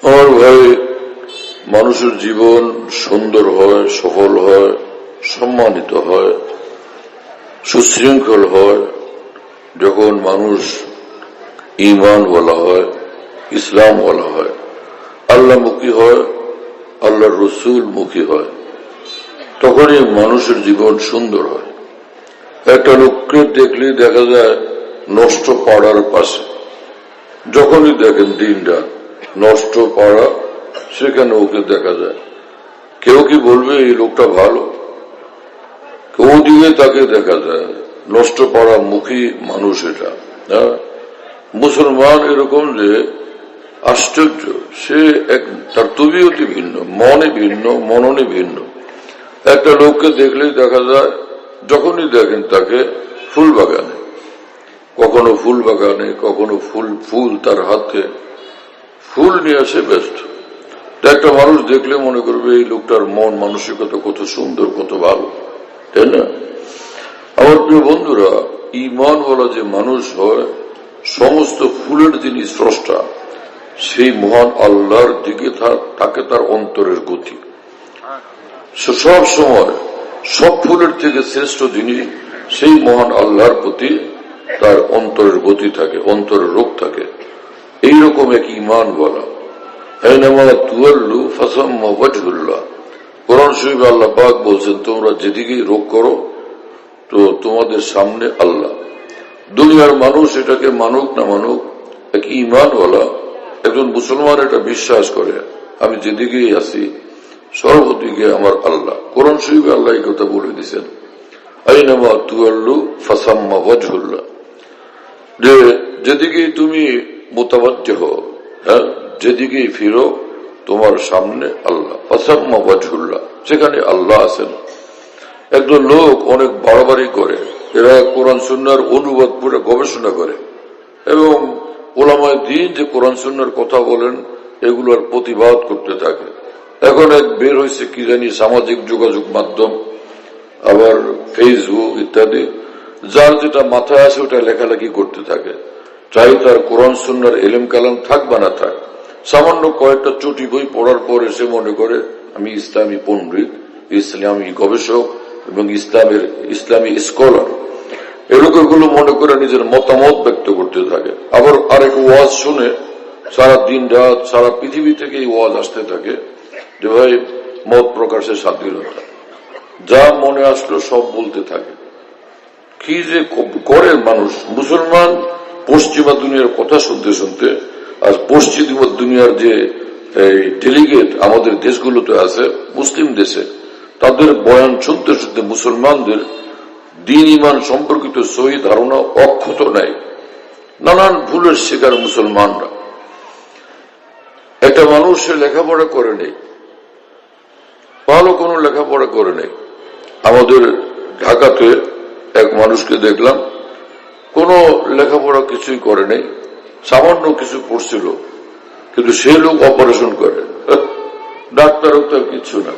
আমার ভাই, মানুষের জীবন সুন্দর হয়, সফল হয়, সম্মানিত হয়, সুশৃঙ্খল হয় যখন মানুষ ঈমান বলা হয়, ইসলাম বলা হয়, আল্লাহমুখী হয়, আল্লাহর রসুল মুখী হয়, তখনই মানুষের জীবন সুন্দর হয়। একটা লোককে দেখলেই দেখা যায় নষ্ট পাড়ার পাশে, যখনই দেখেন দিনটা নষ্ট পাড়া, সেখানে ওকে দেখা যায়। কেউ কি বলবে এই লোকটা ভালো? কেউ দিকে তাকে দেখা যায় নষ্ট পাড়া মুখী মানুষ। এটা মুসলমান এরকম যে আশ্চর্য, সে তার তবিয়তই ভিন্ন, মনে ভিন্ন, মননে ভিন্ন। একটা লোককে দেখলেই দেখা যায়, যখনই দেখেন তাকে ফুল বাগানে, কখনো ফুল বাগানে, কখনো ফুল তার হাতে, ফুল নিয়ে আসে ব্যস্ত। একটা মানুষ দেখলে মনে করবে এই লোকটার মন মানসিকতা কত সুন্দর, কত ভালো, তাই না? আমার প্রিয় বন্ধুরা, ঈমান বলা যে মানুষ হয়, সমস্ত ফুলের যিনি স্রষ্টা, সেই মহান আল্লাহর দিকে থাকে তার অন্তরের গতি। সব সময় সব ফুলের থেকে শ্রেষ্ঠ যিনি, সেই মহান আল্লাহর প্রতি তার অন্তরের গতি থাকে, অন্তরের রোগ থাকে। এইরকম এক ঈমান বলা। কোরআন শরীফে আল্লাহ পাক বলছেন, তোমরা যেদিকেই রোগ করো তো তোমাদের সামনে আল্লাহ। দুনিয়ার মানুষ এটাকে মানুক না মানুক, এক ঈমান বলা একজন মুসলমান এটা বিশ্বাস করে, আমি যেদিকেই আছি সর্বদিকে আমার আল্লাহ। কোরআন শরীফে আল্লাহ এই কথা বলে দিচ্ছেন, আইনামা তুয়াল্লু ফাসাম্মা ওয়াজহুল্লাহ, যে যেদিকেই তুমি মোতাবাজ্জে হও, হ্যাঁ, যেদিকেই ফিরো তোমার সামনে আল্লাহ, ফাসাম্মা ওয়াজহুল্লাহ, সেখানে আল্লাহ আছেন। একজন লোক অনেক বাড়াবাড়ি করে, এরা কোরআন সুন্নাহর অনুবাদ পুরো গবেষণা করে এবং ওলামায়ে দ্বীন যে কোরআন সুন্নাহর কথা বলেন এগুলোর প্রতিবাদ করতে থাকে। এখন এক বের হয়েছে কি জানি সামাজিক যোগাযোগ মাধ্যম, আবার ফেসবুক ইত্যাদি, যার যেটা মাথায় আসে ওটা লেখালেখি করতে থাকে, চাই তার কোরআন সুন্নাহর ইলম কালাম থাক বা না থাক। সামান্য কয়েকটা চটি বই পড়ার পর এসে মনে করে আমি ইসলামী পণ্ডিত, ইসলামী গবেষক এবং ইসলামী স্কলার, এরকমগুলো মনে করে নিজের মতামত ব্যক্ত করতে থাকে। আবার আরেক ওয়াজ শুনে সারা দিন রাত সারা পৃথিবী থেকে এই ওয়াজ আসতে থাকে যে ভাই মত প্রকাশের স্বাধীনতা, যা মনে আসলো সব বলতে থাকে। কি যে করে মানুষ! মুসলমান পশ্চিমা দুনিয়ার কথা শুনতে শুনতে, আর পশ্চিমা দুনিয়ার যে ডেলিগেট আমাদের দেশগুলোতে আছে, মুসলিম দেশে, তাদের বয়ান শুনতে শুনতে মুসলমানদের দ্বীন ঈমান সম্পর্কিত সহি ধারণা অক্ষত নেয়। নানান ভুলের শিকার মুসলমানরা। একটা মানুষ সে লেখাপড়া করে নেই, ভালো কোনো লেখাপড়া করে নেই। আমাদের ঢাকাতে এক মানুষকে দেখলাম, কোনো লেখাপড়া কিছুই করে নেই, সামান্য কিছু পড়ছিল, কিন্তু সে লোক অপারেশন করে, ডাক্তার কিছু না।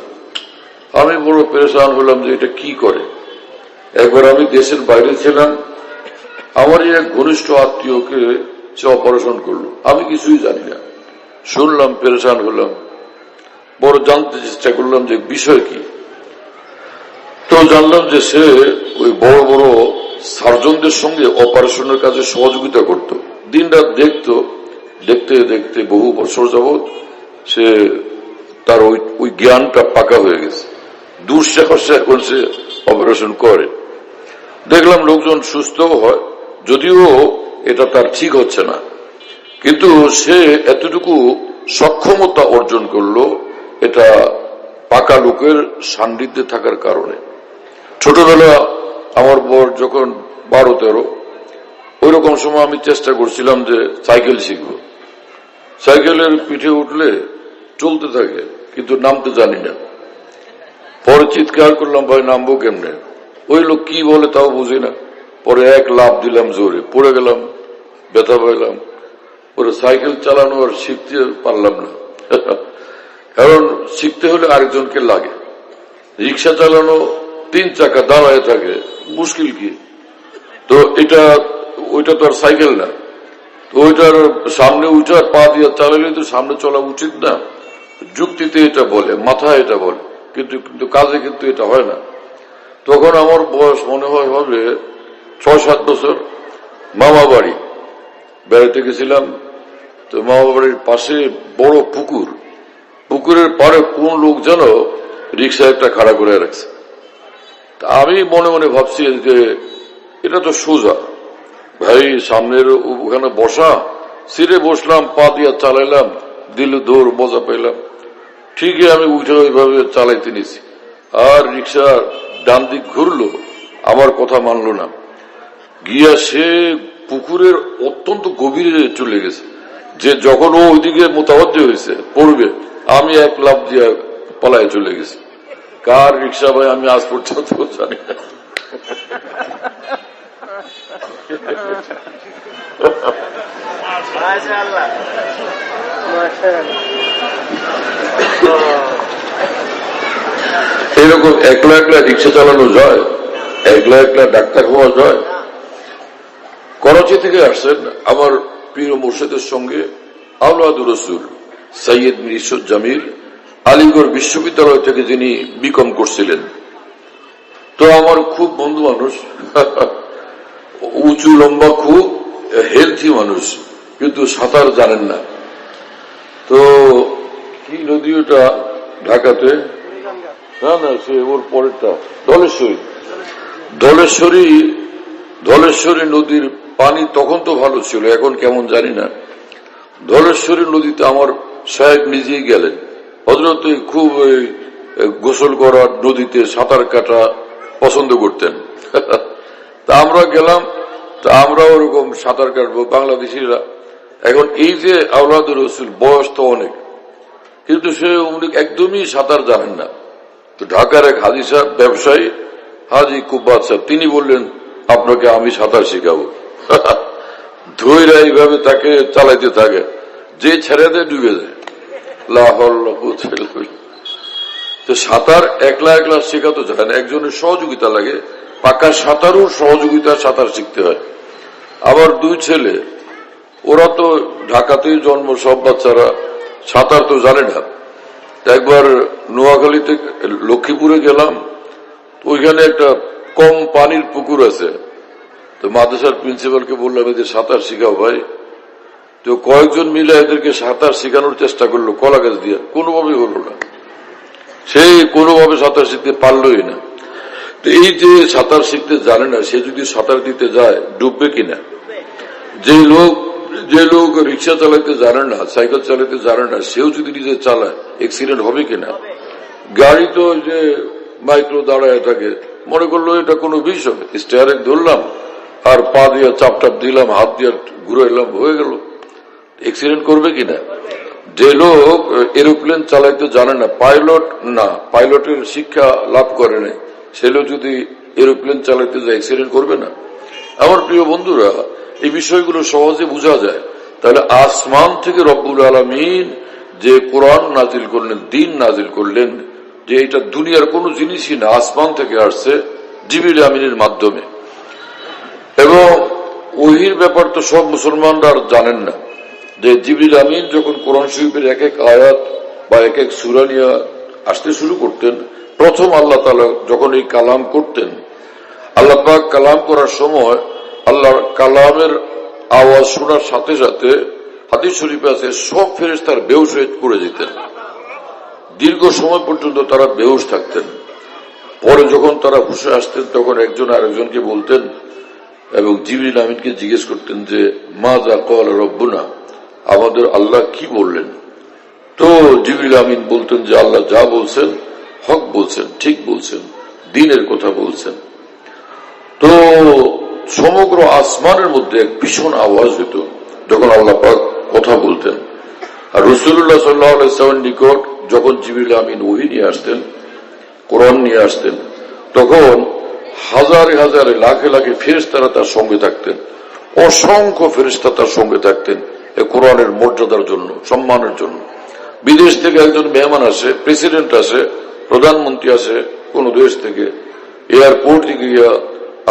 আমি বড় পেরেশান হলাম যে এটা কি করে। একবার আমি দেশের বাইরে ছিলাম, আমারই এক ঘনিষ্ঠ আত্মীয়কে সে অপারেশন করলো, আমি কিছুই জানি না, শুনলাম, পেরেশান হলাম, বড় জানতে চেষ্টা করলাম যে বিষয় কি। তো জানলাম যে সে ওই বড় বড় সার্জনদের সঙ্গে অপারেশনের কাজে সহযোগিতা করত, দিন রাত দেখতো, দেখতে দেখতে বহু বছর যাবৎ সে তার ওই জ্ঞানটা পাকা হয়ে গেছে, দুঃসাহসে এখন সে অপারেশন করে। দেখলাম লোকজন সুস্থও হয়, যদিও এটা তার ঠিক হচ্ছে না, কিন্তু সে এতটুকু সক্ষমতা অর্জন করলো, এটা পাকা লোকের সান্নিধ্যে থাকার কারণে। ছোটবেলা আমার বর যখন 12-13, ওই রকম সময় আমি চেষ্টা করছিলাম যে সাইকেল শিখব। সাইকেলের পিঠে উঠলে চলতে থাকে, কিন্তু নামতে জানি না। পরে চিৎকার করলাম, ভাই নামবো কেমনে? ওই লোক কি বলে তাও বুঝি না। পরে এক লাফ দিলাম, জোরে পড়ে গেলাম, ব্যথা পাইলাম। পরে সাইকেল চালানো আর শিখতে পারলাম না, কারণ শিখতে হলে আরেকজনকে লাগে। রিক্সা চালানো 3 চাকা দাঁড়ায় থাকে, মুশকিল কি? তো ওইটা তো আর সাইকেল না। তো ওইটার সামনে উঠার পা দিয়ে চালালে তো সামনে চলা উচিত না, যুক্তিতে এটা বলে, মাথায় এটা বলে, কিন্তু কিন্তু কাজে কিন্তু এটা হয় না। তখন আমার বয়স মনে হয় হবে 6-7 বছর। মামা বাড়ি বেড়াতে গেছিলাম, তো মামা বাড়ির পাশে বড় পুকুর, পুকুরের পাড়ে কোন লোক যেন রিক্সা একটা খাড়া করে রাখছে। আমি মনে মনে ভাবছি যে এটা তো সোজা ভাই, সামনের ওখানে বসা, সিটে বসলাম, পা দিয়া চালাইলাম, দিল দৌড়, মজা পেলাম। ঠিকই আমি উঠে ওইভাবে চালাইতে নিছি, আর রিক্সা ডান দিক ঘুরলো, আমার কথা মানলো না, গিয়া সে পুকুরের অত্যন্ত গভীরে চলে গেছে। যে যখন ও ওইদিকে মোতাবদ্ধ হয়েছে পড়বে, আমি এক লাফ দিয়ে পালায় চলে গেছি। কার রিক্সা ভাই আমি আজ পর্যন্ত জানি না। এরকম একলা একলা রিক্সা চালানো যায়, একলা একলা ডাক্তার হওয়া যায়। করাচি থেকে আসছেন আমার প্রিয় মুর্শিদের সঙ্গে আওলাদুর রসুল সৈয়দ মির জামিল, আলিগড় বিশ্ববিদ্যালয় থেকে যিনি বিকম করছিলেন। তো আমার খুব বন্ধু মানুষ, উঁচু লম্বা, খুব হেলথি মানুষ, কিন্তু সাঁতার জানেন না। তো কি নদী ওটা ঢাকাতে, না না সে ওর পরেরটা ধলেশ্বরী, ধলেশ্বরী নদীর পানি তখন তো ভালো ছিল, এখন কেমন জানি না। ধলেশ্বরী নদীতে আমার সাহেব নিজেই গেলেন। হযরত খুব গোসল করা, নদীতে সাঁতার কাটা পছন্দ করতেন। তা আমরা গেলাম, তা আমরা ওরকম সাঁতার কাটবো বাংলাদেশিরা। এখন এই যে আওলাদুর রসুল, বয়স তো অনেক, কিন্তু সে উনি একদমই সাঁতার জানেন না। তো ঢাকার এক হাজি সাহেব, ব্যবসায়ী হাজি কুব্বাত সাহেব, তিনি বললেন আপনাকে আমি সাঁতার শিখাবো। ধৈর্য এইভাবে তাকে চালাইতে থাকে, যে ছেড়ে দেয় ডুবে যায়। তো সাঁতার একলা একলা শেখা তো যায় না, একজনের সহযোগিতা লাগে। পাকা সাঁতারও সহযোগিতা, সাঁতার শিখতে হয়। আবার 2 ছেলে, ওরা তো ঢাকাতেই জন্ম, সব বাচ্চারা সাঁতার তো জানে না। একবার নোয়াখালীতে লক্ষ্মীপুরে গেলাম, ওইখানে একটা কম পানির পুকুর আছে। তো মাদ্রাসার প্রিন্সিপালকে বললাম এদের সাঁতার শিখাও ভাই। তো কয়েকজন মিলে এদেরকে সাঁতার শেখানোর চেষ্টা করলো কলা গাছ দিয়ে, কোনোভাবেই হলো না, সেই কোনোভাবে সাঁতার শিখতে পারলই না। তো এই যে সাঁতার শিখতে জানে না, সে যদি সাঁতার দিতে যায় ডুববে কিনা? যে লোক রিক্সা চালাতে জানে না, সাইকেল চালাতে জানে না, সেও যদি নিজে চালায় অ্যাক্সিডেন্ট হবে কিনা? গাড়ি তো যে মাইক্রো দাঁড়ায় থাকে, মনে করলো এটা কোনো বিষয়, স্টিয়ারিং ধরলাম আর পা দিয়ে চাপ টাপ দিলাম, হাত দিয়ে ঘুরাইলাম, হয়ে গেল। অ্যাক্সিডেন্ট করবে কিনা? যে লোক এরোপ্লেন চালাইতে জানে না, পাইলট না, পাইলটের শিক্ষা লাভ করে না, সে লোক যদি এরোপ্লেন চালাইতে যায় অ্যাক্সিডেন্ট করবে না? আমার প্রিয় বন্ধুরা, এই বিষয়গুলো সহজে বোঝা যায়। তাহলে আসমান থেকে রব্বুল আলামিন যে কোরআন নাজিল করলেন, দ্বীন নাজিল করলেন, যে এটা দুনিয়ার কোনো জিনিসই না, আসমান থেকে আসছে জিবরিল আমিনের মাধ্যমে। এবং ওহির ব্যাপার তো সব মুসলমানরা জানেন না, যে জিবরিল আমিন যখন কোরআন শরীফের এক এক আয়াত বা এক এক সূরা নিয়ে আসতে শুরু করতেন, প্রথম আল্লাহ তাআলা যখন এই কালাম করতেন, আল্লাহ পাক কালাম করার সময় আল্লাহর কালামের আওয়াজ শোনার সাথে সাথে হাদিস শরীফে আছে সব ফেরেশতার বেহুশ হয়ে পড়ে যেতেন, দীর্ঘ সময় পর্যন্ত তারা বেহুশ থাকতেন। পরে যখন তারা হুঁশে আসতেন, তখন একজন আরেকজনকে বলতেন এবং জিবরিল আমিনকে জিজ্ঞেস করতেন যে মাযা ক্বাল রব্বুনা, আমাদের আল্লাহ কি বললেন? তো জিবরিল আমিন বলতেন যে আল্লাহ যা বলছেন হক বলছেন, ঠিক বলছেন, দ্বীনের কথা বলছেন। তো সমগ্র আসমানের মধ্যে এক ভীষণ আওয়াজ হতো যখন আল্লাহ পাক কথা বলতেন। আর রাসূলুল্লাহ সাল্লাল্লাহু আলাইহি ওয়াসাল্লামের নিকট যখন জিবরিল আমিন ওহী নিয়ে আসতেন, কোরআন নিয়ে আসতেন, তখন হাজারে হাজারে লাখে লাখে ফেরেশতারা তার সঙ্গে থাকতেন, অসংখ্য ফেরেশতা তার সঙ্গে থাকতেন এই কোরআনের মর্যাদার জন্য, সম্মানের জন্য। বিদেশ থেকে একজন মেহমান আসে, প্রেসিডেন্ট আসে, প্রধানমন্ত্রী আসে কোন দেশ থেকে, এয়ারপোর্ট থেকে গিয়া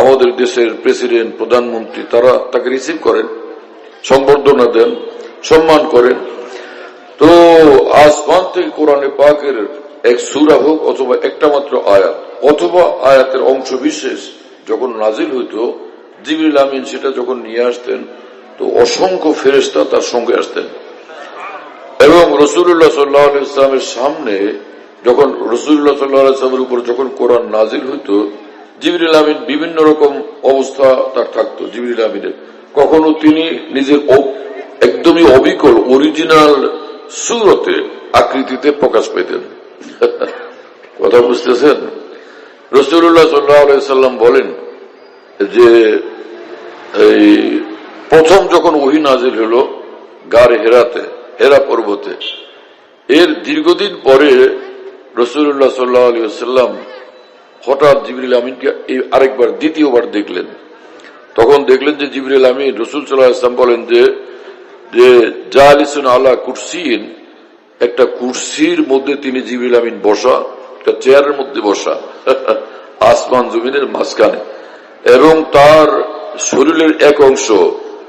আমাদের দেশের প্রেসিডেন্ট, প্রধানমন্ত্রী তারা তাকে রিসিভ করেন। সংবর্ধনা দেন, সম্মান করেন। তো আসমান থেকে কোরআনে পাকের এক সূরা হোক অথবা একটা মাত্র আয়াত অথবা আয়াতের অংশ বিশেষ যখন নাজিল হইত, জিবরিল আমিন সেটা যখন নিয়ে আসতেন তো অসংখ্য ফেরেশতা তার সঙ্গে আসতেন। এবং রাসূলুল্লাহ সাল্লাল্লাহু আলাইহি ওয়াসাল্লামের সামনে যখন রাসূলুল্লাহ সাল্লাল্লাহু আলাইহি ওয়াসাল্লামের উপর যখন কোরআন নাজিল হইত, জিবরিল আমিন বিভিন্ন রকম অবস্থা তার থাকতো। জিবরিল আমিনের কখনো তিনি নিজের একদমই অবিকল অরিজিনাল সূরতে আকৃতিতে প্রকাশ পেতেন। কথা বুঝতেছেন? রাসূলুল্লাহ সাল্লাল্লাহু আলাইহি ওয়াসাল্লাম বলেন যে এই প্রথম যখন ওহী নাজিল হলো গারে হেরাতে, হেরা পর্বতে, এর দীর্ঘদিন পরে রাসূলুল্লাহ সাল্লাল্লাহু আলাইহি ওয়াসাল্লাম হঠাৎ জিবরিল আমিনকে আরেকবার দ্বিতীয়বার দেখলেন। তখন দেখলেন যে জিবরিল আমিন, রাসূল সাল্লাল্লাহু আলাইহি ওয়াসাল্লাম বলেন যে জালিসুন আলা কুরসিন, একটা কুরসির মধ্যে তিনি জিবরিল আমিন বসা, একটা চেয়ারের মধ্যে বসা আসমান জমিনের মাঝখানে, এবং তার শরীরের এক অংশ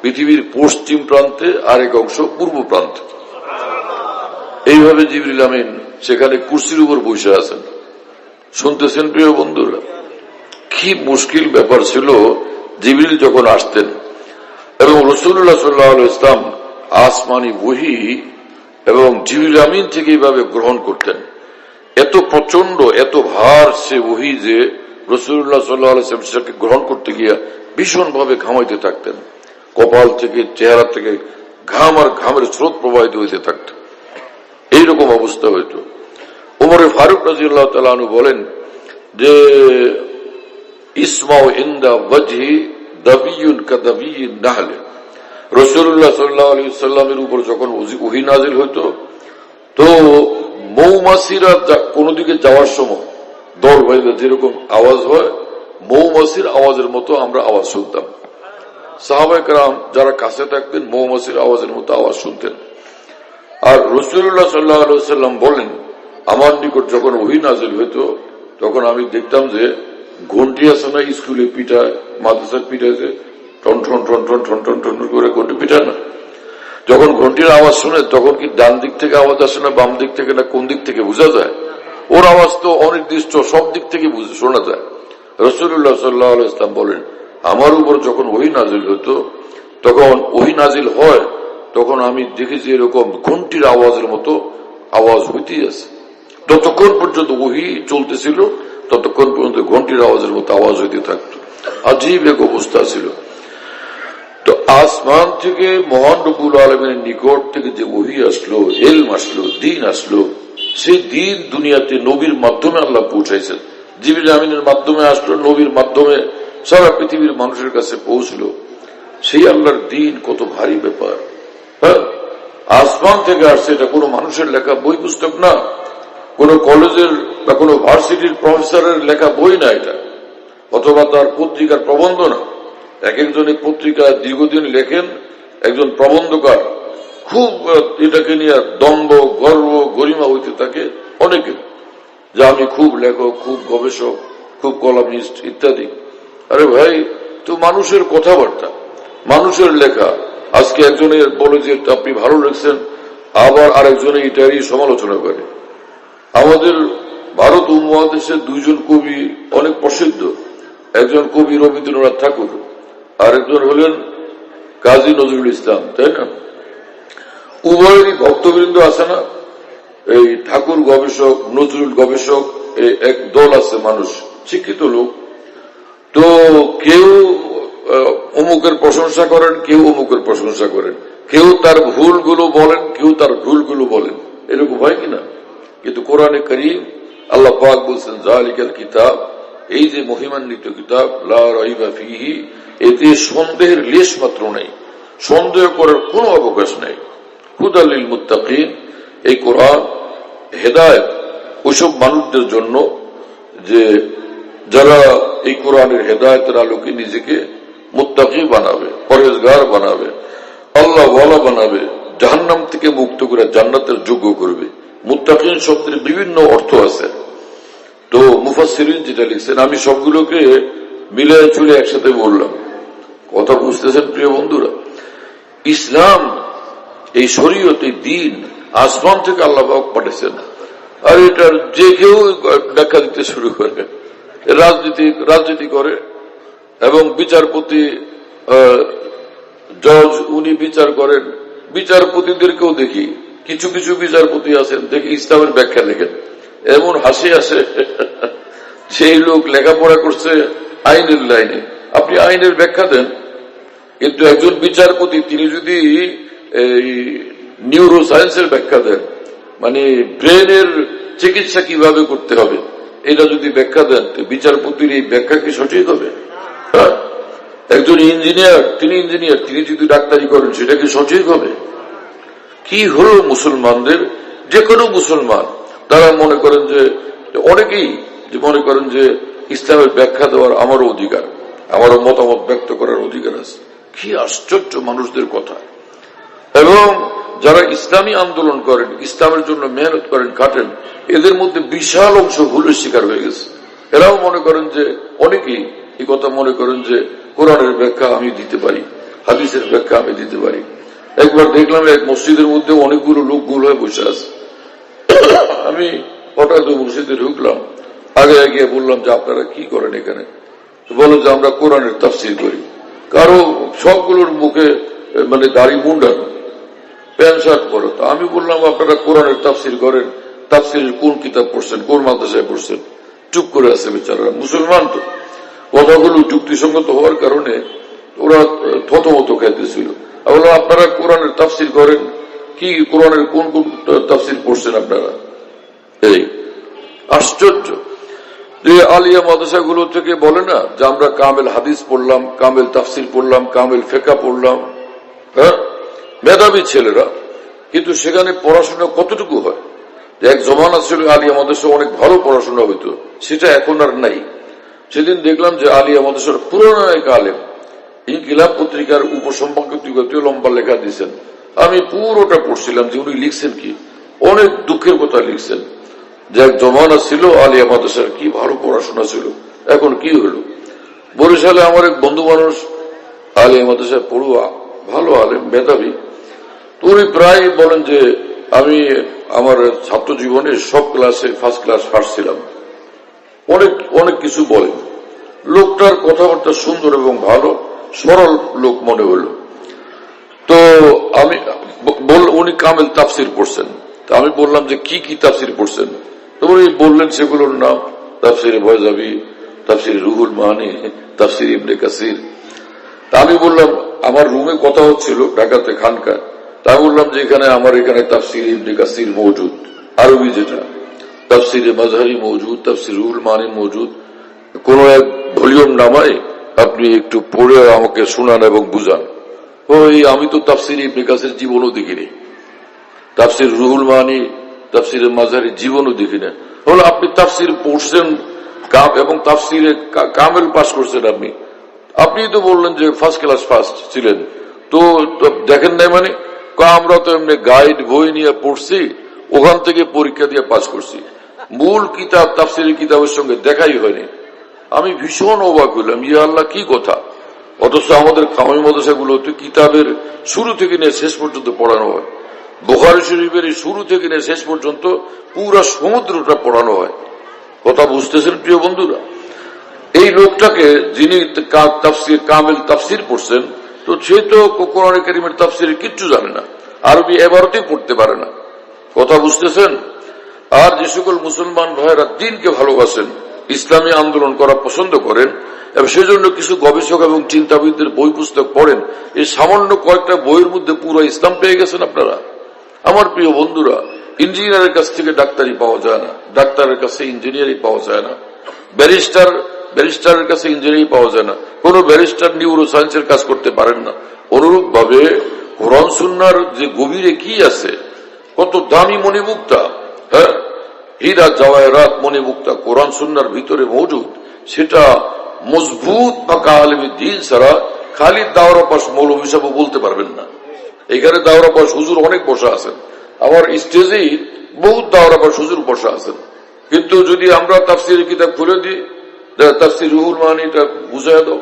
পৃথিবীর পশ্চিম প্রান্তে আর এক অংশ পূর্ব প্রান্তে। এইভাবে জিবরিল আমিন সেখানে কুরসির উপর বসে আছেন। শুনতেছেন প্রিয় বন্ধুরা? কি মুশকিল ব্যাপার ছিল জিবরিল যখন আসতেন এবং রাসূলুল্লাহ সাল্লাল্লাহু আলাইহি ওয়াসাল্লাম আসমানি ওহী এবং জিবরিল আমিন থেকে এইভাবে গ্রহণ করতেন। এত প্রচন্ড, এত ভার সে ওহী যে রাসূলুল্লাহ সাল্লাল্লাহু আলাইহি ওয়াসাল্লাম সেটাকে গ্রহণ করতে গিয়ে ভীষণ ভাবে ঘামাইতে থাকতেন। কপাল থেকে, চেহারা থেকে ঘাম আর ঘামের স্রোত প্রবাহিত হইতে থাকত। এইরকম অবস্থা হইত। ওমরে ফারুক রাদিয়াল্লাহু তাআলা আনহু বলেন যে ইসমাউ ইনদা ওয়াজহি দাবিয়ুন কাদাবিয়িন নাহলে, রাসূলুল্লাহ সাল্লাল্লাহু আলাইহি ওয়াসাল্লামের উপর যখন ওহী নাজিল হইতো তো মৌমাছিরা কোন দিকে যাওয়ার সময় দল বাইরে যেরকম আওয়াজ হয়, মৌমাছির আওয়াজের মতো আমরা আওয়াজ শুনতাম। সাহাবায়ে কেরাম যারা কাছে থাকতেন মৌমাছির আওয়াজের মতো আওয়াজ শুনতেন। আর রাসূলুল্লাহ সাল্লাল্লাহু আলাইহি ওয়াসাল্লাম বলেন, আমার নিকট যখন ওহী নাজিল হইতো তখন আমি দেখতাম যে ঘন্টি আছে না, স্কুলে পিটায়, মাদ্রাসায় পিটাইছে, টন টন টন টন টন টন টন করে ঘন্টি পিটায় না, যখন ঘন্টির আওয়াজ শুনে তখন কি ডান দিক থেকে আওয়াজ আসে না বাম দিক থেকে না কোন দিক থেকে বোঝা যায়? ওর আওয়াজ তো অনির্দিষ্ট, সব দিক থেকে শোনা যায়। রাসূলুল্লাহ সাল্লাল্লাহু আলাইহি ওয়াসাল্লাম বলেন, আমার উপর যখন ওহী নাজিল হতো তখন ওহী নাজিল হয় তখন আমি দেখেছি এরকম ঘন্টির আওয়াজের মতো আওয়াজ হইতেই আছে। যতক্ষণ পর্যন্ত ওহী চলতেছিল ততক্ষণ পর্যন্ত ঘন্টির আওয়াজের মতো আওয়াজ হইতে থাকতো। আজীব এক অবস্থা ছিল। তো আসমান থেকে মহান রব্বুল আলামিনের নিকট থেকে যে ওহী আসলো, ইলম আসলো, দ্বীন আসলো, সেই দ্বীন দুনিয়াতে নবীর মাধ্যমে আল্লাহ পৌঁছাইছেন। জিবরিল আমিনের মাধ্যমে আসলো, নবীর মাধ্যমে সারা পৃথিবীর মানুষের কাছে পৌঁছলো। সেই আল্লাহর দ্বীন কত ভারী ব্যাপার। হ্যাঁ, আসমান থেকে আসছে, এটা কোনো মানুষের লেখা বই পুস্তক না, কোন কলেজের বা কোন ভার্সিটির প্রফেসরের লেখা বই না এটা, অথবা তার পত্রিকার প্রবন্ধ না। এক একজনের পত্রিকা দীর্ঘদিন লেখেন, একজন প্রবন্ধকার খুব এটাকে নিয়ে দম্ভ, গর্ব, গরিমা হইতে থাকে অনেকে, যে আমি খুব লেখক, খুব গবেষক, খুব কলামিস্ট ইত্যাদি। আরে ভাই, তো মানুষের কথাবার্তা, মানুষের লেখা। আজকে একজনের বলে যে আপনি ভালো লিখছেন, আবার আরেকজনে এটারই সমালোচনা করে। আমাদের ভারত উপমহাদেশের দুইজন কবি অনেক প্রসিদ্ধ, একজন কবি রবীন্দ্রনাথ ঠাকুর, আরেকজন হলেন কাজী নজরুল ইসলাম, তাই না? উভয়েরই ভক্তবৃন্দ আছে না, এই ঠাকুর গবেষক, নজরুল গবেষক, এক দল আছে মানুষ, শিক্ষিত লোক। তো কেউ অমুকের প্রশংসা করেন, কেউ অমুকের প্রশংসা করেন, কেউ তার ভুলগুলো বলেন, কেউ তার ভুলগুলো বলেন, এরকম হয় কিনা? কিন্তু কোরআনে কারীম আল্লাহ পাক বলছেন, যালিকাল কিতাব, এই যে মহিমান্বিত কিতাব, লা রাইবা ফীহি, এতে সন্দেহের লেশ মাত্র নেই, সন্দেহ করার কোনো অবকাশ নেই। হুদাল লিল মুত্তাকিন, এই কোরআন হেদায়েত ওইসব মানুষদের জন্য যে যারা এই কোরআনের হেদায়েতের আলোকে নিজেকে মুত্তাকি বানাবে, পরহেজগার বানাবে, আল্লাহ ওয়ালা বানাবে, জাহান্নাম থেকে মুক্ত করে জান্নাতের যোগ্য করবে। মুত্তাকিন শব্দের বিভিন্ন অর্থ আছে। তো মুফাসসিরিন যেটা লিখছেন, আমি সবগুলোকে মিলে চলে একসাথে বললাম। কথা বুঝতেছেন প্রিয় বন্ধুরা? ইসলাম, এই শরীয়ত, এই দিন আসমান থেকে আল্লাহ পাক পাঠিয়েছেন। আর এটার যে কেউ ব্যাখ্যা দিতে শুরু করে, রাজনীতি করে এবং বিচারপতি, জজ উনি বিচার করেন। বিচারপতিদেরকেও দেখি, কিছু কিছু বিচারপতি আছেন দেখি ইসলামের ব্যাখ্যা লেখেন, এমন হাসি আসে। সেই লোক লেখাপড়া করছে আইনের লাইনে, আপনি আইনের ব্যাখ্যা দেন, কিন্তু একজন বিচারপতি তিনি যদি এই নিউরো সায়েন্সের ব্যাখ্যা দেন, মানে ব্রেনের চিকিৎসা কিভাবে করতে হবে, এটা যদি ব্যাখ্যা দেন, তো বিচারপতির এই ব্যাখ্যা কি সঠিক হবে? একজন ইঞ্জিনিয়ার তিনি যদি ডাক্তারি করেন, সেটা কি সঠিক হবে? কি হলো মুসলমানদের? যে কোনো মুসলমান তারা মনে করেন যে, অনেকেই যে মনে করেন যে ইসলামের ব্যাখ্যা দেওয়ার আমারও অধিকার, আমারও মতামত ব্যক্ত করার অধিকার আছে। কি আশ্চর্য মানুষদের কথা। এবং যারা ইসলামী আন্দোলন করেন, ইসলামের জন্য মেহনত করেন, খাটেন, এদের মধ্যে বিশাল অংশ ভুলের শিকার হয়ে গেছে। এরাও মনে করেন যে, অনেকেই এই কথা মনে করেন যে কোরআনের ব্যাখ্যা আমি দিতে পারি, হাদিসের ব্যাখ্যা আমি দিতে পারি। একবার দেখলাম এক মসজিদের মধ্যে অনেকগুলো লোক গোল হয়ে বসে আছে। আমি হঠাৎ মসজিদে ঢুকলাম, আগে গিয়ে বললাম যে আপনারা কি করেন এখানে? বলো যে আমরা কোরআনের তাফসীর করি। কারো সবগুলোর মুখে মানে দাড়ি মুন্ডানো, প্যান্ট শার্ট পরো। তো আমি বললাম আপনারা কোরআনের তাফসীর করেন, তাফসীরের কোন কিতাব পড়ছেন, কোন মাদ্রাসায় পড়ছেন? চুপ করে আছে বেচারা, মুসলমান তো। কথাগুলো যুক্তিসঙ্গত হওয়ার কারণে ওরা থতমত খাইতেছিল। আমি বললাম আপনারা কোরআনের তাফসীর করেন কি, কোরআনের কোন কোন তাফসীর পড়ছেন আপনারা? এই আশ্চর্য যে আলিয়া মাদ্রাসাগুলো থেকে বলে না যে আমরা কামেল হাদিস পড়লাম, কামেল তাফসীর পড়লাম, কামেল ফিকহ পড়লাম। হ্যাঁ, মেধাবী ছেলেরা, কিন্তু সেখানে পড়াশোনা কতটুকু হয়? এক জমানা ছিল আলিয়া মাদ্রাসা অনেক ভালো পড়াশোনা হইতো, সেটা এখন আর নাই। সেদিন দেখলাম যে আলিয়া মাদ্রাসার পুরনো এক আলেম ইনকিলাব পত্রিকার উপসম্পাদকীয় লম্বা লেখা দিয়েছেন। আমি পুরোটা পড়ছিলাম যে উনি লিখছেন কি, অনেক দুঃখের কথা লিখছেন যে এক জমানা ছিল আলিয়া মাদ্রাসার কি ভালো পড়াশোনা ছিল, এখন কি হলো। বরিশালে আমার এক বন্ধু মানুষ আলিয়া মাদ্রাসায় পড়ুয়া, ভালো আলেম, মেধাবী। তো উনি প্রায় বলেন যে আমি আমার ছাত্র জীবনে সব ক্লাসে ফার্স্ট ক্লাস ফার্স্ট ছিলাম। অনেক অনেক কিছু বলেন। লোকটার কথাবার্তা সুন্দর এবং ভালো, সরল লোক মনে হলো। তো আমি উনি কামেল তাফসীর পড়ছেন। তা আমি বললাম যে কি কি তাফসীর পড়ছেন? তো উনি বললেন সেগুলোর নাম, তাফসীরে বয়জাবি, তাফসীরে রুহুল মানি, তাফসীর ইবনে কাসির। তা আমি বললাম, আমার রুমে কথা হচ্ছিল ঢাকাতে খানকা, তা আমি বললাম যে আমার এখানে তাফসীর ইবনে কাসির মওজুদ, আরবি যেটা, তাফসীরে মাজহারি মওজুদ, তাফসীর রুহুল মানি মওজুদ। কোন এক ভলিউম নামায় আপনি একটু পড়ে আমাকে শোনান এবং বুঝান। ওই আমি তো তাফসীর ইবনে কাসির জীবনও দেখিনি, তাফসীর রুহুল মানি, তাফসীরে মাজহারি জীবনও দেখি না। হলো আপনি তাফসীর পড়ছেন এবং তাফসীরে কামেল পাস করছেন, আপনি তো বললেন যে ফার্স্ট ক্লাস ফার্স্ট ছিলেন, তো দেখেন নাই মানে? আমরা তো এমনি গাইড বই নিয়ে পড়ছি, ওখান থেকে পরীক্ষা দিয়ে পাস করছি, মূল কিতাব তাফসীরের কিতাবের সঙ্গে দেখাই হয়নি। আমি ভীষণ অবাক হইলাম, ইয়া আল্লাহ কি কথা। অথচ আমাদের কামি মাদ্রাসাগুলোতে কিতাবের শুরু থেকে নিয়ে শেষ পর্যন্ত পড়ানো হয়। বুখারী শরীফের শুরু থেকে নিয়ে শেষ পর্যন্ত পুরা সমুদ্রটা পড়ানো হয়। কথা বুঝতেছেন প্রিয় বন্ধুরা? এই লোকটাকে যিনি কামেল তাফসীর পড়ছেন, তো সে তো কোরআন কারীমের তাফসীরের কিচ্ছু জানে না, আরবি এবারতেই পড়তে পারে না। কথা বুঝতেছেন? আর যে সকল মুসলমান ভাইয়েরা দ্বীনকে ভালোবাসেন, ইসলামী আন্দোলন করা পছন্দ করেন এবং সেজন্য কিছু গবেষক এবং চিন্তাবিদদের বই পুস্তক পড়েন, এই সামান্য কয়েকটা বইয়ের মধ্যে পুরো ইসলাম পেয়ে গেছেন আপনারা। আমার প্রিয় বন্ধুরা, ইঞ্জিনিয়ারের কাছ থেকে ডাক্তারি পাওয়া যায় না, ডাক্তারের কাছে ইঞ্জিনিয়ারিং পাওয়া যায় না, ব্যারিস্টারের কাছে ইঞ্জিনিয়ারিং পাওয়া যায় না, কোন ব্যারিস্টার নিউরো সায়েন্সের কাজ করতে পারেন না। অনুরূপ ভাবে কোরআন সুন্নাহর যে গভীরে কি আছে, কত দামি মণিমুক্তা, হ্যাঁ, হীরা জওয়াহিরাত মণিমুক্তা কোরআন সুন্নাহর ভিতরে মজুদ, সেটা মজবুত পাকা আলেমী দ্বীন ছাড়া খালি দাওরা পাশ মৌলভী হিসাবে বলতে পারবেন না। এখানে দাওরা পাশ হুজুর অনেক বসা আছেন, আমার স্টেজেই বহুত দাওরা পাশ হুজুর বসা আছেন, কিন্তু যদি আমরা তাফসীরের কিতাব খুলে দিই, তাফসীর রুহুল মানিটা বুঝাইয়া দাও,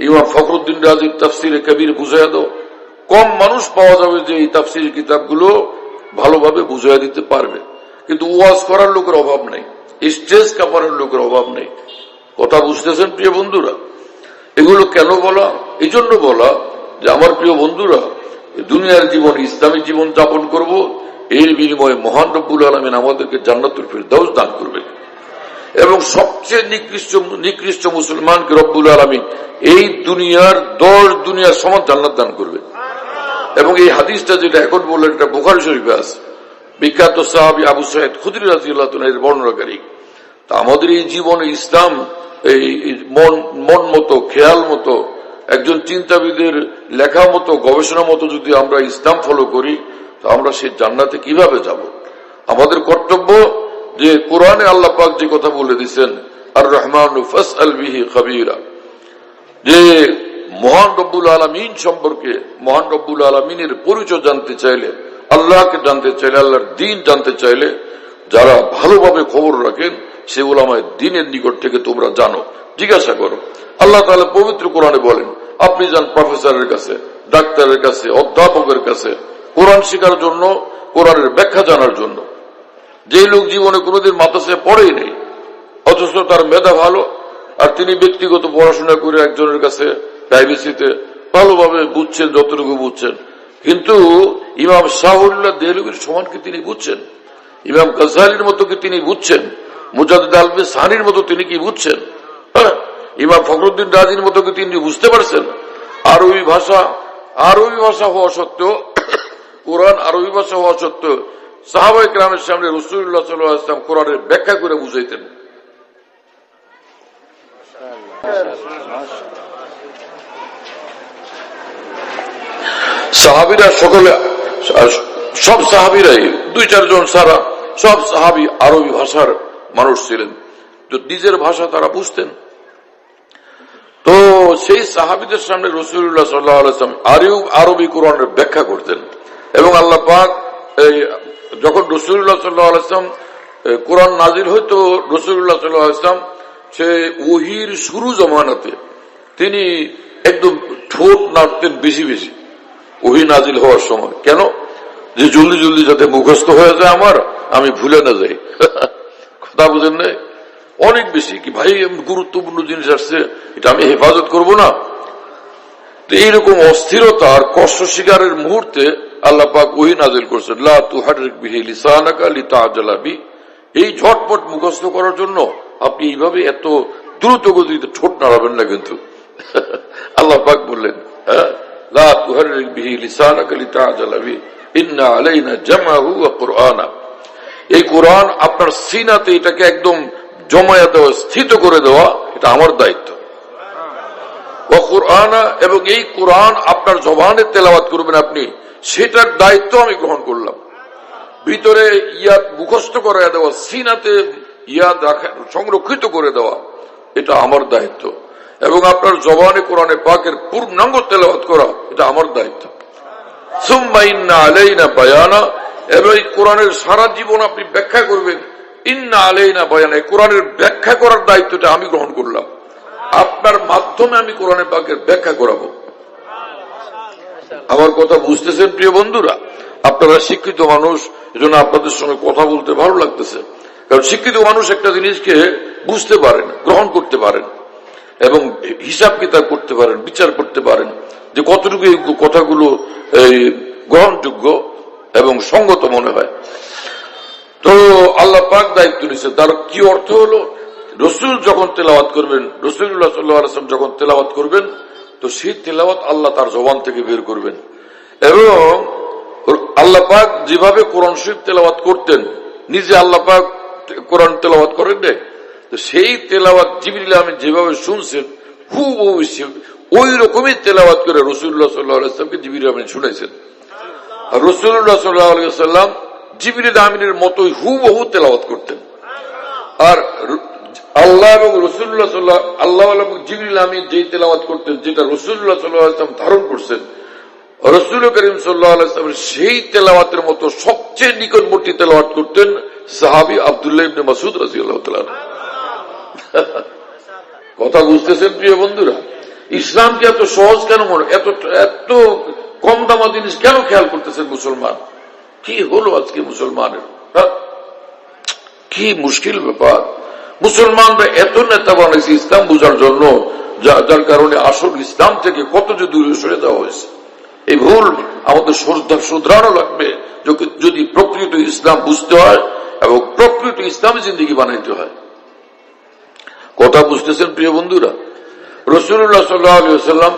ইমাম ফখরুদ্দিন রাজির তাফসীরে কবির বুঝাইয়া দাও, কম মানুষ পাওয়া যাবে যে এই তাফসীর কিতাবগুলো ভালোভাবে বুঝিয়ে দিতে পারবে। কিন্তু ওয়াজ করার লোকের অভাব নেই, স্টেজ কাপারের লোকের অভাব নেই। কথা বুঝতেছেন প্রিয় বন্ধুরা? এগুলো কেন বলা? এই জন্য বলা যে আমার প্রিয় বন্ধুরা, দুনিয়ার জীবন ইসলামী জীবন যাপন করব, এর বিনিময়ে মহান রব্বুল আলামিন আমাদেরকে জান্নাতুল ফিরদাউস দান করবেন এবং সবচেয়ে নিকৃষ্ট মুসলমানকে রব্বুল আলামিন এই দুনিয়ার 10 দুনিয়ার সমান জান্নাত দান করবেন। এবং এই হাদিসটা যেটা এখন বললেন, এটা বুখারী শরীফে আছে, বিখ্যাত সাহাবী আবু সাঈদ খুদরী রাদিয়াল্লাহু তাআলা এর বর্ণনাকারী। তা আমাদের এই জীবনে ইসলাম এই মন মতো, খেয়াল মতো, একজন চিন্তাবিদের লেখা মতো, গবেষণা মতো যদি আমরা ইসলাম ফলো করি, তো আমরা সেই জান্নাতে কিভাবে যাব? আমাদের কর্তব্য যে কোরআনে আল্লাহ পাক যে কথা বলে দিয়েছেন, আর রহমানু ফাসআল বিহি খাবীরা, যে মহান রব্বুল আলামিন সম্পর্কে, মহান রব্বুল আলামিনের পরিচয় জানতে চাইলে, আল্লাহকে জানতে চাইলে, আল্লাহর দ্বীন জানতে চাইলে যারা ভালোভাবে খবর রাখেন সে উলামায়ে দ্বীনের নিকট থেকে তোমরা জানো, জিজ্ঞাসা করো। আল্লাহ তাআলা পবিত্র কোরআনে বলেন, আপনি যান প্রফেসরের কাছে, ডাক্তারের কাছে, অধ্যাপকের কাছে কোরআন শেখার জন্য, কোরআনের ব্যাখ্যা জানার জন্য। যে লোক জীবনে কোনোদিন মাদ্রাসায় পড়েই নেই, অথচ তার মেধা ভালো, আর তিনি ব্যক্তিগত পড়াশোনা করে একজনের কাছে প্রাইভেসিতে ভালোভাবে বুঝছেন, যতটুকু বুঝছেন, কিন্তু ইমাম শাহুল্লাহ দেহলভীর সমান কি তিনি বুঝছেন? ইমাম গাজ্জালির মতো কি তিনি বুঝছেন? মুজাদ্দিদ আলবে সানির মতো তিনি কি বুঝছেন? হ্যাঁ, ইমাম ফখরুদ্দিন রাজির মতো কি তিনি বুঝতে পারছেন? আরবি ভাষা হওয়া সত্ত্বেও, কোরআন আরবি ভাষা হওয়া সত্ত্বেও সাহাবায়ে কেরামের সামনে রাসূলুল্লাহ সাল্লাল্লাহু আলাইহি ওয়াসাল্লাম কোরআনের ব্যাখ্যা করে বুঝাইতেন। সাহাবীরা সকলে, সব সাহাবীরাই, 2-4 জন ছাড়া সব সাহাবী আরবি ভাষার মানুষ ছিলেন, তো নিজের ভাষা তারা বুঝতেন। তো সেই সাহাবীদের সামনে রাসূলুল্লাহ সাল্লাল্লাহু আলাইহি ওয়াসাল্লাম আরবি কোরআনের ব্যাখ্যা করতেন। এবং আল্লাহ পাক যখন রাসূলুল্লাহ সাল্লাল্লাহু আলাইহি ওয়াসাল্লাম কোরআন নাজিল হইতো, রাসূলুল্লাহ সাল্লাল্লাহু আলাইহি ওয়াসাল্লাম সে ওহীর শুরু জমানাতে তিনি একদম ঠোঁট নাড়তেন বেশি বেশি ওহী নাজিল হওয়ার সময়। কেন? যে জলদি জলদি যাতে মুখস্থ হয়ে যায় আমার, আমি ভুলে না যাই। কথা বুঝেন না? অনেক বেশি কি ভাই, গুরুত্বপূর্ণ জিনিস আসছে, এটা আমি হেফাজত করব না। তো এইরকম অস্থিরতা আর কষ্ট শিকারের মুহূর্তে আল্লাহ পাক ওহী নাজিল করছেন, লা তুহাররিক বিহি লিসানাকা লিতাআজালা বি, এই ঝটপট মুখস্থ করার জন্য আপনি এইভাবে এত দ্রুত গতিতে ঠোঁট নাড়াবেন না। কিন্তু আল্লাহ পাক বললেন, লা তুহাররিক বিহি লিসানাকা লিতাআজালা বি ইন্না আলাইনা জামাহু ওয়া কুরআনা, এই কোরআন আপনার সিনাতে এটাকে একদম জমায়া দেওয়া, স্থিত করে দেওয়া, এটা আমার দায়িত্ব। ওয়া কুরআনা, এবং এই কোরআন আপনার জবানে তেলাওয়াত করবেন আপনি, সেটার দায়িত্ব আমি গ্রহণ করলাম। ভিতরে ইয়াদ মুখস্থ করে দেওয়া, সিনাতে ইয়াদ রাখা, সংরক্ষিত করে দেওয়া, এটা আমার দায়িত্ব। এবং আপনার জবানে কোরআনে পাকের পূর্ণাঙ্গ তেলাওয়াত করা, এটা আমার দায়িত্ব। সুম্মা ইন্না আলাইনা বায়ানা, এবং এই কোরআনের সারা জীবন আপনি ব্যাখ্যা করবেন। ইন্না আলাইনা বায়ানা, এই কোরআনের ব্যাখ্যা করার দায়িত্বটা আমি গ্রহণ করলাম, আপনার মাধ্যমে আমি কোরআনে পাকের ব্যাখ্যা করাবো। আমার কথা বুঝতেছেন প্রিয় বন্ধুরা? আপনারা শিক্ষিত মানুষ, এজন্য আপনাদের সঙ্গে কথা বলতে ভালো লাগতেছে। কারণ শিক্ষিত মানুষ একটা জিনিসকে বুঝতে পারেন, গ্রহণ করতে পারেন এবং হিসাব কিতাব করতে পারেন, বিচার করতে পারেন যে কতটুকু এই কথাগুলো গ্রহণযোগ্য এবং সঙ্গত মনে হয়। তো আল্লাহ পাক দায়িত্ব নিচ্ছে। তার কি অর্থ হলো, রাসূল যখন তেলাওয়াত করবেন, রাসূলুল্লাহ সাল্লাল্লাহু আলাইহি ওয়াসাল্লাম যখন তেলাওয়াত করবেন, তো সেই তেলাওয়াত আল্লাহ তার জবান থেকে বের করবেন। এবং আল্লাহ পাক যেভাবে কোরআন শরীফ তেলাওয়াত করতেন, নিজে আল্লাহ পাক কোরআন তেলাওয়াত করেন না, তো সেই তেলাওয়াত জিবরিল আমিন যেভাবে শুনছেন, হুবহু ওই রকমই তেলাওয়াত করে রাসূলুল্লাহ সাল্লাল্লাহু আলাইহি ওয়াসাল্লামকে জিবরিল আমিন শুনাইছেন। আর রাসূলুল্লাহ সাল্লাল্লাহু আলাইহি ওয়াসাল্লাম জিবরিল আমিনের মতোই হুবহু তেলাওয়াত করতেন। আর আল্লাহ এবং রাসূলুল্লাহ আল্লাহ এবং জিবরিল আমিন যেই তেলাওয়াত করতেন, যেটা রাসূলুল্লাহ সাল্লাল্লাহু আলাইহি ওয়াসাল্লাম ধারণ করছেন, রাসূল করিম সাল্লাল্লাহু আলাইহি ওয়াসাল্লাম সেই তেলাওয়াতের মতো সবচেয়ে নিকটবর্তী তেলাওয়াত করতেন সাহাবী আব্দুল্লাহ ইবনে মাসউদ রাদিয়াল্লাহু তাআলা। কথা বুঝতেছেন প্রিয় বন্ধুরা? ইসলামকে এত সহজ কেন মনে, এত কম দামা জিনিস কেন খেয়াল করতেছেন মুসলমান? কি হলো আজকে মুসলমানের? কি মুশকিল ব্যাপার। মুসলমানরা এত নেতা বানাইছে ইসলাম বুঝার জন্য, যার কারণে আসল ইসলাম থেকে কত যে দূরে সরে দেওয়া হয়েছে। এই ভুল আমাদের শুধরানো লাগবে যদি প্রকৃত ইসলাম বুঝতে হয় এবং প্রকৃত ইসলামী জিন্দেগি বানাইতে হয়। কথা বুঝতেছেন প্রিয় বন্ধুরা? রাসূলুল্লাহ সাল্লাল্লাহু আলাইহি ওয়াসাল্লাম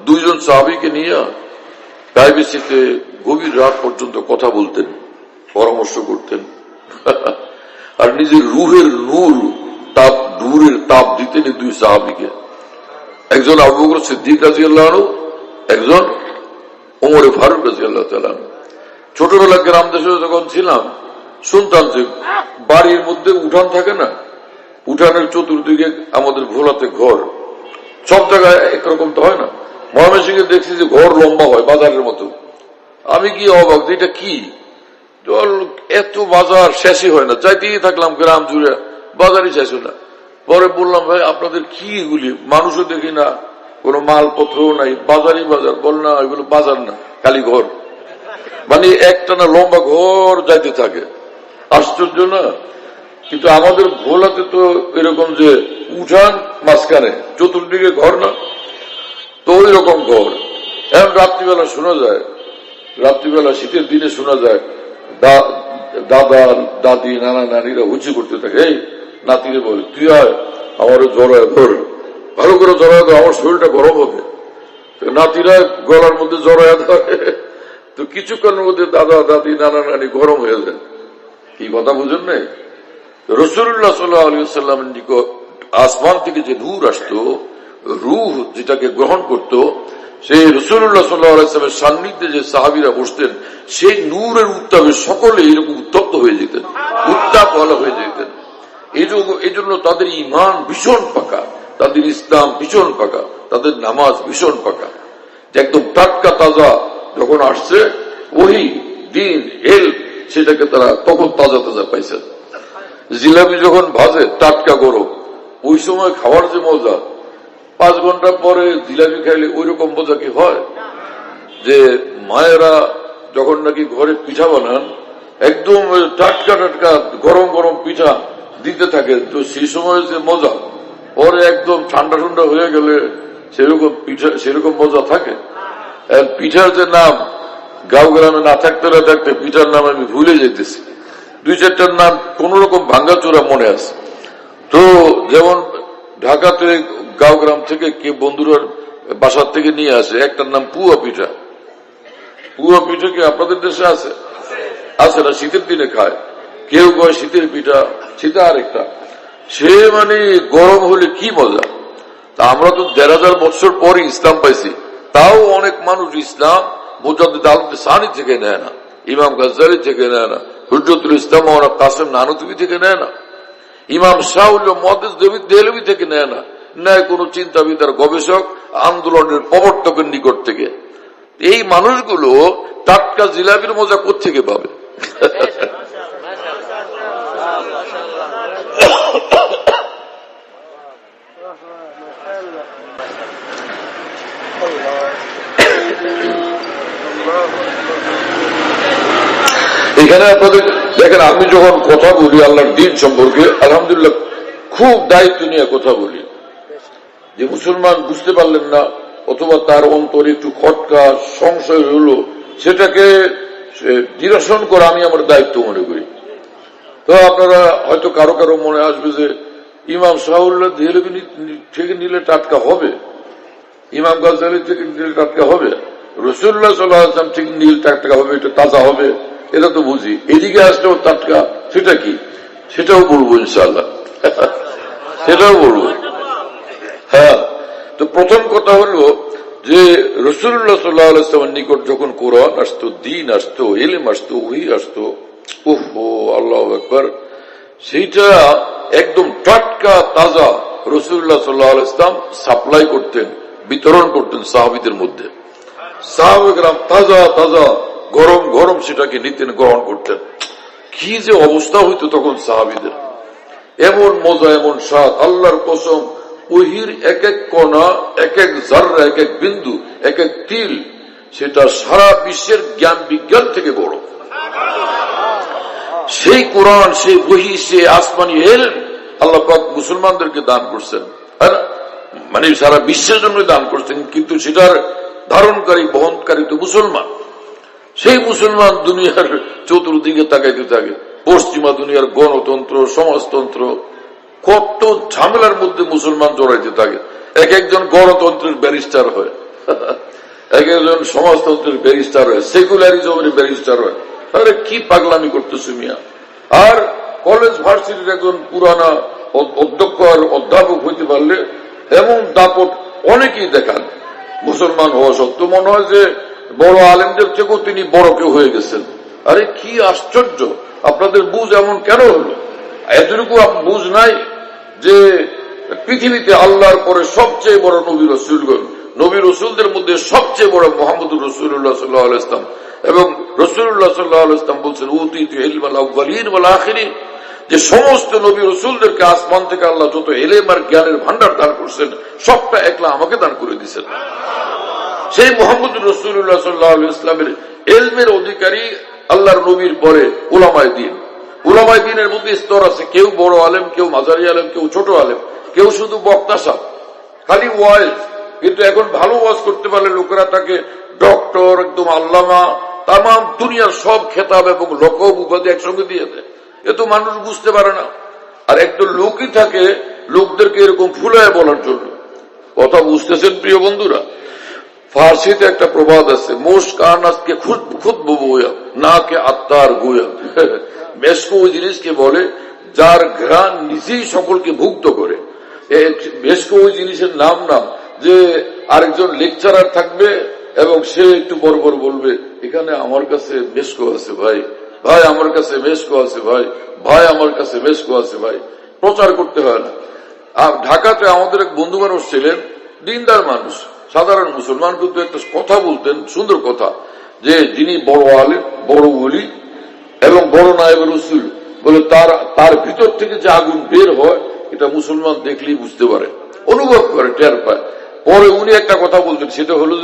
দুইজন সাহাবীকে নিয়ে প্রাইভেসিতে গভীর রাত পর্যন্ত কথা বলতেন, পরামর্শ করতেন, আর নিজের রুহের নূরের তাপ দিতেন দুই সাহাবীকে। একজন আবু বকর সিদ্দিক রাদিয়াল্লাহু আনহু, একজন ওমর ফারুক রাদিয়াল্লাহু তাআলা। ছোটবেলা গ্রাম দেশে যখন ছিলাম শুনতাম যে বাড়ির মধ্যে উঠান থাকে না, উঠানের চতুর্দিকে আমাদের ভোলাতে ঘর, সব জায়গায় একরকম তো হয় না। ময়মনসিংহে দেখছি যে ঘর লম্বা হয় বাজারের মতো। আমি কি অবাক, এটা কি এত বাজার শেষই হয় না, চাইতেই থাকলাম গ্রাম জুড়ে, বাজারই শেষ হয় না। পরে বললাম, ভাই আপনাদের কি এগুলি? মানুষও দেখি না, কোনো মালপত্রও নাই, বাজারই বাজার। বল না, এগুলো বাজার না, খালি ঘর। মানে একটানা লম্বা ঘর যাইতে থাকে, আশ্চর্য না? কিন্তু আমাদের ভোলাতে তো এরকম যে উঠান মাঝখানে চতুর্দিকে ঘর না, তো ওই রকম ঘর। এখন রাত্রিবেলা শোনা যায়, রাত্রিবেলা শীতের দিনে শোনা যায় দাদা দাদি নানা নানিরা হুচি করতে থাকে, এই নাতিরে বলে, তুই আয় আমারও জড়ায় ধর, ভালো করে জড়ায় ধর, আমার শরীরটা গরম হবে। নাতিরা গলার মধ্যে জড়ায় ধরে, তো কিছুক্ষণের মধ্যে দাদা দাদি নানা নানি গরম হয়ে যায়। কি কথা বুঝেন নাই? রাসূলুল্লাহ সাল্লাল্লাহু আলাইহি ওয়াসাল্লামের নিকট আসমান থেকে যে নূর আসতো, রূহ যেটাকে গ্রহণ করত, সেই রাসূলুল্লাহ সাল্লাল্লাহু আলাইহি ওয়াসাল্লামের সান্নিধ্যে যে সাহাবীরা বসতেন, সেই নূরের উত্তাপে সকলে এরকম উত্তপ্ত হয়ে যেতেন, উত্তাপওয়ালা হয়ে যেতেন। এই জন্য তাদের ঈমান ভীষণ পাকা, তাদের ইসলাম ভীষণ পাকা, তাদের নামাজ ভীষণ পাকা। একদম টাটকা তাজা যখন আসছে ওহী, দ্বীন, ইলম, সেটাকে তারা তখন তাজা তাজা পাইছেন। জিলাপি যখন ভাজে টাটকা গরম, ওই সময় খাওয়ার যে মজা, 5 ঘন্টা পরে জিলাপি খাইলে ওই রকম মজা কি হয়? যে মায়েরা যখন নাকি ঘরে পিঠা বানান, একদম টাটকা টাটকা গরম গরম পিঠা দিতে থাকে, তো সেই সময় যে মজা, পরে একদম ঠান্ডা ঠান্ডা হয়ে গেলে সেরকম পিঠা সেরকম মজা থাকে? পিঠার যে নাম গাঁও গ্রামে না থাকতে না থাকতে পিঠার নাম আমি ভুলে যেতেছি, 2-4টার নাম কোন রকম ভাঙ্গাচোরা মনে আছে। তো যেমন ঢাকাতে গাঁও গ্রাম থেকে কে বন্ধুরা বাসার থেকে নিয়ে আসে, একটার নাম পুয়া পিঠা। পুয়া পিঠা কি আপনাদের দেশে আছে? আছে না? শীতের দিনে খায়, কেউ কয় শীতের পিঠা, শীতে আরেকটা। সে মানে গরম হলে কি মজা। তা আমরা তো 1000 বছর পরে ইসলাম পাইছি, তাও অনেক মানুষ ইসলাম মুজাদ্দিদ আল-সানি থেকে নেয় না, ইমাম গাজ্জালি থেকে নেয় না, হুজ্জতুল ইসলাম ওরা কাসেম নানুতুবি থেকে নেয় না, ইমাম শাহুল মুহাদ্দিস দেহলভী থেকে নেয় না, নেয় কোন চিন্তাবিদ আর গবেষক আন্দোলনের প্রবর্তকের নিকট থেকে। এই মানুষগুলো টাটকা জিলাপির মজা কোত্থেকে পাবে? এখানে আপনাদের দেখেন, আমি যখন কথা বলি আল্লাহর দ্বীন সম্পর্কে, আলহামদুলিল্লাহ খুব দায়িত্ব নিয়ে কথা বলি। যে মুসলমান বুঝতে পারলেন না অথবা তার অন্তরে একটু খটকা সংশয় হলো, সেটাকে নিরসন করা আমি আমার দায়িত্ব মনে করি। তো আপনারা হয়তো কারো কারো মনে আসবে যে ইমাম শাহুল্লাহ দেহলভী থেকে নিলে টাটকা হবে, ইমাম গাজ্জালি থেকে নিলে টাটকা হবে, রাসূলুল্লাহ সাল্লাল্লাহু আলাইহি ওয়াসাল্লাম থেকে নিলে টাটকা হবে, এটা তাজা হবে, এটা তো বুঝি। এদিকে আসলেও টাটকা, সেটা কি? সেটাও বলবো ইনশাআল্লাহ, সেটাও বলবো। হ্যাঁ, তো প্রথম কথা হলো যে রাসূলুল্লাহ সাল্লাল্লাহু আলাইহি ওয়াসাল্লামের নিকট যখন কোরআন আসতো, দ্বীন আসতো, ইলম আসতো, ওহী আসতো, ওহো আল্লাহু আকবার, সেইটা একদম টাটকা তাজা রাসূলুল্লাহ সাল্লাল্লাহু আলাইহি ওয়াসাল্লাম সাপ্লাই করতেন, বিতরণ করতেন সাহাবীদের মধ্যে। সাহাবায়ে-কেরাম তাজা তাজা গরম গরম সেটাকে নিতেন, গ্রহণ করতেন। কি যে অবস্থা হইতো তখন সাহাবীদের, এমন মজা, এমন স্বাদ, আল্লাহর কসম, ওহির এক এক কণা, এক এক জাররা, এক এক বিন্দু, এক এক তিল সেটা সারা বিশ্বের জ্ঞান বিজ্ঞান থেকে বড়। সেই কোরআন, সেই বহি, সেই আসমানি ইলম আল্লাহ পাক মুসলমানদেরকে দান করছেন, মানে সারা বিশ্বের জন্য দান করছেন, কিন্তু সেটার ধারণকারী বহনকারী তো মুসলমান। সেই মুসলমান দুনিয়ার চতুর্দিকে তাকাইতে থাকে, পশ্চিমা দুনিয়ার গণতন্ত্র, সমাজতন্ত্র, কত ঝামেলার মধ্যে মুসলমান জড়াইতে থাকে। এক একজন গণতন্ত্রের ব্যারিস্টার হয়, এক একজন সমাজতন্ত্রের ব্যারিস্টার হয়, সেকুলারিজমের ব্যারিস্টার হয়। আরে কি পাগলামি করতেছে মিয়া। আর কলেজ ভার্সিটির একজন পুরানা অধ্যক্ষ আর অধ্যাপক হইতে পারলে এমন দাপট অনেকেই দেখান, মুসলমান হওয়া সত্ত্বেও মনে হয় যে বড় আলেমদের থেকেও তিনি বড় কেউ হয়ে গেছেন। আরে কি আশ্চর্য, আপনাদের বুঝ এমন কেন হলো? এতটুকু বুঝ নাই যে পৃথিবীতে আল্লাহর পরে সবচেয়ে বড় নবী রসুলগণ, নবী রসুলদের মধ্যে সবচেয়ে বড় মুহাম্মদুর রাসূলুল্লাহ সাল্লাল্লাহু আলাইহি ওয়াসাল্লাম, এবং রাসূলুল্লাহ সাল্লাল্লাহু আলাইহি ওয়াসাল্লাম বলছেন উতীতু ইলমাল আউয়ালিন ওয়াল আখিরিন, যে সমস্ত নবী রসুলদেরকে আসমান থেকে আল্লাহ যত ইলম আর জ্ঞানের ভান্ডার দান করছেন সবটা একলা আমাকে দান করে দিয়েছেন। সেই মুহাম্মদুর রাসূলুল্লাহ সাল্লাল্লাহু আলাইহি ওয়াসাল্লামের ইলমের অধিকারী আল্লাহর নবীর পরে উলামায়ে দ্বীন। উলামায়ে দ্বীনের মধ্যে স্তর আছে, কেউ বড় আলেম, কেউ মাঝারি আলেম, কেউ ছোট আলেম, কেউ শুধু বক্তা সাহেব, খালি ওয়াজ। কিন্তু এখন ভালো ওয়াজ করতে পারলে লোকেরা তাকে ডক্টর, একদম আল্লামা, তাম দুনিয়ার সব খেতাব এবং লকব উপাধি একসঙ্গে দিয়ে দেয়। এ তো মানুষ বুঝতে পারে না। আর একদম লোকই থাকে লোকদেরকে এরকম ফুলায় বলার জন্য। কথা বুঝতেছেন প্রিয় বন্ধুরা? ফার্সিতে একটা প্রবাদ আছে, মোশ কানাসকে খুদ ববুয়া না কে আত্মার গোয়া। মেসকো ওই জিনিসকে বলে যার ঘ্রাণ নিজেই সকলকে ভুক্ত করে। মেসকো ওই জিনিসের নাম না যে আরেকজন লেকচারার থাকবে এবং সে একটু বড় বড় বলবে, এখানে আমার কাছে মেসকো আছে ভাই, ভাই আমার কাছে মেসকো আছে ভাই, ভাই আমার কাছে মেসকো আছে ভাই। প্রচার করতে হয় না। আর ঢাকাতে আমাদের এক বন্ধু মানুষ ছিলেন, দিনদার মানুষ, সাধারণ মুসলমান, কিন্তু একটা কথা বলতেন, সুন্দর কথা, যে যিনি বড় আলেম, বড় ওলি এবং বড় নায়েবে রাসূল, বলে তার ভিতর থেকে যে আগুন বের হয় এটা মুসলমান দেখলেই বুঝতে পারে, অনুভব করে, টের পায়। পরে উনি একটা কথা বলতেন, সেটা হলো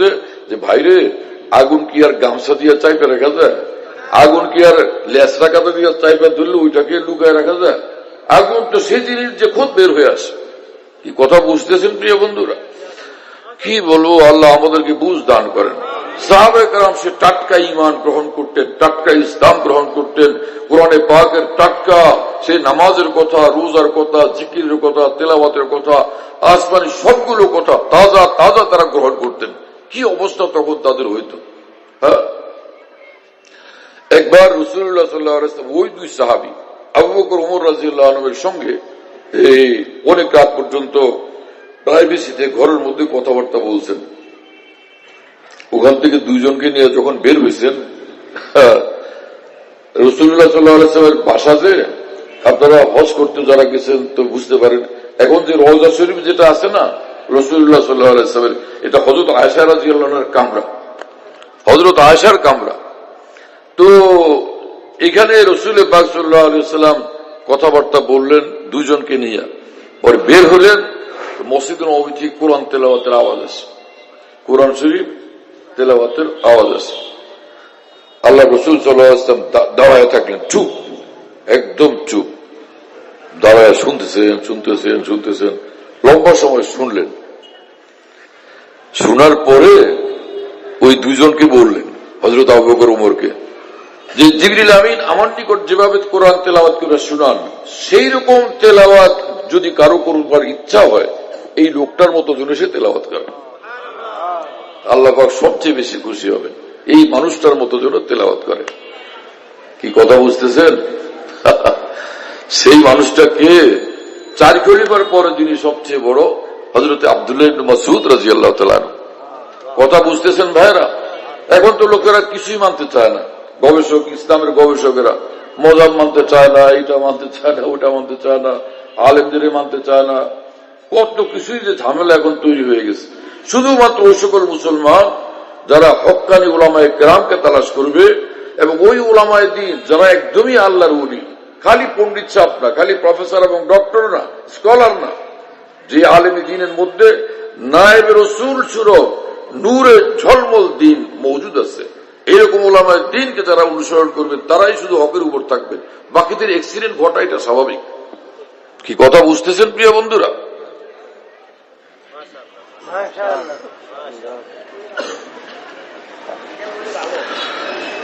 যে ভাইরে, আগুন কি আর গামছা দিয়ে চাইপে রাখা যায়? আগুন কি আর লেসরা কাটা দিয়ে চাইপে ধরলে ওইটাকে লুকায় রাখা যায়? আগুন তো সেই জিনিস যে খুব বের হয়ে আসে। কি কথা বুঝতেছেন প্রিয় বন্ধুরা? কি বলবো, আল্লাহ আমাদেরকে বুঝ দান করেন। সাহাবায়ে কেরাম সে টাটকা ঈমান গ্রহণ করতেন, টাটকা ইসলাম গ্রহণ করতেন, কোরআনে পাকের টাটকা সে নামাজের কথা, রোজার কথা, জিকিরের কথা, তেলাওয়াতের কথা, আসমানি সবগুলো কথা তাজা তাজা তারা গ্রহণ করতেন। কি অবস্থা তখন তাদের হইত। হ্যাঁ, একবার রাসূলুল্লাহ সাল্লাল্লাহু আলাইহি ওয়াসাল্লাম ওই দুই সাহাবী আবু বকর ওমর রাদিয়াল্লাহু আনহুর সঙ্গে এই অনেক রাত পর্যন্ত প্রাইভেসিতে ঘরের মধ্যে কথাবার্তা বলছেন। ওখান থেকে দুইজনকে নিয়ে যখন বের হয়েছেন, রাসূলুল্লাহ সাল্লাল্লাহু আলাইহি ওয়াসাল্লামের বাসাতে, আপনারা হজ করতে যারা গেছেন তো বুঝতে পারেন, এখন যে রওজা শরীফ যেটা আছে না রাসূলুল্লাহ সাল্লাল্লাহু আলাইহি ওয়াসাল্লামের, এটা হযরত আয়েশা রাদিয়াল্লাহু আনহার কামরা, হযরত আয়েশার কামরা। তো এখানে রাসূল পাক সাল্লাল্লাহু আলাইহি ওয়াসাল্লাম কথাবার্তা বললেন দুইজনকে নিয়ে। পরে বের হলেন, মসজিদ নববী থেকে কোরআন তেলাওয়াতের আওয়াজ আছে, কোরআন শরীফ তেলাওয়াতের আওয়াজ আছে। আল্লাহ রাসূল সাল্লাল্লাহু আলাইহি ওয়াসাল্লাম দাঁড়ায় থাকলেন, চুপ, একদম চুপ, দাঁড়ায় শুনতেছেন। লম্বা সময় শুনলেন। শোনার পরে ওই দুইজনকে বললেন, হযরত আবু বকর ওমরকে, যে জিবরিল আমিন আমার নিকট যেভাবে কোরআন তেলাওয়াত করে শোনান, সেই রকম তেলাওয়াত যদি কারো করবার ইচ্ছা হয়, এই লোকটার মতো যেন সে তেলাওয়াত করে। আল্লাহ পাক সবচেয়ে বেশি খুশি হবেন এই মানুষটার মতো যেন তেলাওয়াত করে। কি কথা বুঝতেছেন? সেই মানুষটা কে? 4 খলিফার পরে যিনি সবচেয়ে বড়, হযরত আব্দুল্লাহ ইবনে মাসউদ রাদিয়াল্লাহু তাআলা। কথা বুঝতেছেন ভাইরা? এখন তো লোকেরা কিছুই মানতে চায় না, গবেষক, ইসলামের গবেষকেরা মজাব মানতে চায় না, এটা মানতে চায় না, ওটা মানতে চায় না, আলেমদের মানতে চায় না, কত কিছুই যে ঝামেলা এখন তৈরি হয়ে গেছে। শুধুমাত্র ওই সকল মুসলমান যারা হক্কানি উলামায়ে কেরামকে তালাশ করবে, এবং ওই উলামায়ে দ্বীন যারা একদমই আল্লাহর ওলি, খালি পণ্ডিত সাহেব না, খালি প্রফেসর এবং ডক্টর না, স্কলার না, যে আলেমী দ্বীনের মধ্যে নায়েবে রাসূল সুরত নূরে ঝলমল দ্বীন মজুদ আছে। এইরকম ওলামায়ে দ্বীনকে যারা অনুসরণ করবে তারাই শুধু হকের উপর থাকবে, বাকিদের অ্যাক্সিডেন্ট ঘটা এটা স্বাভাবিক। কি কথা বুঝতেছেন প্রিয় বন্ধুরা?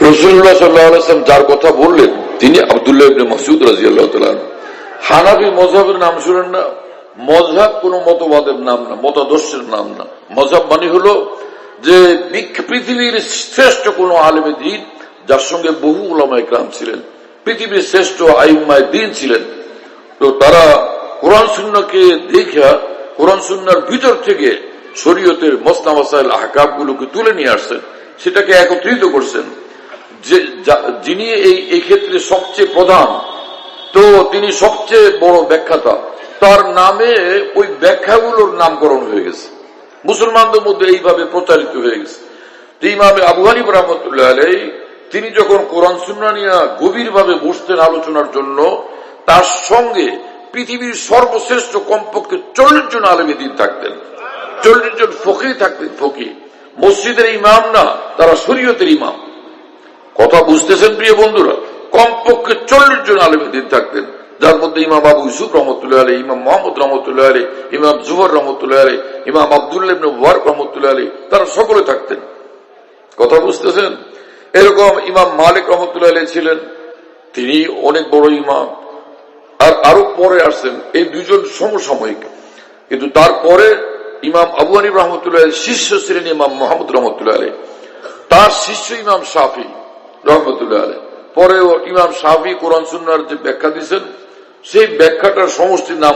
রাসূলুল্লাহ সাল্লাল্লাহু আলাইহি ওয়াসাল্লাম যার কথা বললেন তিনি আব্দুল্লাহ ইবনে মাসউদ রাদিয়াল্লাহু তাআলা। হানাফি মযহাবের নাম শুনেন না? মযহাব কোন মতবাদের নাম না, মতাদর্শের নাম না। মযহাব মানে হলো যে পৃথিবীর শ্রেষ্ঠ কোন আলেমে দ্বীন যার সঙ্গে বহু উলামায়ে কেরাম ছিলেন, পৃথিবীর শ্রেষ্ঠ আইম্মায়ে দ্বীন ছিলেন, তো তারা কোরআন সুন্নাহকে দেখা কোরআন সুন্নাহর ভিতর থেকে শরীয়তের মাসলা মাসাইল আহকাম গুলোকে তুলে নিয়ে আসছেন, সেটাকে একত্রিত করছেন। যিনি এই ক্ষেত্রে সবচেয়ে প্রধান, তো তিনি সবচেয়ে বড় ব্যাখ্যাতা, তার নামে ওই ব্যাখ্যাগুলোর নামকরণ হয়ে গেছে, মুসলমানদের মধ্যে এইভাবে প্রচারিত হয়ে গেছে। ইমামে আবু হানিফা রাহমাতুল্লাহ আলাইহি তিনি যখন কোরআন সুন্নাহ নিয়ে গভীরভাবে বসতেন আলোচনার জন্য, তার সঙ্গে পৃথিবীর সর্বশ্রেষ্ঠ কমপক্ষে 40 জন আলেমে দ্বীন থাকতেন, 40 জন ফকিহ থাকতেন। ফকিহ মসজিদের ইমাম না, তারা শরীয়তের ইমাম। কথা বুঝতেছেন প্রিয় বন্ধুরা? কমপক্ষে 40 জন আলেমে দ্বীন থাকতেন, যার মধ্যে ইমাম আবু ইউসুফ রহমতুল্লাহ আলাইহি, ইমাম মুহাম্মদ রহমতুল্লাহ আলাইহি, ইমাম জুহর রহমতুল্লাহ আলাইহি, ইমাম আব্দুল্লাহ ইবনে মুবারক রহমতুল্লাহ আলাইহি, তারা সকলে থাকতেন। কথা বুঝতেছেন? এরকম ইমাম মালিক রহমতুল্লাহ আলাইহি ছিলেন, তিনি অনেক বড় ইমাম। আর আরো পরে আসছেন এই দুইজন সমসাময়িক, কিন্তু তারপরে ইমাম আবু হানিফা রহমতুল্লাহ আলাইহির শিষ্য ছিলেন ইমাম মুহাম্মদ রহমতুল্লাহ আলাইহি, তার শিষ্য ইমাম শাফি রহমতুল্লাহ আলাইহি। পরে ইমাম শাফি কোরআন সুন্নাহর যে ব্যাখ্যা দিয়েছেন, সেই ব্যাখ্যাটার সমষ্টির নাম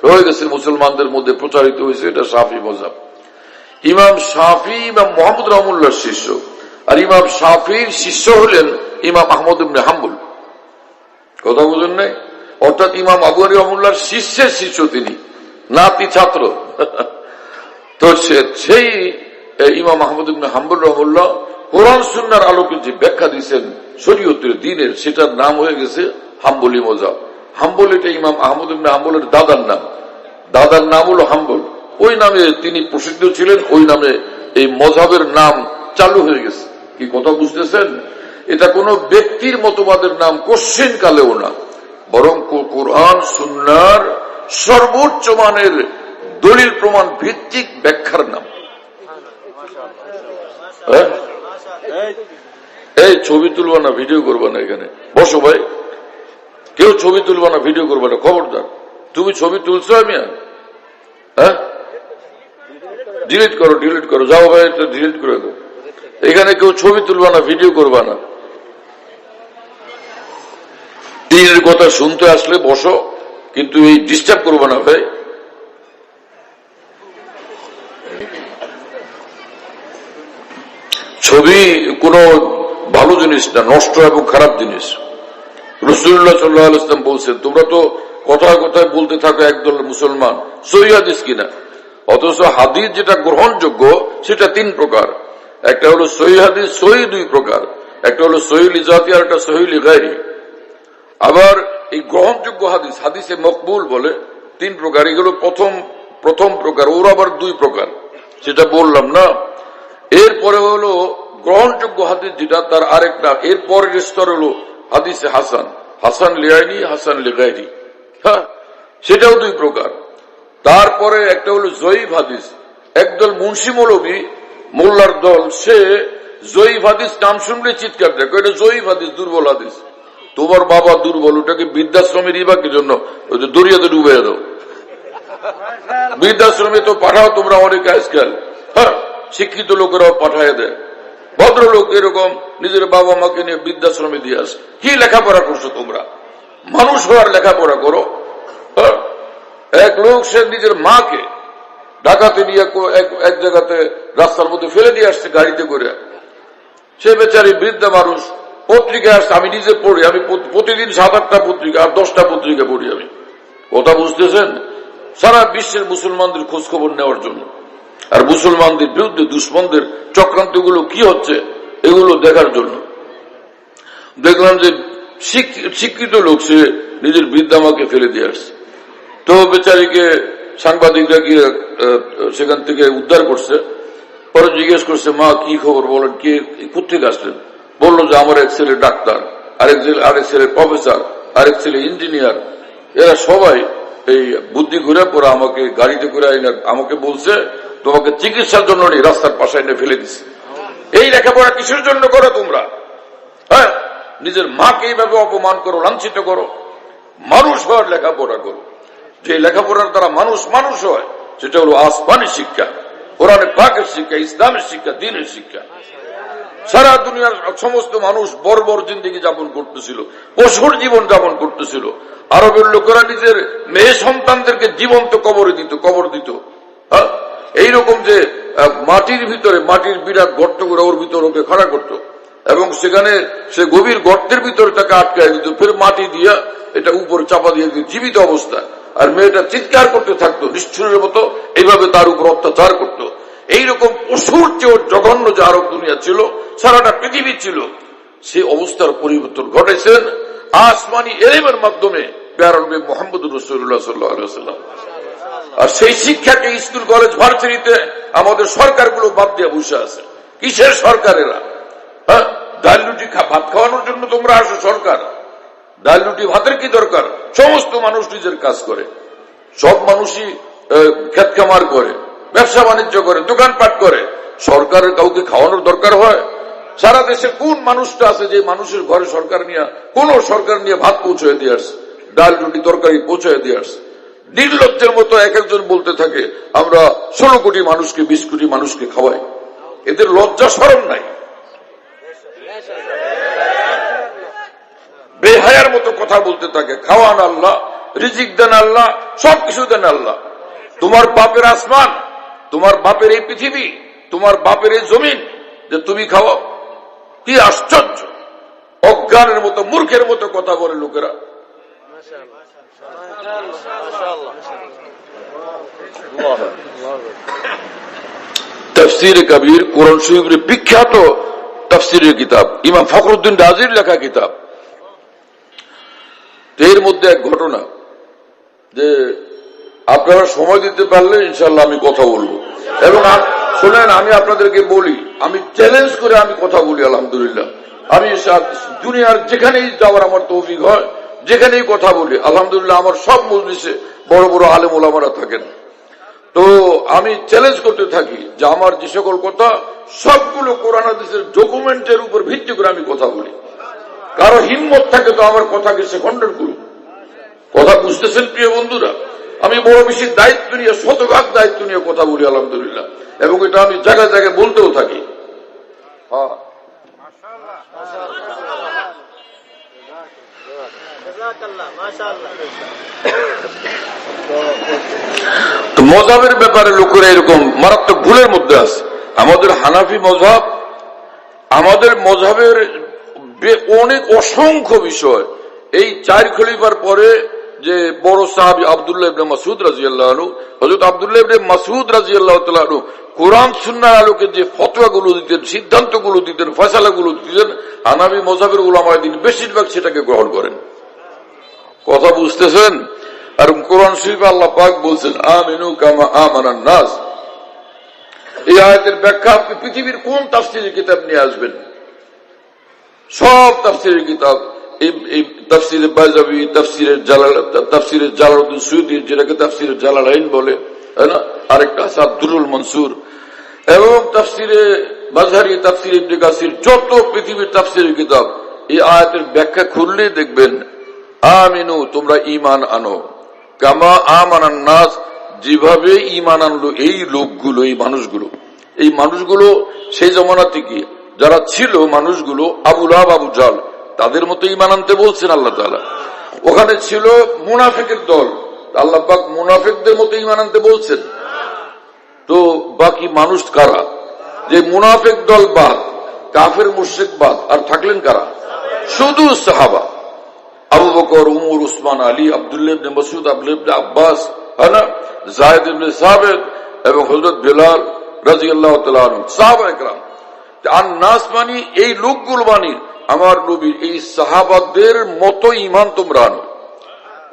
হয়ে গেছে মুসলমানদের মধ্যে প্রচারিত হয়েছে, এটা শাফি মযহাব। ইমাম শাফি ইমাম মুহাম্মদ রহমতুল্লাহর শিষ্য, আর ইমাম শাফির শিষ্য হলেন ইমাম আহমদ ইবনে হাম্বল। কথা বুঝেন নাই? অর্থাৎ ইমাম আবু হানিফা রহমতুল্লাহর শিষ্যের শিষ্য তিনি, নাতি ছাত্র। তো সেই ইমাম আহমদ ইবনে হাম্বল রহমতুল্লাহ কোরআন সুন্নাহর আলোকে যে ব্যাখ্যা দিয়েছেন শরীয়তের দ্বীনের, সেটার নাম হয়ে গেছে হাম্বলি মযহাব। হাম্বল এটা ইমাম আহমদ ইবনে হাম্বলের দাদার নাম, দাদার নাম হলো হাম্বল। ওই নামে তিনি প্রসিদ্ধ ছিলেন, ওই নামে এই মযহাবের নাম চালু হয়ে গেছে। কি কথা বুঝতেছেন? এটা কোন ব্যক্তির মতবাদের নাম কোশ্চেন কালেও না, বরং কোরআন সুন্নাহর সর্বোচ্চ মানের দলিল প্রমাণ ভিত্তিক ব্যাখ্যার নাম। এই ছবি তুলবা না, ভিডিও করবা না, এখানে বসো ভাই, কেউ ছবি তুলবা না, ভিডিও করবা না, খবরদার। তুমি ছবি তুলছো আমি ডিলিট করো, ডিলিট করো, যাও ভাই, এটা ডিলিট করে দাও। এখানে কেউ ছবি তুলবা না, ভিডিও করবা না। দিনের কথা শুনতে আসলে বসো, কিন্তু এই ডিস্টার্ব করবা না ভাই। ছবি কোনো ভালো জিনিস না, নষ্ট এবং খারাপ জিনিস। রাসূলুল্লাহ সাল্লাল্লাহু আলাইহি ওয়াসাল্লাম বলছেন, তোমরা তো কথায় কথায় বলতে থাকো একদল মুসলমান সহিহ হাদিস কিনা, অথচ হাদিস যেটা গ্রহণযোগ্য সেটা 3 প্রকার। একটা হলো সহিহ হাদিস, সহিহ 2 প্রকার, একটা হলো সহিহ লিজাতি আর একটা সহিহ লিগাইরি। আবার এই গ্রহণযোগ্য হাদিস, হাদিসে মকবুল বলে 3 প্রকার। এগুলো প্রথম প্রকার, ওর আবার 2 প্রকার, সেটা বললাম না। এরপরে হলো গ্রহণযোগ্য হাদিস যেটা, তার আরেকটা, এর পরের স্তর হলো হাদিসে হাসান, হাসান লিআইনি, হাসান লিগাইরি, হ্যাঁ, সেটাও 2 প্রকার। তারপরে একটা হলো জয়ীফ হাদিস। একদল মুন্সি মৌলবী, মোল্লার দল, সে জয়ীফ হাদিস নাম শুনলে চিৎকার দেয়, এটা জয়ীফ হাদিস, দুর্বল হাদিস। তোমার বাবা দুর্বল, ওটাকে বৃদ্ধাশ্রমের ইবাকের জন্য দরিয়াতে ডুবে দাও, বৃদ্ধাশ্রমে তো পাঠাও তোমরা অনেক আজকাল, হ্যাঁ, শিক্ষিত লোকেরাও পাঠায় দেয়। ভদ্রলোক এরকম নিজের বাবা মাকে নিয়ে বৃদ্ধাশ্রমে দিয়ে আসে। কি লেখাপড়া করছো তোমরা? মানুষ হওয়ার লেখাপড়া করো। এক লোক সে নিজের মাকে ঢাকাতে নিয়ে এক জায়গাতে রাস্তার মধ্যে ফেলে দিয়ে আসছে গাড়িতে করে। সে বেচারি বৃদ্ধা মানুষ, পত্রিকা আসছে, আমি নিজে পড়ি, আমি প্রতিদিন 7-8টা পত্রিকা আর 10টা পত্রিকা পড়ি আমি। কথা বুঝতেছেন? সারা বিশ্বের মুসলমানদের খোঁজ খবর নেওয়ার জন্য, আর মুসলমানদের বিরুদ্ধে দুশ্মনদের চক্রান্ত গুলো কি হচ্ছে এগুলো দেখার জন্য। দেখলাম যে শিক্ষিত লোক, সে নিজের বৃদ্ধা মাকে ফেলে দিয়ে আসছে। তো বেচারিকে সাংবাদিকরা গিয়ে সেখান থেকে উদ্ধার করছে। পরে জিজ্ঞেস করছে, মা কি খবর বলেন, কে কোথেকে আসলেন? বললো যে আমার এক ছেলে ডাক্তার, আরেক ছেলে প্রফেসর, আরেক ছেলে ইঞ্জিনিয়ার, এরা সবাই এই বুদ্ধি ঘুরে পরে আমাকে গাড়িতে করে আমাকে বলছে তোমাকে চিকিৎসার জন্য রাস্তার পাশে এনে ফেলে দিচ্ছে। এই লেখাপড়া কিসের জন্য করো তোমরা? হ্যাঁ, নিজের মাকে এইভাবে অপমান করো, লাঞ্ছিত করো। মানুষ হওয়ার লেখাপড়া করো, যে লেখাপড়ার দ্বারা মানুষ মানুষ হয়, সেটা হলো আসমানি শিক্ষা, কোরআনে পাকের শিক্ষা, ইসলামের শিক্ষা, দ্বীনের শিক্ষা। সারা দুনিয়ার সমস্ত মানুষ বর্বর জিন্দেগি যাপন করতেছিল, পশুর জীবন যাপন করতেছিল। আরবের লোকেরা নিজের মেয়ে সন্তানদেরকে জীবন্ত কবর দিত। এইরকম যে মাটির ভিতরে, মাটির বিরাট গর্ত করে ওর ভিতর ওকে খাড়া করত, এবং সেখানে সে গভীর গর্তের ভিতরে তাকে আটকায় দিত, ফের মাটি দিয়া এটা উপরে চাপা দিয়ে দিত জীবিত অবস্থায়। আর মেয়েটা চিৎকার করতে থাকতো নিষ্ঠুরের মতো, এইভাবে তার উপর অত্যাচার করত। এইরকম পশুর চেয়েও জঘন্য যে আরব দুনিয়া ছিল, সারাটা পৃথিবী ছিল, সে অবস্থার পরিবর্তন ঘটেছেন আসমানি এলেমের মাধ্যমে প্যারা নবী মুহাম্মদুর রাসূলুল্লাহ সাল্লাল্লাহু আলাইহি ওয়াসাল্লাম। আর সেই শিক্ষাকে স্কুল কলেজ ভার্সিটিতে আমাদের সরকারগুলো বাদ দিয়ে বসে আছে। কিসের সরকারেরা? হ্যাঁ, ডাল রুটি ভাত খাওয়ানোর জন্য তোমরা আসো সরকার? ডাল রুটি ভাতের কি দরকার? সমস্ত মানুষ নিজের কাজ করে, সব মানুষই ক্ষেত খামার করে, ব্যবসা বাণিজ্য করে, দোকানপাট করে। সরকারের কাউকে খাওয়ানোর দরকার হয়? সারা দেশে কোন মানুষটা আছে যে মানুষের ঘরে সরকার নিয়ে ভাত পৌঁছায় দিয়ে আসছে, ডাল রুটি তরকারি পৌঁছায় দিয়ে আসছে? নির্লজ্জের মতো এক একজন বলতে থাকে আমরা 16 কোটি মানুষকে, 20 কোটি মানুষকে খাওয়াই। এদের লজ্জা শরম নাই? বেহায়ার মতো কথা বলতে থাকে। খাওয়ান আল্লাহ, রিজিক দেন আল্লাহ, সবকিছু দেন আল্লাহ। তোমার বাপের আসমান, তোমার বাপের এই পৃথিবী, তোমার বাপের এই জমিন যে তুমি খাওয়াও? কি আশ্চর্য! অজ্ঞানের মতো, মূর্খের মতো কথা বলে লোকেরা। তাফসীরে কবির কোরআন শরীফের বিখ্যাত তাফসীরের কিতাব, ইমাম ফখরুদ্দিন রাজির লেখা কিতাব। এর মধ্যে এক ঘটনা, যে আপনারা সময় দিতে পারলে ইনশাল্লাহ আমি কথা বলবো। এবং শোনেন, আমি আপনাদেরকে বলি, আমি চ্যালেঞ্জ করে আমি কথা বলি। আলহামদুলিল্লাহ, আমি দুনিয়ার যেখানেই যাওয়ার আমার তৌফিক হয়, যেখানেই কথা বলি, আলহামদুলিল্লাহ আমার সব মজলিসে বড় বড় আলেম ওলামারা থাকেন। তো আমি চ্যালেঞ্জ করতে থাকি যে আমার যে সকল কথা, সবগুলো কোরআন হাদিসের ডকুমেন্টের উপর ভিত্তি করে আমি কথা বলি। কারো হিম্মত থাকে তো আমার কথাকে সে খণ্ডন করুক। কথা বুঝতেছেন প্রিয় বন্ধুরা? আমি বড় বেশি দায়িত্ব নিয়ে, শতভাগ দায়িত্ব নিয়ে কথা বলি আলহামদুলিল্লাহ, এবং এটা আমি জায়গায় জায়গায় বলতেও থাকি। তো মযহাবের ব্যাপারে লোকেরা এরকম মারাত্মক ভুলের মধ্যে আছে। আমাদের হানাফি মযহাব, আমাদের মযহাবের অনেক অসংখ্য বিষয়, এই 4 খলিফার পরে যে বড় সাহাবী আব্দুল্লাহ ইবনে মাসউদ রাদিয়াল্লাহু আনহু, হযরত আব্দুল্লাহ ইবনে মাসউদ রাদিয়াল্লাহু তাআলা আনহু কোরআন সুন্নাহর আলোকে যে ফতোয়াগুলো দিতেন, সিদ্ধান্তগুলো দিতেন, ফয়সালাগুলো দিতেন, হানাফি মযহাবের উলামায়ে বেশিরভাগ সেটাকে গ্রহণ করেন। কথা বুঝতেছেন? আর কোরআন শরীফে আল্লাহ পাক বলছেন আমিনু কামা আমানান নাস। এই আয়াতের ব্যাখ্যা আপনি পৃথিবীর কোন তাফসীরের কিতাব নিয়ে আসবেন? সব তাফসীরের কিতাব, এই তাফসীরে বাইজাবি, তাফসীরে জালালউদ্দিন সুয়ুতী, যেটাকে তাফসীরে জালালাইন বলে, তাই না? আরেকটা আছে আব্দুরুল মনসুর, এবং তাফসীরে মাযহারি, তাফসীরে ইবনে কাসির, যত পৃথিবীর তাফসীরের কিতাব, এই আয়াতের ব্যাখ্যা খুললেই দেখবেন আমিনু, তোমরা ঈমান আনো, কামা আমানান নাস, যেভাবে ঈমান আনলো এই লোকগুলো, এই মানুষগুলো সেই জমানা থেকে যারা ছিল, মানুষগুলো আবু লাহাব, আবু জাহল, তাদের মতো ঈমান আনতে বলছেন আল্লাহ তাআলা। ওখানে ছিল মুনাফিকের দল, আল্লাহ পাক মুনাফিকদের মতো ঈমান আনতে বলছেন। তো বাকি মানুষ কারা? যে মুনাফিক দল বাদ, কাফের মুশরিক বাদ, আর থাকলেন কারা? শুধু সাহাবা, আবু বকর, উমর, উসমান, আলী, আব্দুল্লাহ ইবনে মাসউদ, আব্দুল্লাহ ইবনে আব্বাস, যায়েদ ইবনে সাবিত এবং হযরত বিলাল রাদিয়াল্লাহু তাআলা আনহু, সাহাবায়ে কেরাম। আর নাস মানি এই লোকগুলো, মানি আমার নবীর এই সাহাবাদের মতো ঈমান তোমরা আনো।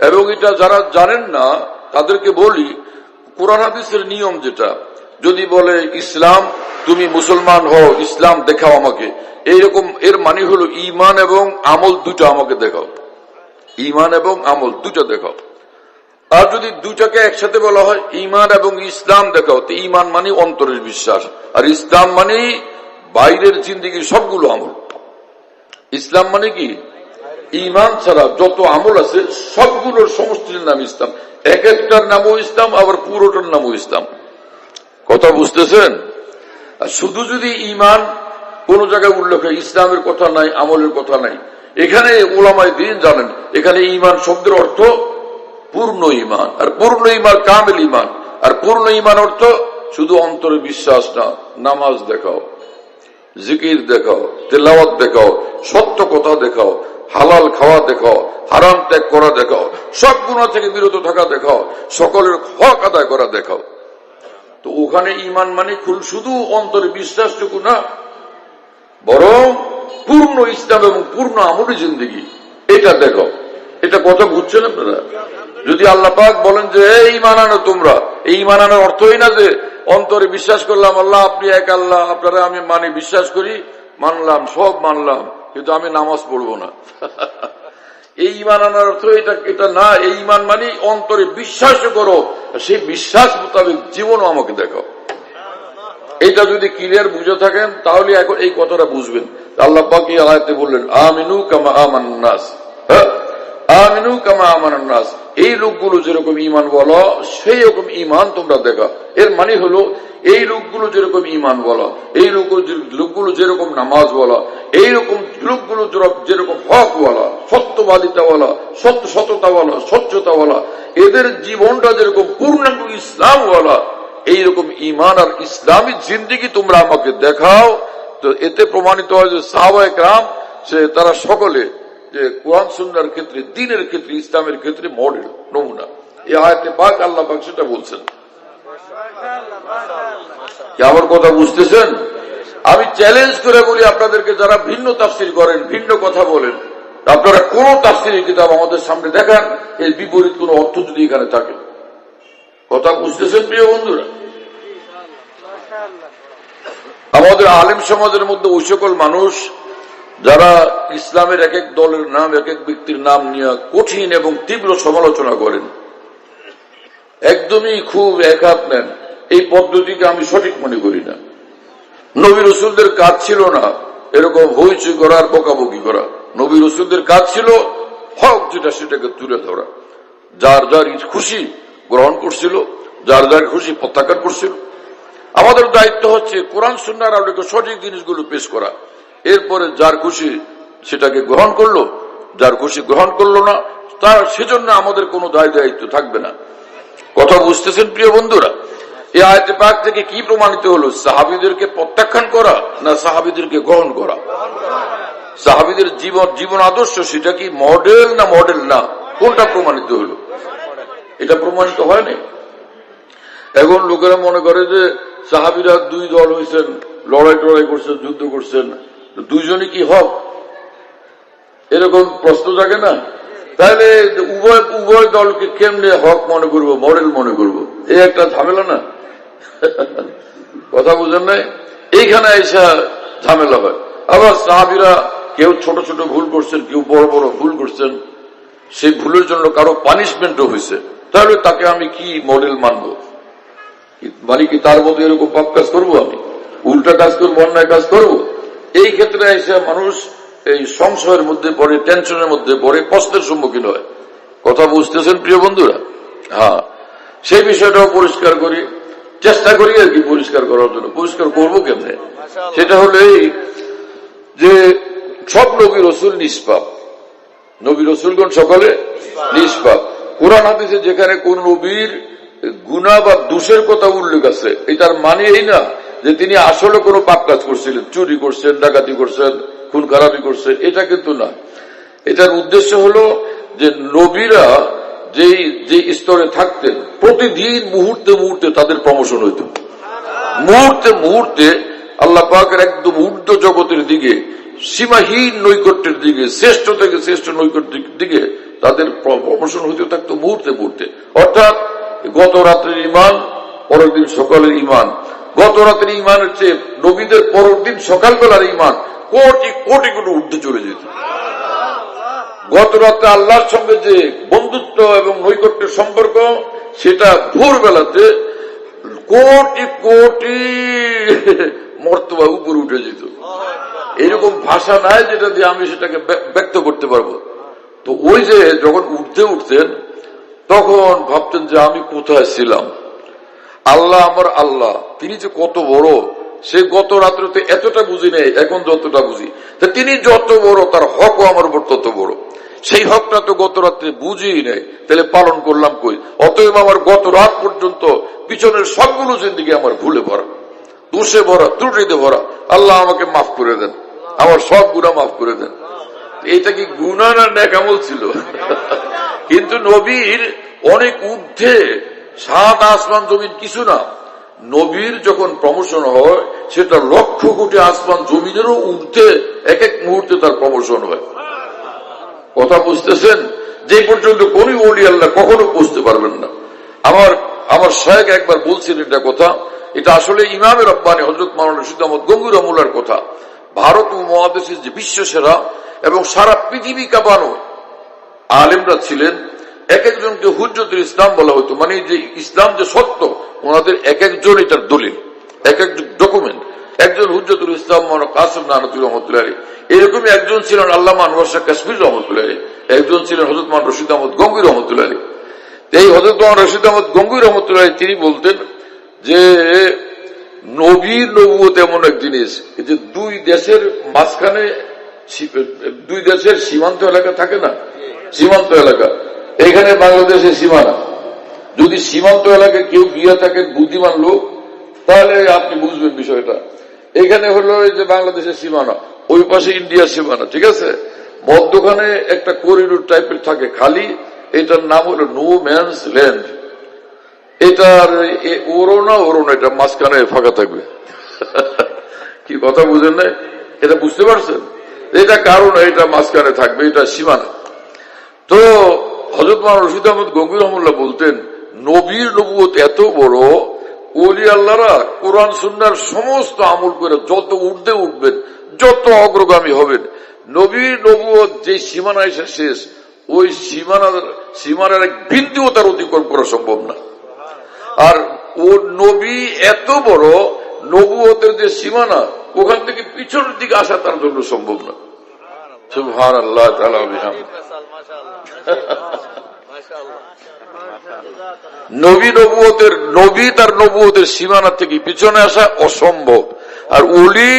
এবং এটা যারা জানেন না তাদেরকে বলি, কোরআন হাদিসের নিয়ম যেটা, যদি বলে ইসলাম তুমি মুসলমান হও, ইসলাম দেখাও আমাকে, এইরকম এর মানে হলো ঈমান এবং আমল দুটো আমাকে দেখাও, ঈমান এবং আমল দুটো দেখাও। আর যদি দুটাকে একসাথে বলা হয় ঈমান এবং ইসলাম দেখাও, তো ঈমান মানে অন্তরের বিশ্বাস, আর ইসলাম মানে বাইরের জিন্দেগির সবগুলো আমল। ইসলাম মানে কি? ঈমান ছাড়া যত আমল আছে সবগুলোর সমষ্টির নাম ইসলাম। এক একটার নামও ইসলাম, আবার পুরোটার নামও ইসলাম। কথা বুঝতেছেন? আর শুধু যদি ঈমান কোন জায়গায় উল্লেখ হয়, ইসলামের কথা নাই, আমলের কথা নাই, এখানে উলামায়ে দ্বীন জানেন এখানে ঈমান শব্দের অর্থ পূর্ণ ঈমান, আর পূর্ণ ঈমান কামিল ঈমান। আর পূর্ণ ঈমান অর্থ শুধু অন্তরে বিশ্বাস না, নামাজ দেখাও, জিকির দেখাও, তেলাওয়াত দেখাও, সত্য কথা দেখাও, হালাল খাওয়া দেখাও, হারাম ত্যাগ করা দেখাও, সব গুনাহ থেকে বিরত থাকা দেখাও, সকলের হক আদায় করা দেখাও। তো ওখানে ঈমান মানে শুধু অন্তরে বিশ্বাসটুকু না, বরং পূর্ণ ইসলাম এবং পূর্ণ আমলি জিন্দেগি, এটা দেখো। এটা কথা বুঝছেন আপনারা? যদি আল্লাহ পাক বলেন যে এই ঈমান আনো তোমরা, এই ঈমান আনার অর্থই না যে অন্তরে বিশ্বাস করলাম আল্লাহ আপনি এক, আল্লাহ আপনারা আমি মানি, বিশ্বাস করি, মানলাম, সব মানলাম, কিন্তু আমি নামাজ পড়বো না। এই ঈমান আনার অর্থ এটা না। এই ঈমান মানে অন্তরে বিশ্বাস করো, সেই বিশ্বাস মোতাবেক জীবনও আমাকে দেখো। এটা যদি ক্লিয়ার বুঝে থাকেন তাহলে এখন এই কথাটা বুঝবেন। আল্লাহ পাক এই আয়াতে বললেন আমিনু কামা আমানান নাস, আমিনু কামা আমানান নাস, এই লোকগুলো যেরকম ঈমান বলো সেই রকম ঈমান তোমরা দেখা। এর মানে হলো এই লোকগুলো যেরকম ঈমান বলো, এই লোকগুলো যেরকম নামাজ বলা, এইরকম লোকগুলো যেরকম হক বলা, সত্যবাদিতা বলা, সততা বলা, স্বচ্ছতা বলা, এদের জীবনটা যেরকম পূর্ণাঙ্গ ইসলাম বলা, এইরকম ঈমান আর ইসলামী জিন্দেগি তোমরা আমাকে দেখাও। তো এতে প্রমাণিত হয় যে সাহাবায়ে কেরাম তারা সকলে যে কোরআন সুন্নাহর ক্ষেত্রে, দ্বীনের ক্ষেত্রে, ইসলামের ক্ষেত্রে মডেল, নমুনা। এই আয়াতে পাক আল্লাহ পাক সেটা বলছেন। কি আমার কথা বুঝতেছেন? আমি চ্যালেঞ্জ করে বলি আপনাদেরকে, যারা ভিন্ন তাফসীর করেন, ভিন্ন কথা বলেন, আপনারা কোন তাফসীরের কিতাব আমাদের সামনে দেখান এর বিপরীত কোন অর্থ যদি এখানে থাকে। কথা বুঝতেছেন প্রিয় বন্ধুরা? আমাদের আলেম সমাজের মধ্যে ওই সকল মানুষ যারা ইসলামের এক এক দলের নাম, এক এক ব্যক্তির নাম নিয়ে কঠিন এবং তীব্র সমালোচনা করেন, একদমই খুব একহাত নেন, এই পদ্ধতিকে আমি সঠিক মনে করি না। নবী রাসূলদের কাজ ছিল না এরকম হইচই করা আর বকাবকি করা। নবী রাসূলদের কাজ ছিল হক যেটা সেটাকে তুলে ধরা। যার যার খুশি গ্রহণ করছিল, যার যার খুশি প্রত্যাখ্যান করছিল। আমাদের দায়িত্ব হচ্ছে কোরআন সুন্নাহর আলোকে সঠিক জিনিসগুলো পেশ করা। এরপরে যার খুশি সেটাকে গ্রহণ করলো, যার খুশি গ্রহণ করলো না, তার সেজন্য আমাদের কোনো দায়িত্ব থাকবে না। কথা বুঝতেছেন প্রিয় বন্ধুরা? এই আয়াতে পাক থেকে কি প্রমাণিত হলো? সাহাবীদেরকে প্রত্যাখ্যান করা না সাহাবীদেরকে গ্রহণ করা? সাহাবীদের জীবন আদর্শ সেটা কি মডেল না মডেল না, কোনটা প্রমাণিত হলো? এটা প্রমাণিত হয়নি। এখন লোকেরা মনে করে যে সাহাবীরা দুই দল হয়েছেন, লড়াই করছেন, যুদ্ধ করছেন, দুইজনই কি হক? এরকম প্রশ্ন জাগে না? তাহলে উভয় দলকে কেমনে হক মনে করবো, মডেল মনে করবো? এই একটা ঝামেলা না? কথা বুঝেন নাই? এইখানে এসে ঝামেলা হয়। আবার সাহাবীরা কেউ ছোট ছোট ভুল করছেন, কেউ বড় বড় ভুল করছেন, সেই ভুলের জন্য কারো পানিশমেন্টও হয়েছে, তাহলে তাকে আমি কি মডেল মানব? মানে কি তার মতো এরকম পাপ কাজ করবো? আমি উল্টা কাজ করবো, অন্যায় কাজ করবো? এই ক্ষেত্রে এসে মানুষ এই সংশয়ের মধ্যে পড়ে, টেনশনের মধ্যে পড়ে, প্রশ্নের সম্মুখীন হয়। কথা বুঝতেছেন প্রিয় বন্ধুরা? হ্যাঁ, সেই বিষয়টাও পরিষ্কার করি, চেষ্টা করি আর কি পরিষ্কার করার জন্য। পরিষ্কার করবো কেমনে? সেটা হলো এই যে সব নবী রাসূল নিষ্পাপ, নবী রাসূলগণ সকলে নিষ্পাপ। কোরআন হাদিসে যেখানে কোন নবীর গুনাহ বা দোষের কথা উল্লেখ আছে, এটার মানে এই না যে তিনি আসলে কোনো পাপ কাজ করছিলেন, চুরি করছেন, ডাকাতি করছেন, খুন খারাপি করছেন, এটা কিন্তু না। এটার উদ্দেশ্য হলো যে নবীরা যে স্তরে থাকতেন, প্রতিদিন মুহূর্তে মুহূর্তে তাদের প্রমোশন হইত। মুহূর্তে মুহূর্তে আল্লাহ পাকের একদম ঊর্ধ্ব জগতের দিকে, সীমাহীন নৈকট্যের দিকে, শ্রেষ্ঠ থেকে শ্রেষ্ঠ নৈকট্যের দিকে তাদের প্রমোশন হইতে থাকতো মুহূর্তে মুহূর্তে। অর্থাৎ গত রাত্রের ঈমান, পরের দিন সকালের ঈমান, গত রাতের ইমানের চেয়ে নবীদের পরের দিন সকালবেলার ইমান কোটি কোটি কোটি ঊর্ধ্বে চলে যেত। গত রাতে আল্লাহর সঙ্গে যে বন্ধুত্ব এবং নৈকট্যের সম্পর্ক, সেটা ভোরবেলাতে কোটি কোটি মর্তবা উপরে উঠে যেত। এরকম ভাষা নাই যেটা দিয়ে আমি সেটাকে ব্যক্ত করতে পারবো। তো ওই যে যখন উঠতে উঠতেন তখন ভাবতেন যে আমি কোথায় ছিলাম, আল্লাহ আমার আল্লাহ তিনি যে কত বড়, সে গত রাত্রে এতটা বুঝি নেই, এখন যতটা বুঝি। তা তিনি যত বড়, তার হকও আমার উপর তত বড়। সেই হকটা তো গত রাত্রে বুঝিই নেই, তাহলে পালন করলাম কই? অতএব আমার গত রাত পর্যন্ত পিছনের সবগুলো জিন্দেগি আমার ভুলে ভরা, দোষে ভরা, ত্রুটিতে ভরা। আল্লাহ আমাকে মাফ করে দেন, আমার সব গুনাহ মাফ করে দেন। এটা কি গুনাহ না নেক আমল ছিল? কিন্তু নবীর অনেক ঊর্ধ্বে, সাত আসমান জমিন কিছু না। নবীর যখন প্রমোশন হয় সেটা লক্ষ কোটি আসমান জমিনেরও ঊর্ধ্বে এক এক মুহূর্তে তার প্রমোশন হয়। কথা বুঝতেছেন? যে পর্যন্ত কোন ওলি আল্লাহ কখনো বুঝতে পারবেন না। আমার শায়েখ একবার বলছিলেন এটা কথা, এটা আসলে ইমামে রব্বানী হযরত মাওলানা রশিদ আহমদ গঙ্গুই রহমাতুল্লাহর কথা। ভারত উপমহাদেশের যে বিশ্ব সেরা এবং সারা পৃথিবী কাঁপানো আলেমরা ছিলেন, এক একজনকে হুজ্জতুল ইসলাম বলা হতো। মানে যে ইসলাম যে সত্য, ওনাদের এক একজন এটার দলিল, এক এক ডকুমেন্ট। একজন হুজ্জতুল ইসলাম মৌলানা কাসিম নানতুল্লাহ রহমতুল্লাহ আলাইহি, এরকমই একজন ছিলেন আল্লামা আনোয়ার শাহ কাশ্মীর রহমতুল্লাহ আলাইহি, একজন ছিলেন হযরত মাওলানা রশিদ আহমদ গঙ্গুই রহমতুল্লাহ আলাইহি। এই হযরত মাওলানা রশিদ আহমদ গঙ্গুই রহমতুল্লাহ আলাইহি তিনি বলতেন যে নবীর নবুয়ত এমন এক জিনিস, যে দুই দেশের মাঝখানে, দুই দেশের সীমান্ত এলাকা থাকে না, সীমান্ত এলাকা, এখানে বাংলাদেশের সীমানা। যদি সীমান্ত এলাকায় কেউ গিয়ে থাকেন বুদ্ধিমান লোক, তাহলে আপনি বুঝবেন বিষয়টা। এখানে হলো যে বাংলাদেশের সীমানা, ওই পাশে ইন্ডিয়ার সীমানা, ঠিক আছে? মধ্যখানে একটা করিডোর টাইপের থাকে খালি, এটার নাম হলো নো ম্যানস ল্যান্ড। এটার ওরও না এটা মাঝখানে ফাঁকা থাকবে। কি কথা বুঝেন না? এটা বুঝতে পারছেন? এটা কারণ এটা মাঝখানে থাকবে, এটা সীমানা। তো হযরত মাওলানা রশিদ আহমদ গঙ্গুই রহমাতুল্লাহ বলতেন, নবীর নবুয়ত এত বড়, ওলি আল্লাহরা কোরআন সুন্নাহর সমস্ত আমল করে যত ঊর্ধ্বে উঠবেন, যত অগ্রগামী হবেন, নবীর নবুয়ত যে সীমানা এসে শেষ, ওই সীমানার এক বিন্দুও তার অতিক্রম করা সম্ভব না। আর ও নবী এত বড়, নবুয়তের যে সীমানা, ওখান থেকে পিছনের দিকে আসা তার জন্য সম্ভব না। সুবহানাল্লাহ তাআলা বিহামদিহি। নবী তার নবুয়তের সীমানা থেকে পিছনে আসা অসম্ভব। আর ওলি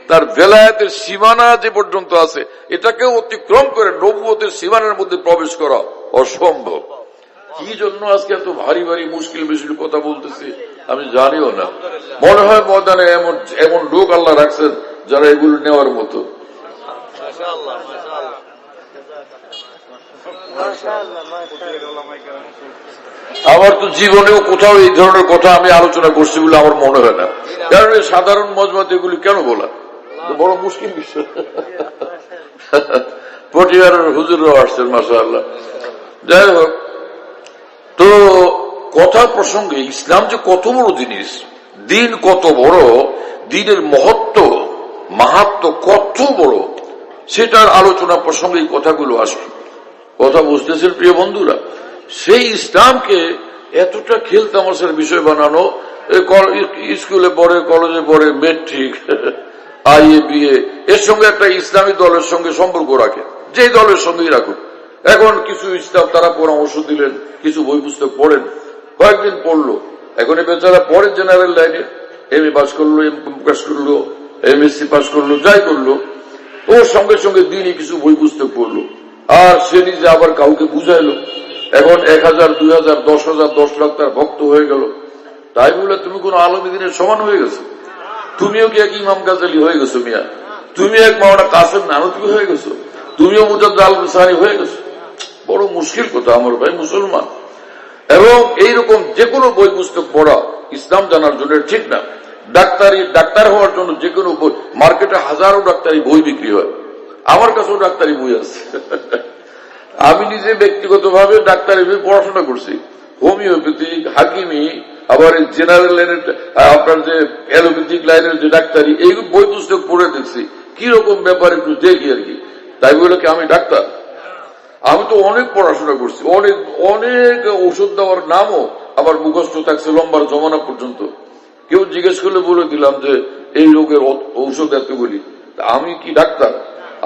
তার বেলায়েতের সীমানা যে পর্যন্ত আছে, এটাকে অতিক্রম করে নবুয়তের সীমানার মধ্যে প্রবেশ করা অসম্ভব। কি জন্য আজকে এত ভারী ভারী মুশকিল মিশকিল কথা বলতেছি আমি জানিও না। মনে হয় ময়দানে এমন লোক আল্লাহ রাখছেন যারা এগুলো নেওয়ার মতো। আমার তো জীবনেও কোথাও এই ধরনের কথা আমি আলোচনা করছি বলে আমার মনে হয় না। কারণ এই সাধারণ মজমাতে এগুলি কেন বলা বড় মুশকিল বিষয়। পটিয়ারের হুজুররাও আসছেন মাশাআল্লাহ। যাই হোক, তো কথা প্রসঙ্গে ইসলাম যে কত বড় জিনিস, দিন কত বড়, দিনের মাহাত্ম্য কত বড়, সেটার আলোচনা প্রসঙ্গে এই কথাগুলো আসবে। কথা বুঝতেছেন প্রিয় বন্ধুরা? সেই ইসলামকে এতটা খেলতামাশার বিষয় বানানো, স্কুলে পড়ে, কলেজে পড়ে, মেট্রিক, আইএ, বিএ, এর সঙ্গে একটা ইসলামী দলের সঙ্গে সম্পর্ক রাখে, যে দলের সঙ্গেই রাখুন। এখন কিছু ইসলাম তারা পরামর্শ দিলেন, কিছু বই পুস্তক পড়েন, কয়েকদিন পড়লো, এখন এই বেচারা পড়ে জেনারেল লাইনে, এমএ পাস করলো, এমকম পাস করলো, এমএসসি পাস করলো, যাই করলো, ওর সঙ্গে সঙ্গে দিনই কিছু বই পুস্তক পড়লো, আর সে নিজে আবার কাউকে বুঝাইলো। এখন 1000, 2000, 10,000, 10 লাখ তার ভক্ত হয়ে গেল। তাই বলে তুমি কোন আলমী দিনের সমান হয়ে গেছো? তুমিও কি এক ইমাম গাজালি হয়ে গেছো মিয়া? তুমি এক মাওলানা কাসেম নানতুবি হয়ে গেছো? তুমিও মুজাদ্দিদ আল বুসারি হয়ে গেছো? বড় মুশকিল কথা আমার ভাই মুসলমান। এবং এইরকম যে কোনো বই পুস্তক পড়া ইসলাম জানার জন্য ঠিক না। ডাক্তার হওয়ার জন্য যে কোনো বই, মার্কেটে হাজারো ডাক্তারি বই বিক্রি হয়, আমার কাছেও ডাক্তারি বই আছে। আমি নিজে ব্যক্তিগতভাবে ডাক্তারি বই পড়াশোনা করছি, হোমিওপ্যাথি, হাকিমি, আবার এই জেনারেল লাইনের আপনার যে অ্যালোপ্যাথিক লাইনের যে ডাক্তারি, এই বই পুস্তক পড়ে দেখছি কিরকম ব্যাপার একটু দেখি আর কি। তাই বলে কি আমি ডাক্তার? আমি তো অনেক পড়াশোনা করছি, অনেক অনেক ওষুধ দেওয়ার নামও আবার মুখস্থ থাকছে লম্বার জমানা পর্যন্ত। কেউ জিজ্ঞেস করলে বলে দিলাম যে এই রোগের ঔষধ এত বলি। আমি কি ডাক্তার?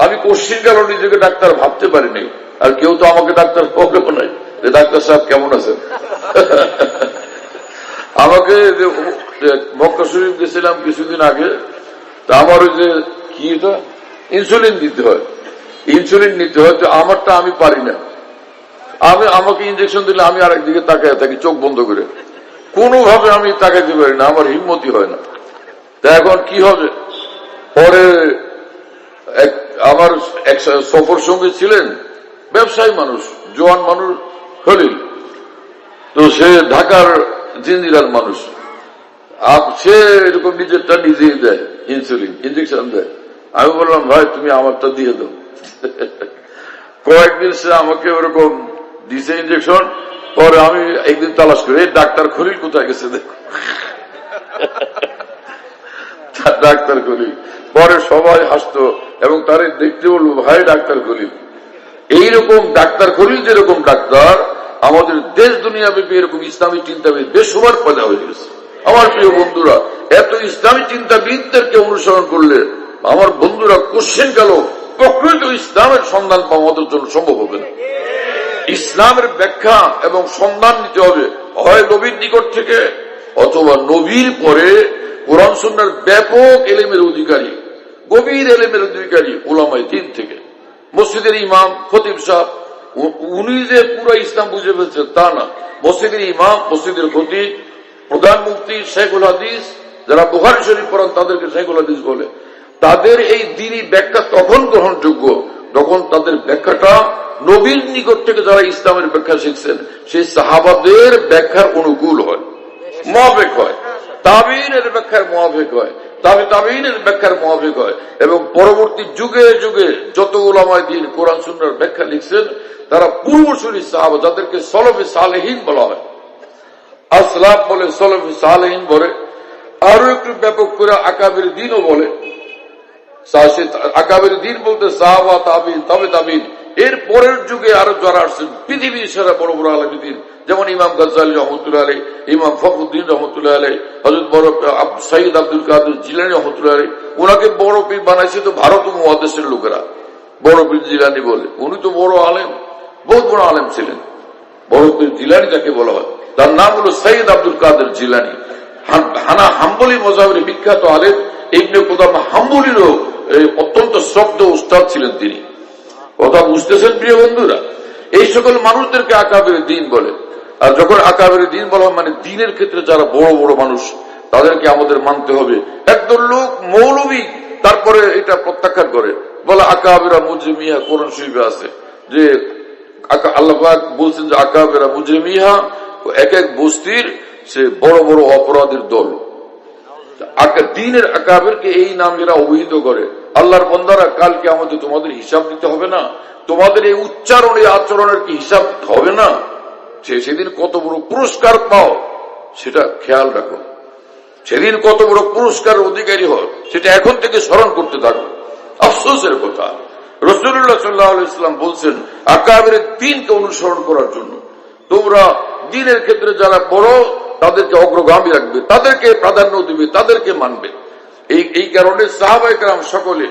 আমি কোশ্চিন গেল নিজেকে ডাক্তার ভাবতে পারিনি, আর কেউ তো আমাকে ডাক্তার বলেও নাই যে ডাক্তার সাহেব কেমন আছেন। আমাকে মক্কা শরীফ গেছিলাম কিছুদিন আগে, তা আমার ওই যে কি এটা ইনসুলিন দিতে হয়, ইনসুলিন নিতে হয়, তো আমারটা আমি পারি না। আমাকে ইঞ্জেকশন দিলে আমি আরেকদিকে তাকায় থাকি চোখ বন্ধ করে, কোনোভাবে আমি তাকাইতে পারি না, আমার হিম্মতি হয় না। তা এখন কি হবে? পরে আমার এক সফর সঙ্গে ছিলেন ব্যবসায়ী মানুষ, জোয়ান মানুষ, খলিল, তো সে ঢাকার জিঞ্জিরার মানুষ। সে এরকম নিজেরটা নিজেই দেয়, ইনসুলিন ইঞ্জেকশন দেয়। আমি বললাম ভাই তুমি আমারটা দিয়ে দাও। কয়েকদিন সে আমাকে ওরকম দিছে ইঞ্জেকশন। পরে আমি একদিন তালাশ করি ডাক্তার খলিল কোথায় গেছে দেখো, ডাক্তার খলিল। পরে সবাই হাসতো এবং তারে দেখতে বলবো ভাই ডাক্তার খলিল। এইরকম ডাক্তার খলিল যেরকম ডাক্তার, আমাদের দেশ দুনিয়া ব্যাপী এরকম ইসলামী চিন্তাবিদ বেসুমার পয়দা হয়ে গেছে। আমার প্রিয় বন্ধুরা, এত ইসলামী চিন্তাবিদদেরকে অনুসরণ করলে আমার বন্ধুরা কোশ্চেন গেল প্রকৃত ইসলামের সন্ধান পাওয়া আমাদের জন্য সম্ভব হবে না। ইসলামের ব্যাখ্যা এবং সন্ধান নিতে হবে হয় নবীর নিকট থেকে, অথবা নবীর পরে কোরআন সুন্নাহর ব্যাপক এলেমের অধিকারী, গভীর এলেমের অধিকারী উলামায়ে দ্বীন থেকে। মসজিদের ইমাম খতিব সাহেব উনি যে পুরো ইসলাম বুঝে ফেলছেন তা না। মসজিদের ইমাম, মসজিদের খতিব, প্রধান মুফতি, শেখুল হাদিস, যারা বুখারী শরীফ পড়ান তাদেরকে শেখুল হাদিস বলে, তাদের এই দ্বীনি ব্যাখ্যা তখন গ্রহণযোগ্য যখন তাদের ব্যাখ্যাটা নবীর নিকট থেকে যারা ইসলামের ব্যাখ্যা শিখছেন সেই সাহাবাদের ব্যাখ্যার অনুকূল হয়, মুআফিক হয়, তাবিঈনের ব্যাখ্যার মুআফিক হয়, তাবিঈনের ব্যাখ্যার মুআফিক হয়। এবং পরবর্তী যুগে যুগে যত উলামায়ে দ্বীন কোরআন সুন্নাহর ব্যাখ্যা লিখছেন তারা পূর্বসূরি সাহাবা, যাদেরকে সলফে সালেহিন বলা হয়, আসলাফ বলে, সলফে সালেহিন বলে, আরো একটু ব্যাপক করে আকাবির দ্বীনও বলে। আকাবির দ্বীন বলতে সাহাবা, তাবিঈন, তবে তাবিঈন, এর পরের যুগে আরো যারা আসছেন পৃথিবীর সেরা বড় বড় আলেম দ্বীন, যেমন ইমাম গাজ্জালী রহমতুল্লাহ আলাইহ, ইমাম ফখরুদ্দিন রহমতুল্লাহ আলাইহ, হযরত বড় সৈয়দ আব্দুল কাদের জিলানী রহমতুল্লাহ আলাইহ। ওনাকে বড় পীর বানাইছে তো ভারত ও মুহাদ্দিসের লোকেরা, বড় পীর জিলানী বলে। উনি তো বড় আলেম, বহুত বড় আলেম ছিলেন। বড় পীর জিলানী যাকে বলা হয়, তার নাম হলো সৈয়দ আব্দুল কাদের জিলানী। হাম্বলী মযহাবের বিখ্যাত আলেম। ইবনে কুদামা হাম্বলীরও অত্যন্ত শ্রদ্ধ উস্তাদ ছিলেন তিনি। কথা বুঝতেছেন প্রিয় বন্ধুরা? এই সকল মানুষদেরকে আকাবের দ্বীন বলে। আর যখন আকাবের দ্বীন বলা হয় মানে দ্বীনের ক্ষেত্রে যারা বড় বড় মানুষ তাদেরকে আমাদের মানতে হবে। একদল লোক মৌলবী তারপরে এটা প্রত্যাখ্যান করে, বলে আকাবেরা মুজরিমিহা, কোরআন শরীফে আছে যে আল্লাহ পাক বলছেন যে আকাবেরা মুজরিমিহা, এক এক বস্তির সে বড় বড় অপরাধের দল। দ্বীনের আকাবেরকে এই নাম এরা অভিহিত করে। আল্লাহর বান্দারা, কালকে আমাদের তোমাদের হিসাব দিতে হবে না? তোমাদের এই উচ্চারণ, এই আচরণের কি হিসাব হবে না? সেদিন কত বড় পুরস্কার পাও সেটা খেয়াল রাখো। সেদিন কত বড় পুরস্কারের অধিকারী হয় সেটা এখন থেকে স্মরণ করতে থাকো। আফসোসের কথা, রাসূলুল্লাহ সাল্লাল্লাহু আলাইহি ওয়াসাল্লাম বলছেন আকাবের দ্বীনকে অনুসরণ করার জন্য তোমরা দ্বীনের ক্ষেত্রে যারা বড় তাদেরকে অগ্রগামী রাখবে, তাদেরকে প্রাধান্য দিবে, তাদেরকে মানবে। এই কারণে সাহাবায়ে কেরাম সকলে,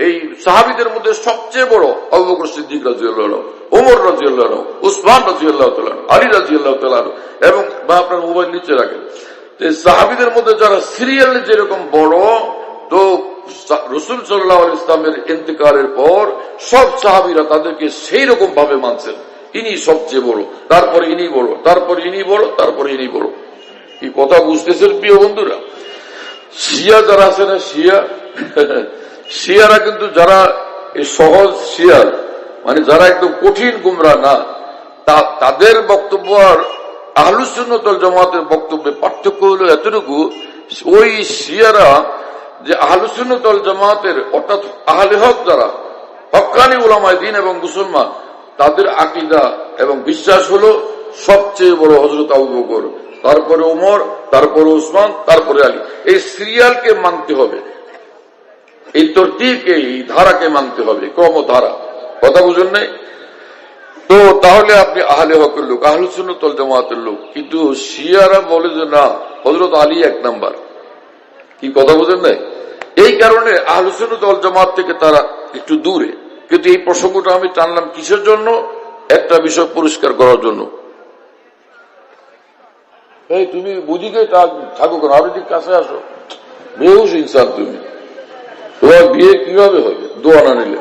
এই সাহাবীদের মধ্যে সবচেয়ে বড় আবু বকর সিদ্দিক রাদিয়াল্লাহু আনহু, ওমর রাদিয়াল্লাহু আনহু, উসমান রাদিয়াল্লাহু তাআলা, আলী রাদিয়াল্লাহু তাআলা, এবং আপনার মোবাইল নিচে রাখেন। সাহাবীদের মধ্যে যারা সিরিয়ালে যেরকম বড়, তো রাসূল সাল্লাল্লাহু আলাইহি ওয়াসাল্লামের ইন্তেকালের পর সব সাহাবীরা তাদেরকে সেই রকম ভাবে মানছেন। ইনি সবচেয়ে বড়, তারপরে ইনি বড়, তারপরে ইনি বড়, তারপরে ইনি বড়। এই কথা বুঝতেছেন প্রিয় বন্ধুরা? শিয়া যারা আছে না, শিয়ারা কিন্তু যারা এই সহজ শিয়া, মানে যারা একদম কঠিন গুমরা না, তাদের বক্তব্য আর আহলুস সুন্নাত ওয়াল জামাতের বক্তব্যে পার্থক্য হলো এতটুকু, ওই শিয়ারা যে আহলুস সুন্নাত ওয়াল জামাতের অর্থাৎ আহলে হক যারা হক্কানি উলামায়ে দ্বীন এবং মুসলমান, তাদের আকীদা এবং বিশ্বাস হলো সবচেয়ে বড় হযরত আবু বকর, তারপরে ওমর, তারপরে ওসমান, তারপরে আলী। এই সিরিয়ালকে মানতে হবে, এই তরতিবকে, এই ধারাকে মানতে হবে, ক্রমধারা। কথা বুঝুন নাই? তো তাহলে আপনি আহলে হকের লোক, আহলে সুন্নাত ওয়াল জামাতের লোক। কিন্তু শিয়ারা বলে যে না, হযরত আলী এক নাম্বার। কি কথা বুঝেন নাই? এই কারণে আহলে সুন্নাত ওয়াল জামাত থেকে তারা একটু দূরে। কিন্তু এই প্রসঙ্গটা আমি টানলাম কিসের জন্য? একটা বিষয় পরিষ্কার করার জন্য। এই তুমি বুঝিকে থাকো কেন, আরো ঠিক কাছে আসো, বেহুশ ইনসান তুমি। তোমার বিয়ে কিভাবে হবে দোয়া না নিলে?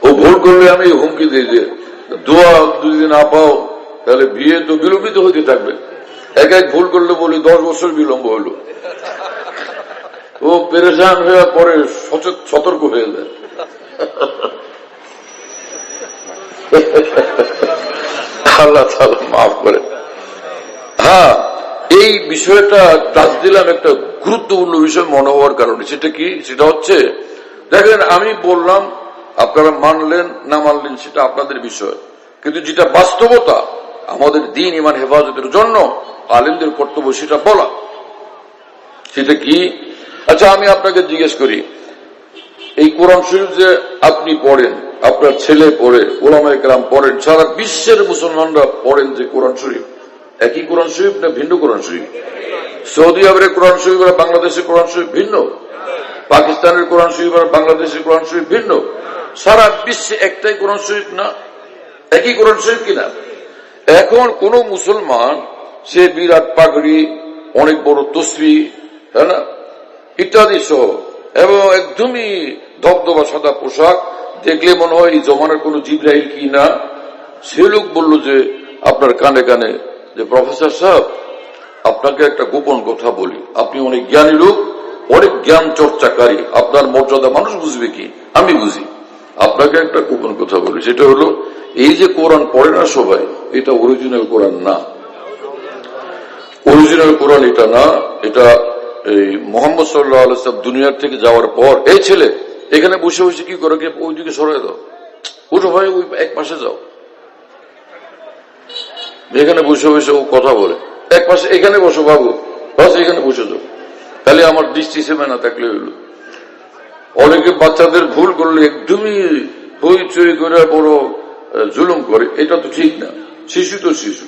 ও ভুল করলে আমি হুমকি দিই যে দোয়া যদি না পাও তাহলে বিয়ে তো বিলম্বিত হতে থাকবে। এক এক ভুল করলে বলি 10 বছর বিলম্ব হলো। ও পেরেশান হয়ে পরে সতর্ক হয়ে যায়। আল্লাহ তাআলা মাফ করে। হ্যাঁ, এই বিষয়টা টাচ দিলাম একটা গুরুত্বপূর্ণ বিষয় মনে হওয়ার কারণে। সেটা কি? সেটা হচ্ছে, দেখেন আমি বললাম, আপনারা মানলেন না মানলেন সেটা আপনাদের বিষয়, কিন্তু যেটা বাস্তবতা আমাদের দ্বীন ঈমান হেফাজতের জন্য আলেমদের কর্তব্য সেটা বলা। সেটা কি? আচ্ছা আমি আপনাকে জিজ্ঞেস করি, এই কোরআন শরীফ যে আপনি পড়েন, আপনার ছেলে পড়ে, উলামায়ে কেরাম পড়েন, সারা বিশ্বের মুসলমানরা পড়েন যে কোরআন শরীফ, একই কোরআন শরীফ না ভিন্ন কোরআন শরীফ? সৌদি আরবের কোরআন শরীফ আর বাংলাদেশের কোরআন শরীফ ভিন্ন, পাকিস্তানের কোরআন শরীফ আর বাংলাদেশের কোরআন শরীফ ভিন্ন। সারা বিশ্বে একটাই কোরআন শরীফ না? একই কোরআন শরীফ কিনা? এখন কোন মুসলমান সে বিরাট পাগড়ি, অনেক বড় তসবিহ, তাই না, ইত্যাদি সহ, এবং একদমই ধবধবা সাদা পোশাক, দেখলে মনে হয় এই জমানার কোন জিবরাইল কি না। সে লোক বলল যে আপনার কানে কানে যে প্রফেসর সাহেব আপনাকে একটা গোপন কথা বলি, আপনি অনেক জ্ঞানী লোক, অনেক জ্ঞান চর্চাকারী, আপনার মর্যাদা মানুষ বুঝবে কি? আমি বুঝি। আপনাকে একটা গোপন কথা বলি, সেটা হলো এই যে কোরআন পড়ে না সবাই, এটা অরিজিনাল কোরআন না। অরিজিনাল কোরআন এটা না। এটা এই মুহাম্মদ সাল্লাল্লাহু আলাইহি ওয়াসাল্লাম দুনিয়ার থেকে যাওয়ার পর, এই ছেলে এখানে বসে বসে কি করে, ওইদিকে সরাই দাও, উঠো ভাই, ওই এক পাশে যাও। এখানে বসে বসে ও কথা বলে, এক পাশে এখানে বসো বাবু, বাস এখানে বসে যাও, তাহলে আমার দৃষ্টি সেমে না থাকলে হইল। অনেকে বাচ্চাদের ভুল করলে একদমই হইচই করে বড় জুলুম করে, এটা তো ঠিক না। শিশু তো শিশু,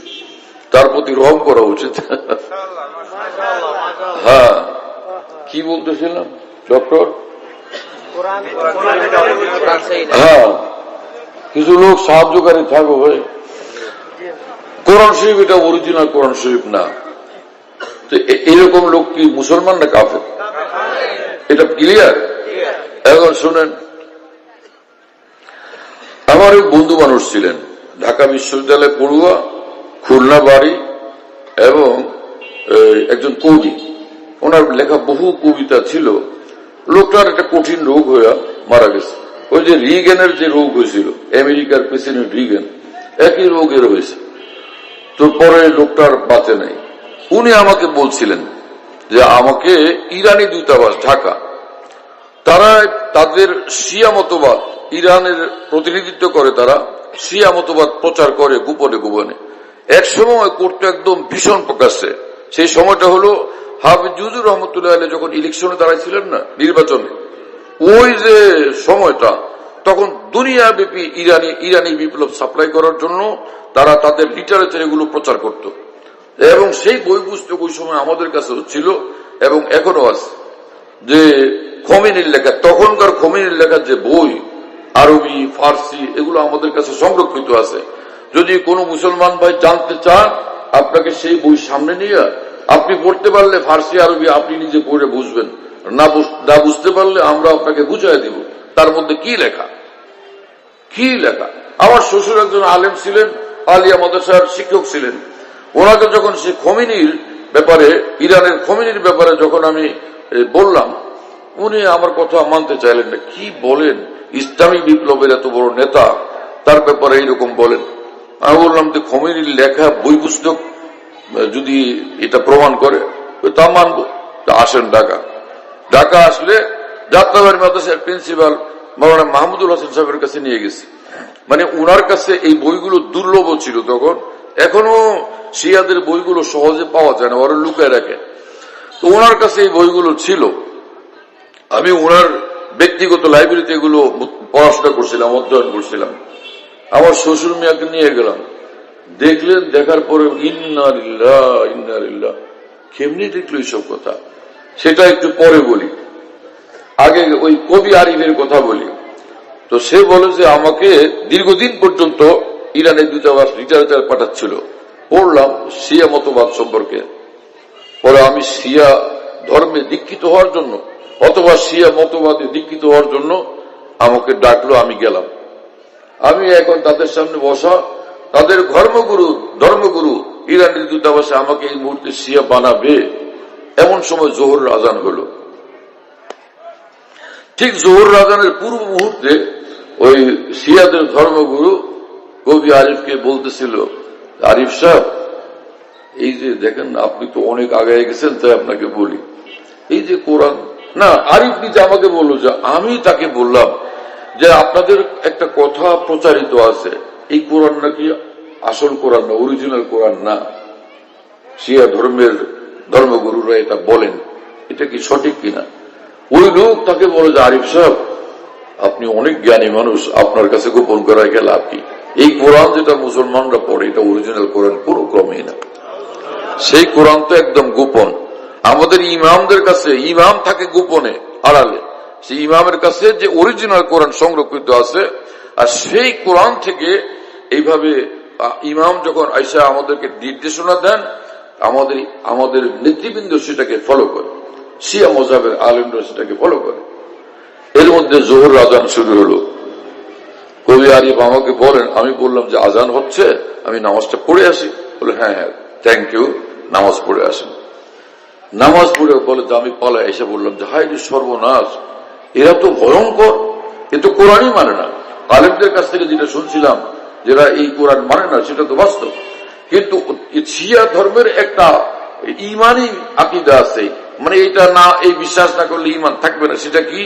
তার প্রতি রহম করা উচিত। হ্যাঁ, কি বলতেছিলাম ডক্টর? হ্যাঁ, কিছু লোক সাহায্যকারী থাকো ভাই। কোরআন শরীফ এটা অরিজিনাল কোরআন শরীফ না। তো এরকম লোক কি মুসলমান না কাফের? এটা ক্লিয়ার? এখন শুনেন, আমার এক বন্ধু মানুষ ছিলেন, ঢাকা বিশ্ববিদ্যালয়ে পড়ুয়া, খুলনা বাড়ি, এবং একজন কবি। ওনার লেখা বহু কবিতা ছিল। লোকটার একটা কঠিন রোগ হয়ে মারা গেছে। ওই যে রিগেনের যে রোগ হয়েছিল, আমেরিকার প্রেসিডেন্ট রিগেন, একই রোগের হয়েছে। তো পরে লোকটার বাঁচে নাই। উনি আমাকে বলছিলেন যে আমাকে ইরানি দূতাবাস ঢাকা, তারা তাদের শিয়া মতবাদ, ইরানের প্রতিনিধিত্ব করে, তারা শিয়া মতবাদ প্রচার করে গোপনে গোপনে। এক সময় করতে একদম ভীষণ প্রকাশ্যে। সেই সময়টা হলো হাফিজ হুজুর রহমতুল্লাহ আলাইহি যখন ইলেকশনে দাঁড়াইছিলেন না, নির্বাচনে, ওই যে সময়টা, তখন দুনিয়াব্যাপী ইরানি বিপ্লব সাপ্লাই করার জন্য তারা তাদের লিটারেচার এগুলো প্রচার করত। এবং সেই বই পুস্তক ওই সময় আমাদের কাছে ছিল এবং এখনো আছে। যে খোমেনির লেখা, তখনকার খোমেনির লেখা যে বই, আরবি, ফার্সি, এগুলো আমাদের কাছে সংরক্ষিত আছে। যদি কোনো মুসলমান ভাই জানতে চান, আপনাকে সেই বই সামনে নিয়ে আপনি পড়তে পারলে ফার্সি আরবি আপনি নিজে পড়ে বুঝবেন, না বুঝতে পারলে আমরা আপনাকে বুঝাই দিব তার মধ্যে কি লেখা, কি লেখা। আমার শ্বশুর একজন আলেম ছিলেন, আলিয়া মাদ্রাসার শিক্ষক ছিলেন। ওনাকে যখন সে খোমেনির ব্যাপারে, ইরানের খোমেনির ব্যাপারে যখন আমি বললাম, উনি আমার কথা মানতে চাইলেন না। কি বলেন, ইসলামী বিপ্লবের এত বড় নেতা, তার ব্যাপারে এইরকম বলেন? আমি বললাম যে খোমেনির লেখা বই পুস্তক যদি এটা প্রমাণ করে তা মানব। আসেন ঢাকা আসলে যাত্রাবাড়ি মাদ্রাসার প্রিন্সিপাল মাওলানা মাহমুদুল হাসান সাহেবের কাছে নিয়ে গেছি। মানে উনার কাছে এই বইগুলো দুর্লভ ছিল তখন, এখনো শিয়াদের বইগুলো সহজে পাওয়া যায় না, ওরা লুকায় রাখে। তো ওনার কাছে এই বইগুলো ছিল। আমি ওনার ব্যক্তিগত লাইব্রেরিতে এগুলো পড়াশোনা করছিলাম, অধ্যয়ন করছিলাম। আমার শ্বশুর মিয়াকে নিয়ে গেলাম, দেখলেন, দেখার পরে ইন্না লিল্লাহ ইন্না লিল্লাহ, কেমনি দেখলো এইসব কথা, সেটা একটু পরে বলি। আগে ওই কবি আরিফের কথা বলি। তো সে বলে যে আমাকে দীর্ঘদিন পর্যন্ত ইরানের দূতাবাস লিটারেচার পাঠাচ্ছিল, পড়লাম শিয়া মতবাদ সম্পর্কে। পরে আমি শিয়া ধর্মে দীক্ষিত হওয়ার জন্য অথবা শিয়া মতবাদে দীক্ষিত হওয়ার জন্য আমাকে ডাকলো, আমি গেলাম। আমি এখন তাদের সামনে বসা, তাদের ধর্মগুরু ইরানের দূতাবাসে আমাকে এই মুহূর্তে শিয়া বানাবে, এমন সময় জোহর আজান হলো। ঠিক জোহর আজানের পূর্ব মুহূর্তে ওই শিয়াদের ধর্মগুরু কবি আরিফকে বলতেছিল, আরিফ সাহেব, এই যে দেখেন আপনি তো অনেক আগায় গেছেন, তাই আপনাকে বলি, এই যে কোরআন, না আরিফ নিজে আমাকে বললো যে আমি তাকে বললাম যে আপনাদের একটা কথা প্রচারিত আছে, এই কোরআন নাকি আসল কোরআন না, অরিজিনাল কোরআন না। শিয়া ধর্মগুরুরা এটা বলেন, এটা কি সঠিক কিনা? ওই লোক তাকে বলে যে আরিফ সাহেব, আপনি অনেক জ্ঞানী মানুষ, আপনার কাছে গোপন করা গেল লাভ কি? এই কোরআন যেটা মুসলমানরা পড়ে, এটা অরিজিনাল কোরআন কোনো ক্রমেই না। সেই কোরআন তো একদম গোপন। আমাদের ইমামদের কাছে, ইমাম থাকে গোপনে আড়ালে, সেই ইমামের কাছে যে অরিজিনাল কোরআন সংরক্ষিত আছে, আর সেই কোরআন থেকে এইভাবে ইমাম যখন আইসা আমাদেরকে নির্দেশনা দেন, আমাদের নেতৃবৃন্দ সেটাকে ফলো করে, শিয়া মজাবের আলেমরা সেটাকে ফলো করে। এর মধ্যে জোহর আজান শুরু হলো। কবি আরিফ আমাকে বলেন, আমি বললাম যে আজান হচ্ছে, আমি নামাজটা পড়ে আসি। বলে হ্যাঁ হ্যাঁ থ্যাংক ইউ, নামাজ পড়ে আসেন। নামাজ পড়ে বলে যে আমি পালায় এসে বললাম যে হায় রে সর্বনাশ, এরা তো ভয়ঙ্কর, এ তো কোরআনই মানে না। আলেমদের কাছ থেকে যেটা শুনছিলাম, যারা এই কোরআন মানে না, সেটা তো বাস্তব। কিন্তু শিয়া ধর্মের একটা ইমানই আকীদা আছে, মানে এটা না, এই বিশ্বাস না করলে ইমান থাকবে না। সেটা কি?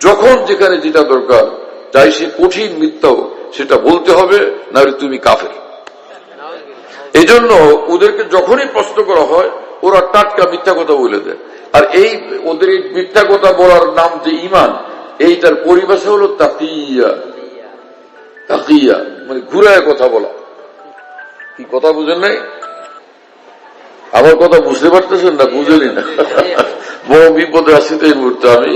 যখন যেখানে যেটা দরকার, চাই সে কঠিন মিথ্যাও, সেটা বলতে হবে, না তুমি কাফের। এই জন্য ওদেরকে যখনই প্রশ্ন করা হয়, ওরা টাটকা মিথ্যা কথা বলে দেয়। আর এই ওদের এই মিথ্যা কথা বলার নাম যে ইমান, এইটার পরিভাষা হলো তাকিয়া। তাকিয়া মানে ঘুরায় কথা বলা। কি কথা বুঝেন নাই? আমার কথা বুঝতে পারতেছেন না? বুঝেনি না? বড় বিপদে আছি তো এই মুহূর্তে। আমি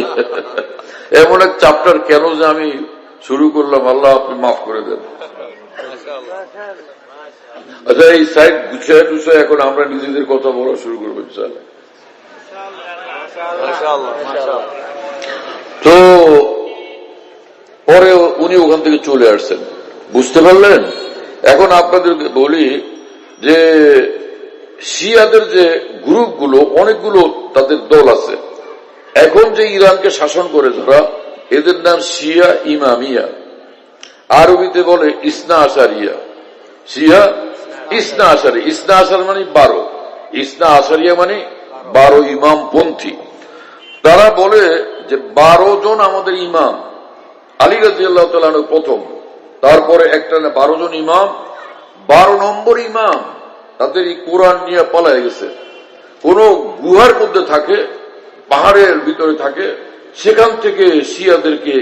এমন এক চ্যাপ্টার কেন যে আমি শুরু করলাম, আল্লাহ আপনি মাফ করে দেন। আচ্ছা, এই সাইড গুছিয়ে টুছিয়ে এখন আমরা নিজেদের কথা বলা শুরু করবো ইনশাআল্লাহ। তো পরে উনি ওখান থেকে চলে আসছেন, বুঝতে পারলেন? এখন আপনাদেরকে বলি যে শিয়াদের যে গ্রুপগুলো, অনেকগুলো তাদের দল আছে। এখন যে ইরানকে শাসন করে যারা, এদের নাম শিয়া ইমামিয়া, আরবিতে বলে ইসনা আশারিয়া। শিয়া ইসনা আশারি, ইসনা আশার মানে 12, ইসনা আশারিয়া মানে 12 ইমাম পন্থী। তারা বলে যে 12 জন আমাদের ইমাম, আলী রাদিয়াল্লাহু তাআলা প্রথম, তারপরে একটা না 12 জন ইমাম, 12 নম্বর ইমাম তাদের এই কোরআন নিয়ে পালায় গেছে। কোন গুহার মধ্যে থাকে, পাহাড়ের ভিতরে থাকে, সেখান থেকে শিয়াদেরকে,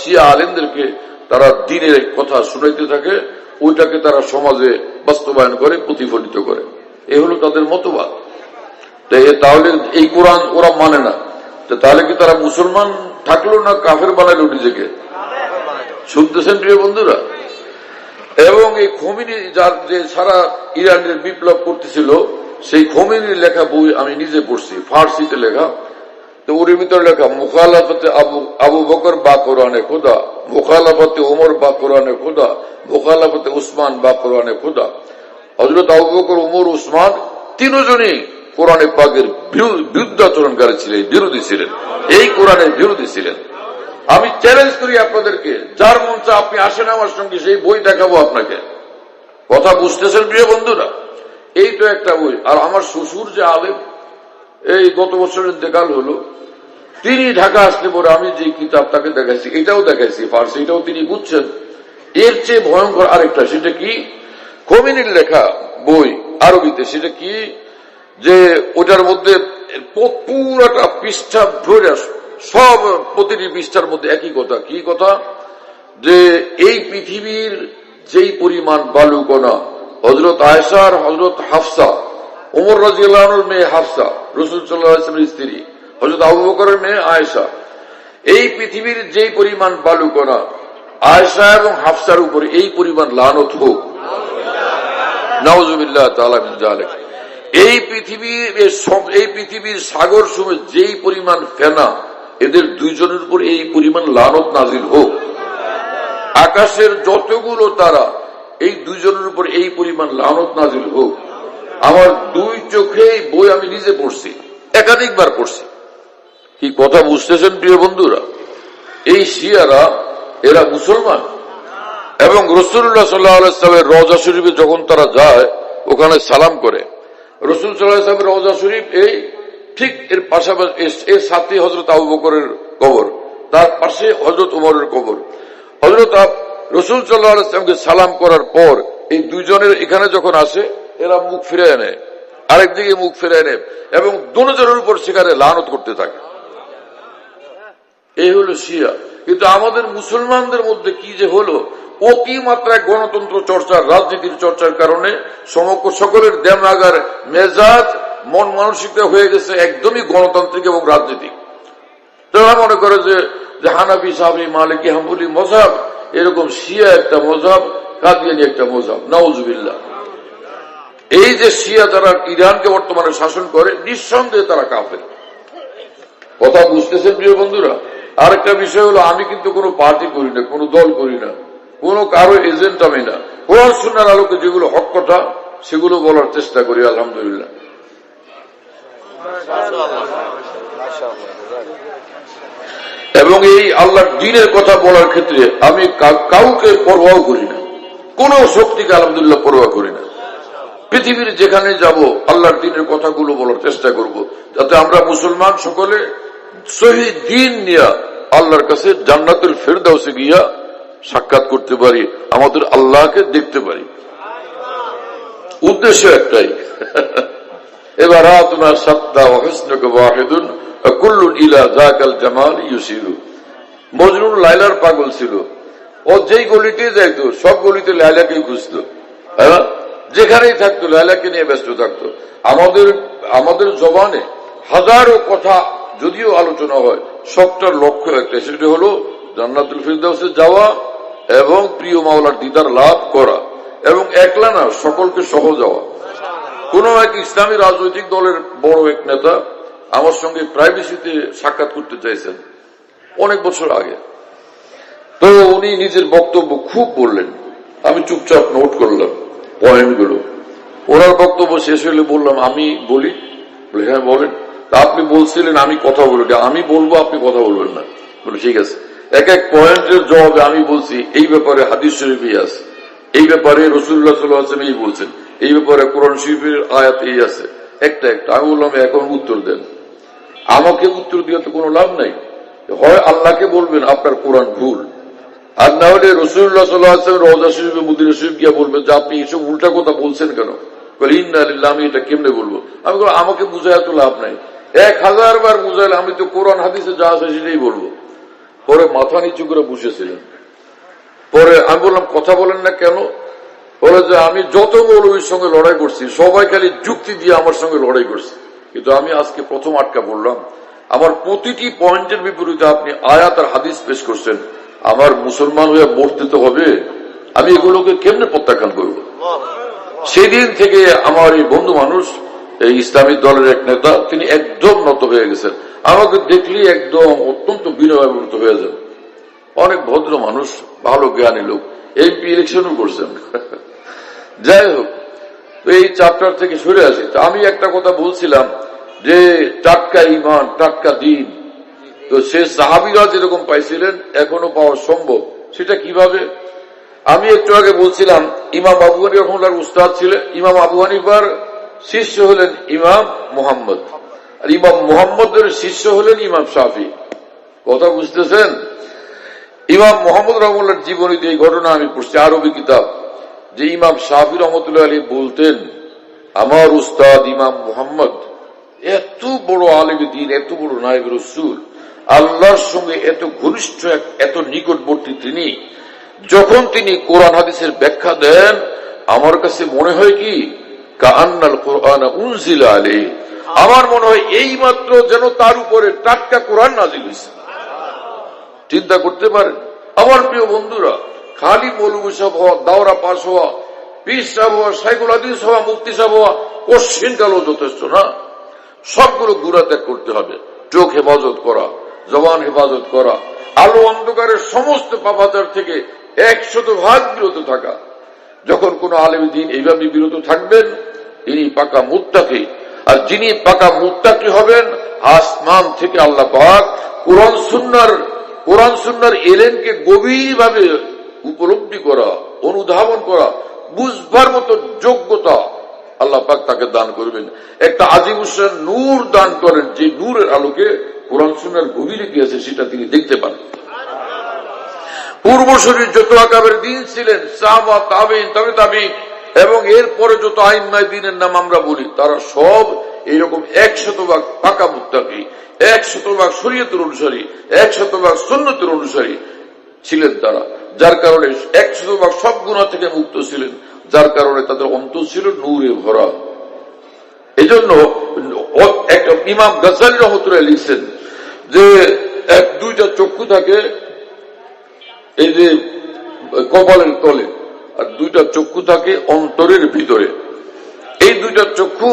শিয়া আলেমদেরকে তারা দ্বীনের কথা শুনাইতে থাকে, ওইটাকে তারা সমাজে বাস্তবায়ন করে, প্রতিফলিত করে। এই হলো তাদের মতবাদ। তাহলে এই কোরআন ওরা মানে না, তাহলে কি তারা মুসলমান থাকলো না কাফের বানাইলো নিজেকে? শুনতেছেন প্রিয় বন্ধুরা? এবং এই খোমেনি যার যে সারা ইরানের বিপ্লব করতেছিল, সেই খোমেনির লেখা বই আমি নিজে পড়ছি, ফার্সিতে লেখা। তো ওর ভিতরে লেখা মুখালাফতে আবু বকর বা কোরআনে খুদা, মুখালাফতে ওমর বা কোরআনে খুদা, মুখালাফতে উসমান বা কোরআনে খুদা। হযরত আবু বকর, ওমর, উসমান তিনজনই কোরআনে পাকের বিরুদ্ধাচরণকারী ছিলেন, বিরোধী ছিলেন, এই কোরআনের বিরোধী ছিলেন। আমি চ্যালেঞ্জ করি আপনাদেরকে, যার মন চায় আপনি আসেন আমার সঙ্গে, সেই বই দেখাবো আপনাকে। কথা বুঝতেছেন প্রিয় বন্ধুরা? এই তো একটা বই। আর আমার শ্বশুর যে আলেম, এই গত বছরের দেখাল হলো, তিনি ঢাকা আসলে পরে আমি যে কিতাব তাকে দেখাইছি, এটাও দেখাইছি ফার্সি, এটাও তিনি বুঝছেন। এর চেয়ে ভয়ঙ্কর আরেকটা, সেটা কি, খোমেনির লেখা বই আরবিতে, সেটা কি যে ওটার মধ্যে পুরাটা পৃষ্ঠা ধরে সব প্রতিটি পৃষ্ঠার মধ্যে একই কথা। কি কথা? যে এই পৃথিবীর যেই পরিমাণ বালুকণা, হযরত আয়েশা আর হযরত হাফসা, ওমর রাদিয়াল্লাহু আনহুর মেয়ে হাফসা, রাসূল সাল্লাল্লাহু আলাইহি ওয়াসাল্লামের স্ত্রী, হযরত আবু বকরের মেয়ে আয়েশা, এই পৃথিবীর যেই পরিমাণ বালুকণা, আয়েশা এবং হাফসার উপর এই পরিমাণ লানত হোক, নাউযুবিল্লাহ তাআলা মিন যালিক। এই পৃথিবীর সাগর সময় যেই পরিমাণ ফেনা, এদের দুইজনের উপর এই পরিমাণ লানত নাজিল হোক। আকাশের যতগুলো তারা, এই দুইজনের উপর এই পরিমাণ লানত নাজিল হোক। আমার দুই চোখে বই আমি নিজে পড়ছি, একাধিকবার পড়ছি। কি কথা বুঝতেছেন প্রিয় বন্ধুরা? এই শিয়ারা, এরা মুসলমান, এবং রাসূলুল্লাহ সাল্লাল্লাহু আলাইহি ওয়াসাল্লামের রওজা শরীফে যখন তারা যায়, ওখানে সালাম করে। রাসূল সাল্লাল্লাহু আলাইহি ওয়াসাল্লামের রওজা শরীফ এই ঠিক এর পাশাপাশি, এর সাথে হযরত আবু বকরের কবর, তার পাশে হযরত ওমরের কবর। হযরত রাসূল সাল্লাল্লাহু আলাইহি ওয়াসাল্লামকে সালাম করার পর এই দুইজনের এখানে যখন আসে, এরা মুখ ফিরিয়ে নেয়, আরেকদিকে মুখ ফিরিয়ে নেয়, এবং দুজনের উপর সেখানে লানত করতে থাকে। এই হলো শিয়া। কিন্তু আমাদের মুসলমানদের মধ্যে কি যে হলো, অতি মাত্রায় গণতন্ত্র চর্চার, রাজনীতির চর্চার কারণে সকলের দেমাগার মেজাজ, মন মানসিকতা হয়ে গেছে একদমই গণতান্ত্রিক এবং রাজনীতিক। তারা মনে করে যে হানাফি, শাফি, মালিকি, হাম্বলি মযহাব, এরকম শিয়া একটা মযহাব, কাদিয়ানী একটা মযহাব। নাউযুবিল্লাহ। এই যে শিয়া যারা ইরানকে বর্তমানে শাসন করে, নিঃসন্দেহে তারা কাফের। কথা বুঝতেছেন প্রিয় বন্ধুরা? আরেকটা বিষয় হলো, আমি কিন্তু কোনো পার্টি করি না, কোনো দল করি না, কোনো কারো এজেন্ট আমি না। কোরআন সুন্নাহর আলোকে যেগুলো হক কথা, সেগুলো বলার চেষ্টা করি, আলহামদুলিল্লাহ। এবং এই আল্লাহর দ্বীনের কথা বলার ক্ষেত্রে আমি কাউকে পরোয়া করি না, কোন শক্তিকে আলহামদুলিল্লাহ পরোয়া করি না। পৃথিবীর যেখানে যাব, আল্লাহর দ্বীনের কথাগুলো বলার চেষ্টা করব, যাতে আমরা মুসলমান সকলে সহি দ্বীন নিয়ে আল্লাহর কাছে জান্নাতুল ফেরদাউসে গিয়া সাক্ষাৎ করতে পারি, আমাদের আল্লাহকে দেখতে পারি। উদ্দেশ্য একটাই, এবার আপনার সাত্তা ওয়া হুসনুকা ওয়াহিদুন ওয়া কুল্লুন ইলা যাকাল জামাল ইউসিরু। মজনুন লায়লার পাগল ছিল, ও যেই গলিতে যাইতো সব গলিতে লায়লাকেই খুঁজতো, হ্যাঁ, যেখানেই থাকতো লায়লাকে নিয়ে ব্যস্ত থাকতো। আমাদের জবানে হাজারো কথা যদিও আলোচনা হয়, সবটার লক্ষ্য একটা, সেটা হলো জান্নাতুল ফিরদাউসে যাওয়া এবং প্রিয় মাওলার দিদার লাভ করা, এবং একলা না, সকলকে সহ যাওয়া। কোন এক ইসলামী রাজনৈতিক দলের বড় এক নেতা আমার সঙ্গে প্রাইভেসিতে সাক্ষাৎ করতে চাইছেন অনেক বছর আগে। তো উনি নিজের বক্তব্য খুব বললেন, আমি চুপচাপ নোট করলাম পয়েন্টগুলো। ওনার বক্তব্য শেষ হলে বললাম, আমি বলি? বলে হ্যাঁ বলেন। তা আপনি বলছিলেন আমি কথা বলি, আমি বলবো, আপনি কথা বলবেন না। বলে ঠিক আছে। এক এক পয়েন্টের জবাবে আমি বলছি, এই ব্যাপারে হাদিস শরীফই আছে, এই ব্যাপারে রাসূলুল্লাহ সাল্লাল্লাহু আলাইহি ওয়াসাল্লাম এই বলছেন, এই ব্যাপারে কোরআন শরীফের আয়াত এই আছে, একটা একটা। আমি বললাম এখন উত্তর দেন। আমাকে উত্তর দিয়ে তো কোনো লাভ নাই, হয় আল্লাহকে বলবেন আপনার কোরআন ভুল, আর না হলে রাসূলুল্লাহ সাল্লাল্লাহু আলাইহি ওয়াসাল্লাম রওজা শরীফে, মদিনা শরীফ গিয়ে বলবেন যে আপনি এসব উল্টা কথা বলছেন কেন? বলে ইন্না লিল্লাহি, আমি এটা কেমনে বলবো? আমি বললাম আমাকে বুঝায় তো লাভ নাই, 1000 বার বুঝাইলে আমি তো কোরআন হাদিসে যা আছে সেটাই বলবো। পরে মাথা নিচু করে বসেছিলেন। পরে আমি বললাম কথা বলেন না কেন? বলে যে আমি যত মৌলবীর সঙ্গে লড়াই করছি সবাই খালি যুক্তি দিয়ে আমার সঙ্গে লড়াই করছে, কিন্তু আমি আজকে প্রথম আটকা বললাম, আমার প্রতিটি পয়েন্টের বিপরীতে আপনি আয়াত আর হাদিস পেশ করছেন, আমার মুসলমান হয়ে মরতে তো হবে, আমি এগুলোকে কেমনে প্রত্যাখ্যান করব? সেদিন থেকে আমার এই বন্ধু মানুষ, এই ইসলামী দলের এক নেতা, তিনি একদম নত হয়ে গেছেন। আমাকে দেখলেই একদম অত্যন্ত বিনয়মূর্ত হয়ে যান। অনেক ভদ্র মানুষ, ভালো জ্ঞানী লোক, এমপি ইলেকশনও করছেন। যাই হোক, এই চ্যাপ্টার থেকে সরে আসি। আমি একটা কথা বলছিলাম যে টাটকা ইমান, টাটকা দিন, তো সে সাহাবীরা যেরকম পাইছিলেন এখনো পাওয়া সম্ভব। সেটা কিভাবে? আমি একটু আগে বলছিলাম, ইমাম আবু হানিফার উস্তাদ ছিলেন, ইমাম আবু হানিফার শিষ্য হলেন ইমাম মুহাম্মদ, আর ইমাম মুহাম্মদের শিষ্য হলেন ইমাম শাফি। কথা বুঝতেছেন? ইমাম মুহাম্মদ রহমতুল্লাহর জীবনীতে এই ঘটনা আমি পড়ছি আরবি কিতাব, যে ইমাম শাফি রহমতুল্লাহ আলী বলতেন, আমার উস্তাদ ইমাম মুহাম্মদ এত বড় আলেম দ্বীন, এত বড় নায়েব রাসূল, আল্লাহর সঙ্গে এত ঘনিষ্ঠ, এত নিকটবর্তী তিনি, যখন তিনি কোরআন হাদিসের ব্যাখ্যা দেন আমার কাছে মনে হয় কি কাআন্নাল কুরআন উনজিলা আলাইহি, আমার মনে হয় এই মাত্র যেন তার উপরে টাটকা কোরআন নাযিল হয়েছে। চিন্তা করতে পারেন আমার প্রিয় বন্ধুরা, খালি মৌলভী সাহেব হওয়া, দাওরা পাস হওয়া, পীর সাহেব হওয়া, শাইখুল হাদিস হওয়া, মুফতি সাহেব হওয়া কোশ্চিন কালও যথেষ্ট না। সবগুলো গুনাহ ত্যাগ করতে হবে। চোখ হেফাজত করা, জবান হেফাজত করা, আলো অন্ধকারের সমস্ত পাপাচার থেকে 100% বিরত থাকা। যখন কোন আলেম দ্বীন এইভাবে বিরত থাকবেন তিনি পাকা মুত্তাকি। আর যিনি পাকা মুত্তাকি হবেন, আসমান থেকে আল্লাহ পাক কোরআন সুন্নাহর এলেমকে গভীরভাবে উপলব্ধি করা, অনুধাবন করা, বুঝবার মতো যোগ্যতা আল্লাহ পাক তাকে দান করবেন। একটা আজিমুসান নূর দান করেন, যে নূরের আলোকে কোরআন সুন্নাহর গভীরে কি আছে সেটা তিনি দেখতে পান। পূর্বসূরীর যত আকাবের দিন ছিলেন, সাহাবা, তাবেঈন, তাবে তাবেঈন এবং এরপরে যত আইম্মায়ে দ্বীনের নাম আমরা বলি, তারা সব এইরকম 100% পাকা মুত্তাকি, 100% শরীয়তের অনুসারী, 100% সুন্নতের অনুসারী ছিলেন তারা। যার কারণে 100% সব গুনাহ থেকে মুক্ত ছিলেন, যার কারণে তাদের অন্তর ছিল নূরে ভরা। এজন্য একটা ইমাম গাজ্জালী রহমতুল্লাহ লিখছেন যে দুইটা চক্ষু থাকে এই যে কপালের তলে, আর দুইটা চক্ষু থাকে অন্তরের ভিতরে। এই দুইটা চক্ষু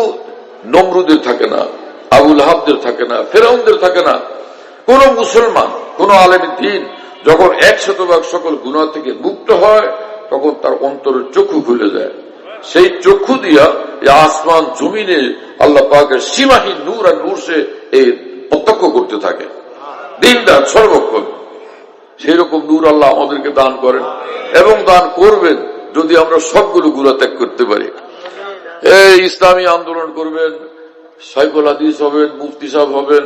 নমরুদের থাকে না, আবু লাহাবদের থাকে না, ফেরাউনদের থাকে না। কোন মুসলমান, কোন আলেম দ্বীন যখন 100% সকল গুনাহ থেকে মুক্ত হয় তখন তার অন্তরের চক্ষু খুলে যায়। সেই চক্ষু দিয়া আসমান জমিনে আল্লাহ পাকের সীমাহীন নূর আর নূর সে এই প্রত্যক্ষ করতে থাকে দিনদার সর্বক্ষণ। সেই রকম নূর আল্লাহ আমাদেরকে দান করেন এবং দান করবেন যদি আমরা সবগুলো গুনাহ ত্যাগ করতে পারি। এই ইসলামী আন্দোলন করবেন, শাইখুল হাদিস হবেন, মুফতি সাহেব হবেন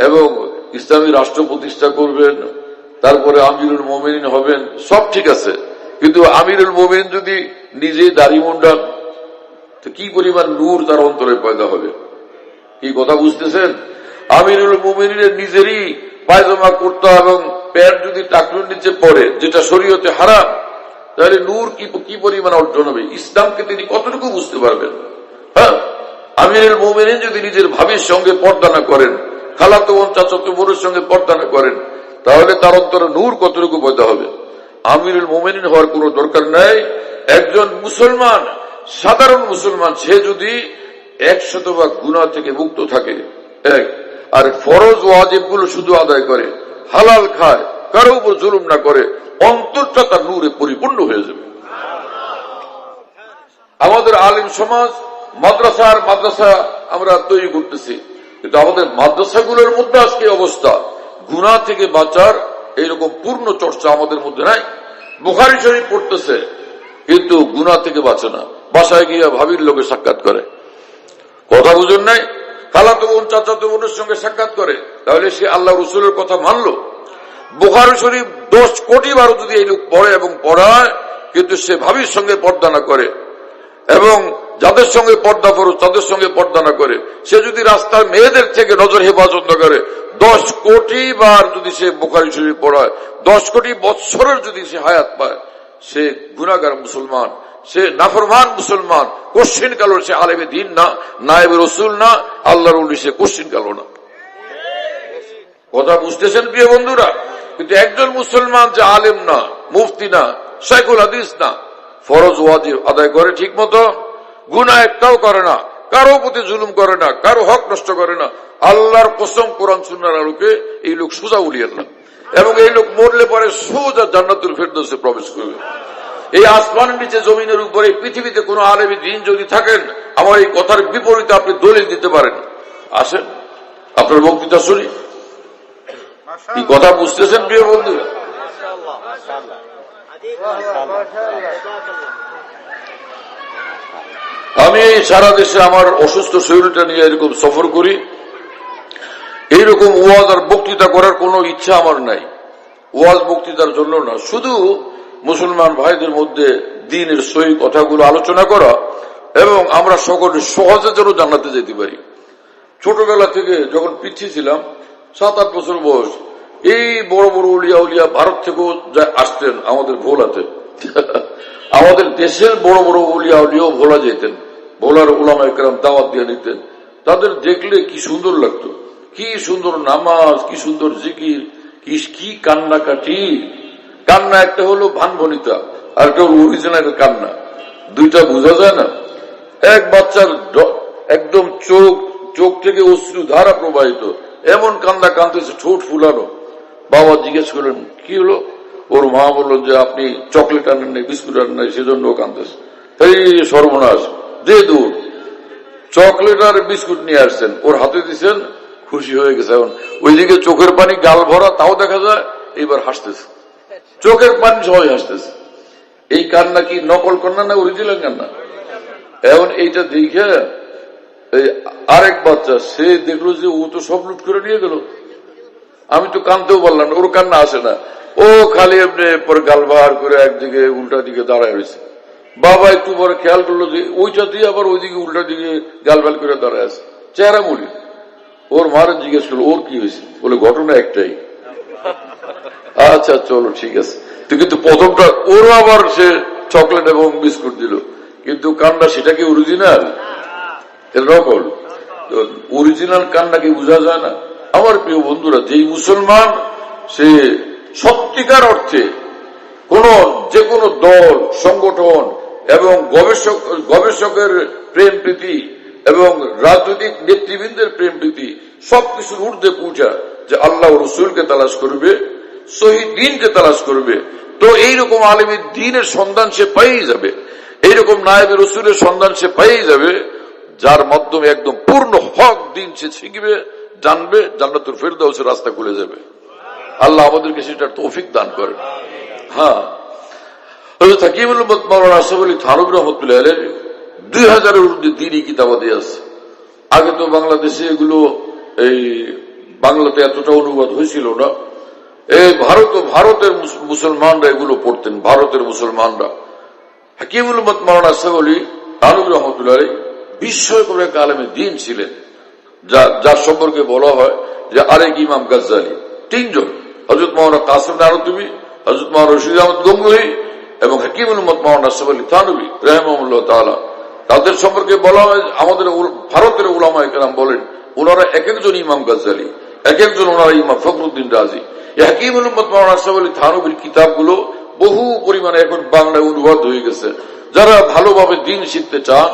এবং ইসলামী রাষ্ট্র প্রতিষ্ঠা করবেন, তারপরে আমিরুল মুমিনিন হবেন, সব ঠিক আছে। কিন্তু আমিরুল মুমিনিন যদি নিজে দাড়ি মুন্ডান তো কি পরিমাণ নূর তার অন্তরে পয়দা হবে? কি কথা বুঝতেছেন? আমিরুল মুমিনিনের নিজেরই পায়জামা কুর্তা এবং প্যান্ট যদি টাকলুর নিচে পড়ে, যেটা শরীয়তে হারাম, তাহলে নূর কি পরিমাণ অর্জন হবে? ইসলামকে তিনি কতটুকু বুঝতে পারবেন? হ্যাঁ, আমিরুল মুমিনিন যদি নিজের ভাবির সঙ্গে পর্দা না করেন, খালাতো বোন, চাচাতো বোনের সঙ্গে পর্দা না করেন, তাহলে তার অন্তরে নূর কতটুকু পয়দা হবে? আমিরুল মুমিনিন হওয়ার কোন দরকার নাই। একজন মুসলমান, সাধারণ মুসলমান, সে যদি 100% গুনাহ থেকে মুক্ত থাকে, আর ফরজ ওয়াজিব গুলো শুধু আদায় করে, হালাল খায়, কারো উপর জুলুম না করে, অন্তরটা তার নূরে পরিপূর্ণ হয়ে যাবে। আমাদের আলেম সমাজ মাদ্রাসা আমরা তৈরি করতেছি, কিন্তু আমাদের মাদ্রাসাগুলোর মধ্যে আজকে অবস্থা, গুনাহ থেকে বাঁচার এইরকম পূর্ণ চর্চা আমাদের মধ্যে নাই। বুখারী শরীফ পড়তেছে কিন্তু গুনাহ থেকে বাঁচে না, বাসায় গিয়ে ভাবির লোকে সাক্ষাৎ করে। কথা বুঝুন নাই? খালাতো বোন, চাচাতো বোনের সঙ্গে সাক্ষাৎ করে, তাহলে সে আল্লাহ রাসূলের কথা মানলো? বুখারী শরীফ 10 কোটি বার যদি এই লোক পড়ে এবং পড়ায়, কিন্তু সে ভাবির সঙ্গে পর্দা না করে এবং যাদের সঙ্গে পর্দা ফরজ তাদের সঙ্গে পর্দা না করে, সে যদি রাস্তার মেয়েদের থেকে নজর হেফাজত না করে, 10 কোটি বার যদি সে বুখারী শরীফ পড়ায়, 10 কোটি বৎসরের যদি সে হায়াত পায়, সে গুনাহগার মুসলমান, সে নাফরমান মুসলমান। কোশ্চিন কালো সে আলেমে দ্বীন না, নায়েবে রাসূল না, আল্লাহর ওলি, সে কোশ্চিন কালো না। কথা বুঝতেছেন প্রিয় বন্ধুরা? কিন্তু একজন মুসলমান যে আলেম না, মুফতি না, শাইখুল হাদিস না, ফরজ ওয়াজিব আদায় করে ঠিক মতো, গুনাহ একটাও করে না, কারো প্রতি জুলুম করে না, কারো হক নষ্ট করে না, আল্লাহর কসম কোরআন সুন্নাহর আলোকে এই লোক সোজা উলিয়ে আল্লাহ, এবং এই লোক মরলে পরে সোজা জান্নাতুল ফেরদৌসে প্রবেশ করবে। এই আসমানের নিচে, জমিনের উপরে, পৃথিবীতে কোন আলেমী দ্বীন যদি থাকেন, আমার এই কথার বিপরীতে আপনি দলিল দিতে পারেন, আসেন আপনার বক্তৃতা শুনি। কি কথা বুঝতেছেন প্রিয় বন্ধুরা? আমি সারা দেশে আমার অসুস্থ শরীরটা নিয়ে এরকম সফর করি, এইরকম ওয়াজ আর বক্তৃতা করার কোনো ইচ্ছা আমার নাই। ওয়াজ বক্তৃতার জন্য না, শুধু মুসলমান ভাইদের মধ্যে দ্বীনের সহি কথাগুলো আলোচনা করা এবং আমরা সকলে সহজে যেন জান্নাতে যেতে পারি। ছোটবেলা থেকে যখন পিছিয়ে ছিলাম, 7-8 বছর বয়স, এই বড় বড় উলিয়া উলিয়া ভারত থেকেও আসতেন আমাদের ভোলাতে। আমাদের দেশের বড় বড় উলিয়া উলিয়াও ভোলা যেতেন, ভোলার উলামা একরাম দাওয়াত দিয়ে নিতেন। তাদের দেখলে কি সুন্দর লাগতো, কি সুন্দর নামাজ, কি সুন্দর জিকির, কি কান্নাকাটি। কান্না একটা হলো ভানভনিতা, আর একটা হলো অরিজিনাল কান্না, দুইটা বোঝা যায় না। এক বাচ্চার একদম চোখ থেকে অশ্রু ধারা প্রবাহিত, এমন কান্না কাঁদতেছে, ঠোঁট ফুলানো। বাবা জিজ্ঞেস করলেন কি হলো, ওর মা বলল যে আপনি চকলেট আনেন নাই, বিস্কুট আনেন নাই, সেজন্য ও কাঁদতেছে। এই সর্বনাশ, দে দূর, চকলেট আর বিস্কুট নিয়ে আসছেন, ওর হাতে দিচ্ছেন, খুশি হয়ে গেছে। এখন ওইদিকে চোখের পানি গাল ভরা, তাও দেখা যায় এইবার হাসতেছে, চোখের পানি সবাই হাসতেছে। এই কান্না কি নকল কান্না না অরিজিনাল কান্না? এখন এইটা দেখে আরেক বাচ্চা, সে দেখলো যে ও তো সব লুট করে নিয়ে গেল, আমি তো কানতেও পারলাম না, ওর কান্না আসে না, ও খালি এমনি পরে গাল বাহার করে একদিকে উল্টা দিকে দাঁড়ায় রয়েছে। বাবা একটু পরে খেয়াল করলো যে ওইটা দিয়ে আবার ওইদিকে উল্টা দিকে গালবাল করে দাঁড়ায় আছে, চেহারা মুড়ি। ওর মারে জিজ্ঞেস করলো ওর কি হয়েছে, বলে ঘটনা একটাই। আচ্ছা চলো ঠিক আছে। তো কিন্তু প্রথমটা ওরও আবার সে চকলেট এবং বিস্কুট দিল, কিন্তু কান্না সেটা কি অরিজিনাল? নকল। অরিজিনাল কান্না কি বোঝা যায় না? আমার প্রিয় বন্ধুরা, যেই মুসলমান সে সত্যিকার অর্থে যে কোনো দল, সংগঠন এবং গবেষকের প্রেম প্রীতি এবং রাজনৈতিক নেতৃবৃন্দের প্রেম প্রীতি সবকিছুর ঊর্ধ্বে পৌঁছা, যে আল্লাহ রসুলকে তালাশ করবে, সহি দ্বীনকে তালাশ করবে, তো এইরকম আলেমের দ্বীনের সন্ধান সে পাইয়ে যাবে, এইরকম নায়েবে রসুলের সন্ধান সে পাইয়ে যাবে, যার মাধ্যমে একদম পূর্ণ হক দ্বীন সে শিখবে, জানবে, জান্নাতুল ফেরদাউসের রাস্তা খুলে যাবে। আল্লাহ আমাদেরকে সেটার তৌফিক দান করে। হ্যাঁ, হযরত হাকিমুল উম্মত মাওলানা আশরাফ আলী থানভী রাহমাতুল্লাহ আলাইহি 2000-এর ঊর্ধ্বে দ্বীনি কিতাবাদি আছে। আগে তো বাংলাদেশে এগুলো এই বাংলাতে এতটা অনুবাদ হয়েছিল না। এই ভারতের মুসলমানরা এগুলো পড়তেন, ভারতের মুসলমানরা। হাকিমুল উম্মত মাওলানা আশরাফ আলী থানভী রাহমাতুল্লাহ আলাইহি বিস্ময়কর এক আলেমে দ্বীন ছিলেন, যার সম্পর্কে বলা হয় যে আরেক ইমাম গাজ্জালী, 3 জন, হযরত মাওলানা কাসিম নানুতুবি, হযরত মাওলানা রশিদ আহমদ গঙ্গুহি এবং হাকিমুল উম্মত মাওলানা আশরাফ আলী থানভী রাহিমাহুল্লাহ তাআলা। তাদের সম্পর্কে বলা হয়, আমাদের ভারতের উলামা একরাম বলেন ওনারা এক একজন ইমাম গাজ্জালী, এক একজন ওনারা ইমাম ফখরুদ্দিন রাজি। এই হাকিমুল উম্মত মাওলানা আশরাফ আলী থানভীর কিতাবগুলো বহু পরিমাণে এখন বাংলায় অনুবাদ হয়ে গেছে। যারা ভালোভাবে দ্বীন শিখতে চান,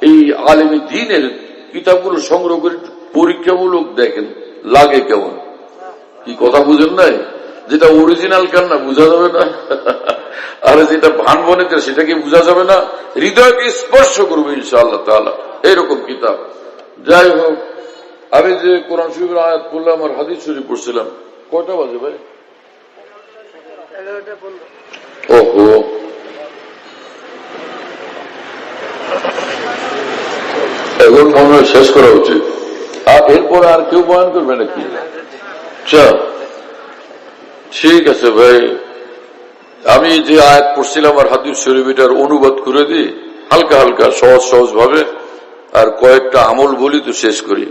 এই আলেমী দ্বীনের কিতাবগুলো সংগ্রহ করে পরীক্ষামূলক দেখেন লাগে কেমন। কি কথা বুঝেন নাই? যেটা অরিজিনাল কান্না বোঝা যাবে না, আর যেটা ভানবনিতে সেটাকে বোঝা যাবে না, হৃদয়কে স্পর্শ করবে ইনশাআল্লাহ তাআলা এইরকম কিতাব। যাই হোক, আমি যে কোরআন শরীফের আয়াত পড়লাম আর হাদিস শরীফ পড়ছিলাম, কয়টা বাজে ভাই? 11:15। ওহো, এখন মনে হয় শেষ করা উচিত। আর এরপরে আর কেউ বয়ান করবে নাকি? আচ্ছা ঠিক আছে ভাই, আমি যে আয়াত পড়ছিলাম আর হাদিস শরীফ এটার অনুবাদ করে দিই হালকা হালকা, সহজ ভাবে, আর কয়েকটা আমল বলি তো শেষ করি।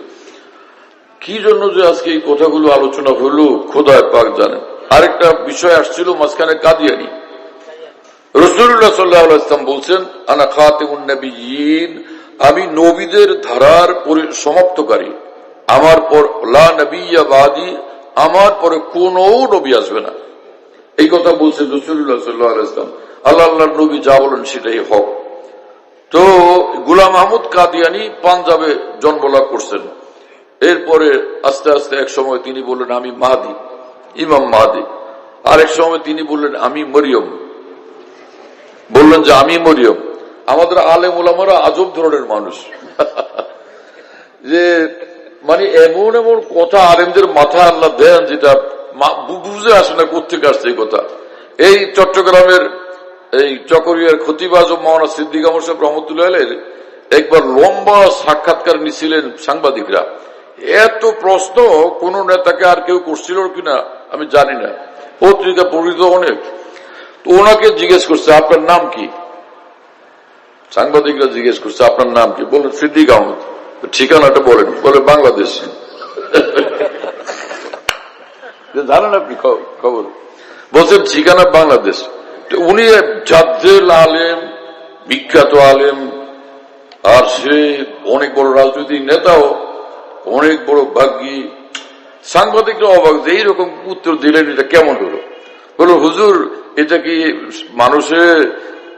কি জন্য যে আজকে এই কথাগুলো আলোচনা হলো খোদায় পাক জানেন। আরেকটা বিষয় আসছিল মাঝখানে, কাদিয়ানি। রাসূলুল্লাহ সাল্লাল্লাহু আলাইহি ওয়াসাল্লাম বলছেন, আনা খাতিমুন নবিয়্যিন, আমি নবীদের ধারার সমাপ্তকারী, আমার পর লা নবিয়্যা বাদি, আমার পরে কোন নবী আসবে না। এই কথা বলছেন রাসূলুল্লাহ সাল্লাল্লাহু আলাইহি ওয়াসাল্লাম। আল্লাহর নবী যা বলেন সেটাই হক। তো গোলাম আহমদ কাদিয়ানি পাঞ্জাবে জন্মলাভ করছেন। এরপরে আস্তে আস্তে এক সময় তিনি বললেন আমি মাহদি, ইমাম মাহদি। আরেক সময় তিনি বললেন আমি মরিয়ম, বললেন যে আমি মরিয়ম। আমাদের আলেম ওলামারা আজব ধরনের মানুষ, যে মানে এমন এমন কথা আলেমদের মাথায় আল্লাহ দেন যেটা বুঝে আসে না কোত্থেকে আসছে এই কথা। এই চট্টগ্রামের এই চকরিয়ার খতিব আজম মাওলানা সিদ্দিক আহমদ সাহেব রহমতুল্লাহ আলাইহি একবার লম্বা সাক্ষাৎকার নিছিলেন সাংবাদিকরা। এত প্রশ্ন কোন নেতাকে আর কেউ করছিল কিনা আমি জানি না, পত্রিকা পড়িত অনেক। তো ওনাকে জিজ্ঞেস করছে আপনার নাম কি, সাংবাদিকরা জিজ্ঞেস করছে আপনার নাম কি, বলেন সিদ্দিক আহমদ। ঠিকানাটা বলেন, বলে বাংলাদেশ। জানেন আপনি খবর, বলছেন ঠিকানা বাংলাদেশ। উনি জাদ্দেল আলেম, বিখ্যাত আলেম, আর সে অনেক বড় রাজনৈতিক নেতাও, অনেক বড় ভাগ্যী। সাংবাদিকরা অবাক যে এইরকম উত্তর দিলেন, এটা কেমন হলো? বলো হুজুর এটা কি মানুষের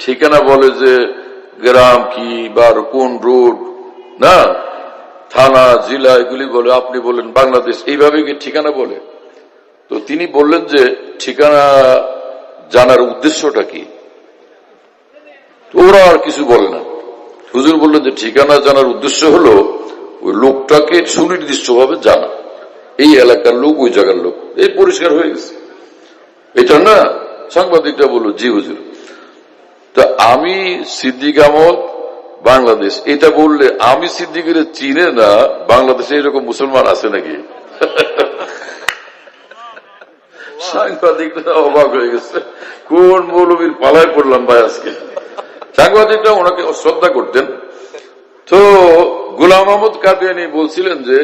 ঠিকানা বলে যে গ্রাম কি বা কোন রোড, না থানা জেলা এগুলি বলে, আপনি বলেন বাংলাদেশ, এইভাবে কি ঠিকানা বলে? তো তিনি বললেন যে ঠিকানা জানার উদ্দেশ্যটা কি? ওরা আর কিছু বলে না। হুজুর বললেন যে ঠিকানা জানার উদ্দেশ্য হলো ওই লোকটাকে সুনির্দিষ্টভাবে জানা, এই এলাকার লোক, ওই জায়গার লোক, এই পরিষ্কার হয়ে গেছে এটা না। সাংবাদিকটা বলল জি হুজুর। তা আমি সিদ্দিক আহমদ বাংলাদেশ এটা বললে আমি সিদ্দিকের চিনে না, বাংলাদেশে এরকম মুসলমান আছে নাকি? সাংবাদিকটা অবাক হয়ে গেছে, কোন মৌলবীর পালায় পড়লাম ভাই আজকে। সাংবাদিকরা ওনাকে শ্রদ্ধা করতেন। তো গোলাম আহমদ কাদিয়ানী বলছিলেন যে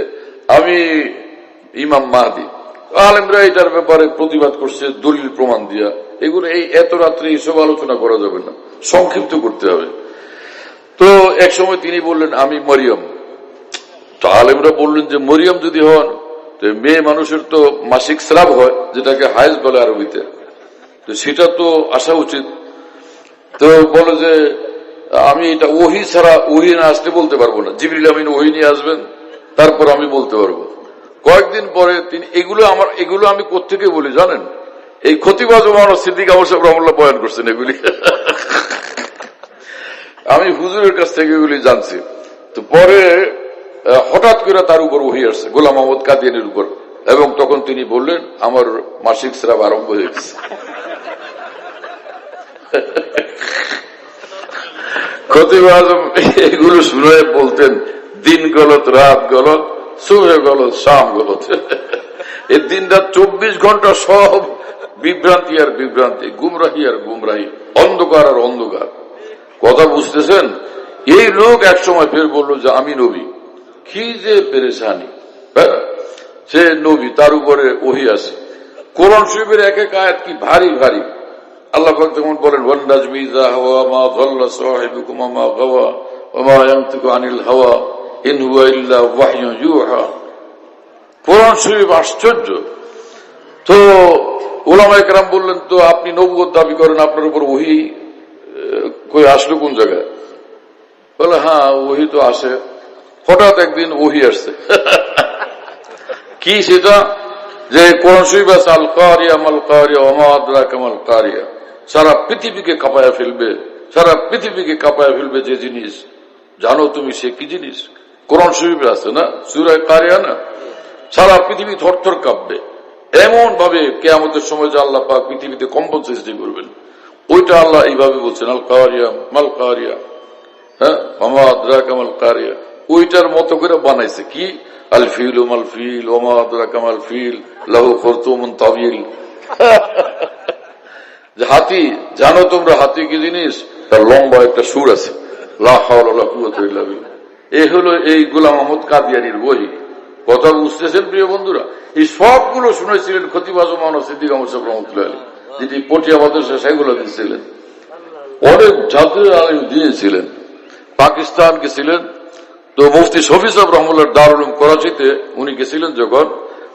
আমি ইমাম মাহদি। আলেমরা এটার ব্যাপারে প্রতিবাদ করছে দলিল প্রমাণ দিয়া, এগুলো এই এত রাত্রে এইসব আলোচনা করা যাবে না, সংক্ষিপ্ত করতে হবে। তো এক সময় তিনি বললেন আমি মরিয়ম। তো আলেমরা বললেন যে মরিয়ম যদি হন, মেয়ে মানুষের তো মাসিক স্রাব হয়, যেটাকে হায়েজ বলে আরবিতে, তো সেটা তো আসা উচিত। তো বলে যে আমি এটা ওহি ছাড়া, ওহি না আসলে বলতে পারবো না, জিবরিল আমিন ওহি নিয়ে আসবেন তারপর আমি বলতে পারবো। কয়েকদিন পরে তিনি এগুলো আমি কোত্থেকে বলি জানেন, এই খতিবাজ ওমর সিদ্দিক আহমদ সাহেব রহমাতুল্লাহ বয়ান করছেন এগুলি। আমি হুজুরের কাছ থেকে এগুলি জানছি। তো পরে হঠাৎ করে তার উপর ওহী আসছে, গোলাম আহমদ কাদিয়ানীর উপর, এবং তখন তিনি বললেন আমার মাসিক স্রাব আরম্ভ হয়ে গেছে। খতিব আজম এগুলো শুনে বলতেন দিন গলত, রাত গলত, সুবহে গলত, শাম গলত। এই দিন রাত 24 ঘন্টা সব বিভ্রান্তি আর বিভ্রান্তি, গুমরাহি আর গুমরাহি, অন্ধকার আর অন্ধকার। কথা বুঝতেছেন? এই লোক এক সময় ফের বললো যে আমি নবী। কি যে পেরেশানি, সে নবী, তার উপরে ওহী আছে। কোরআন শরীফের এক এক আয়াত কি ভারী ভারী। আল্লাহ পাক যেমন বলেন ওয়ান নাজমি ইযা হাওয়া মা যাল্লা সাহিবুকুম মা গাওয়া ওয়া মা ইয়ানতিকু আনিল হাওয়া ইন হুয়া ইল্লা ওয়াহয়ুন ইউহা। কোরআন শরীফ আশ্চর্য। তো উলামায়ে কেরাম বললেন তো আপনি নবুয়ত দাবি করেন, আপনার উপর ওহী কই আসলো কোন জায়গায়? বলে হ্যাঁ ওহী তো আসে। হঠাৎ একদিন ওহী আসছে। কি সেটা? যে কোরআন শরীফ আছে আল কারিয়া মাল কারিয়া ওয়া মা আদরাকা মাল কারিয়া, সারা পৃথিবীকে কাঁপায়া ফেলবে, সারা পৃথিবীকে কাঁপায়া ফেলবে যে জিনিস, জানো তুমি সে কি জিনিস? কোরআন শরীফে আছে না, সূরা কারিয়া না, সারা পৃথিবী থরথর কাঁপবে। এমন ভাবে কিয়ামতের সময় যে আল্লাহ পাক পৃথিবীতে কম্পন সৃষ্টি করবেন, ওইটা আল্লাহ এইভাবে বলছেন আল কারিয়া মাল কারিয়া, হ্যাঁ ওয়া মা আদরাকা মাল কারিয়া। ওইটার মতো করে বানাইছে কি আল ফিল মাল ফিল ওয়া মা আদরাকা মাল ফিল লাহু খুরতুমুন তাবিল। যে হাতি, জানো তোমরা হাতি কি জিনিস? তার লম্বা একটা সুর আছে, লা হাওলা ওয়ালা কুওয়াতা ইল্লা বিল্লাহ। এই হলো এই গোলাম আহমদ কাদিয়ানীর বই। কথা বুঝতেছেন প্রিয় বন্ধুরা? এই সবগুলো শুনেছিলেন খতিব আজম মাওলানা সিদ্দিক আহমদ সাহেব রহমাতুল্লাহ আলাইহি, যিনি পটিয়া মাদ্রাসা সেগুলো দিয়েছিলেন। অনেক জাতীয় আলেম দিয়েছিলেন। পাকিস্তান গেছিলেন, তো মুফতি শফি সাহেব রহমাতুল্লাহ দারুল উলুম করাচিতে উনি গেছিলেন যখন,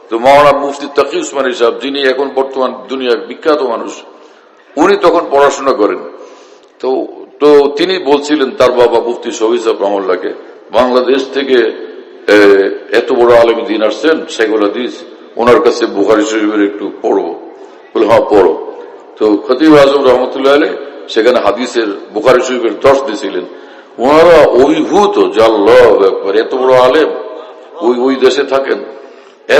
তো মাওলানা মুফতি তাকি উসমানী সাহেব, যিনি এখন বর্তমান দুনিয়ার বিখ্যাত মানুষ, উনি তখন পড়াশোনা করেন। তো তিনি বলছিলেন তার বাবা মুফতি শফি সাহেব রহমাতুল্লাহকে, বাংলাদেশ থেকে এত বড় আলেম দিন আসছেন সেগুলো দিস, ওনার কাছে বুখারী শরীফের একটু পড়বো। বলে হ্যাঁ পড়ো। তো খতিব আজম রহমতুল্লাহ আলাইহি সেখানে হাদিসের বুখারী শরীফের দর্শ দিয়েছিলেন। ওনারা অভিভূত যে আল্লাহু আকবার, এত বড় আলেম ওই দেশে থাকেন,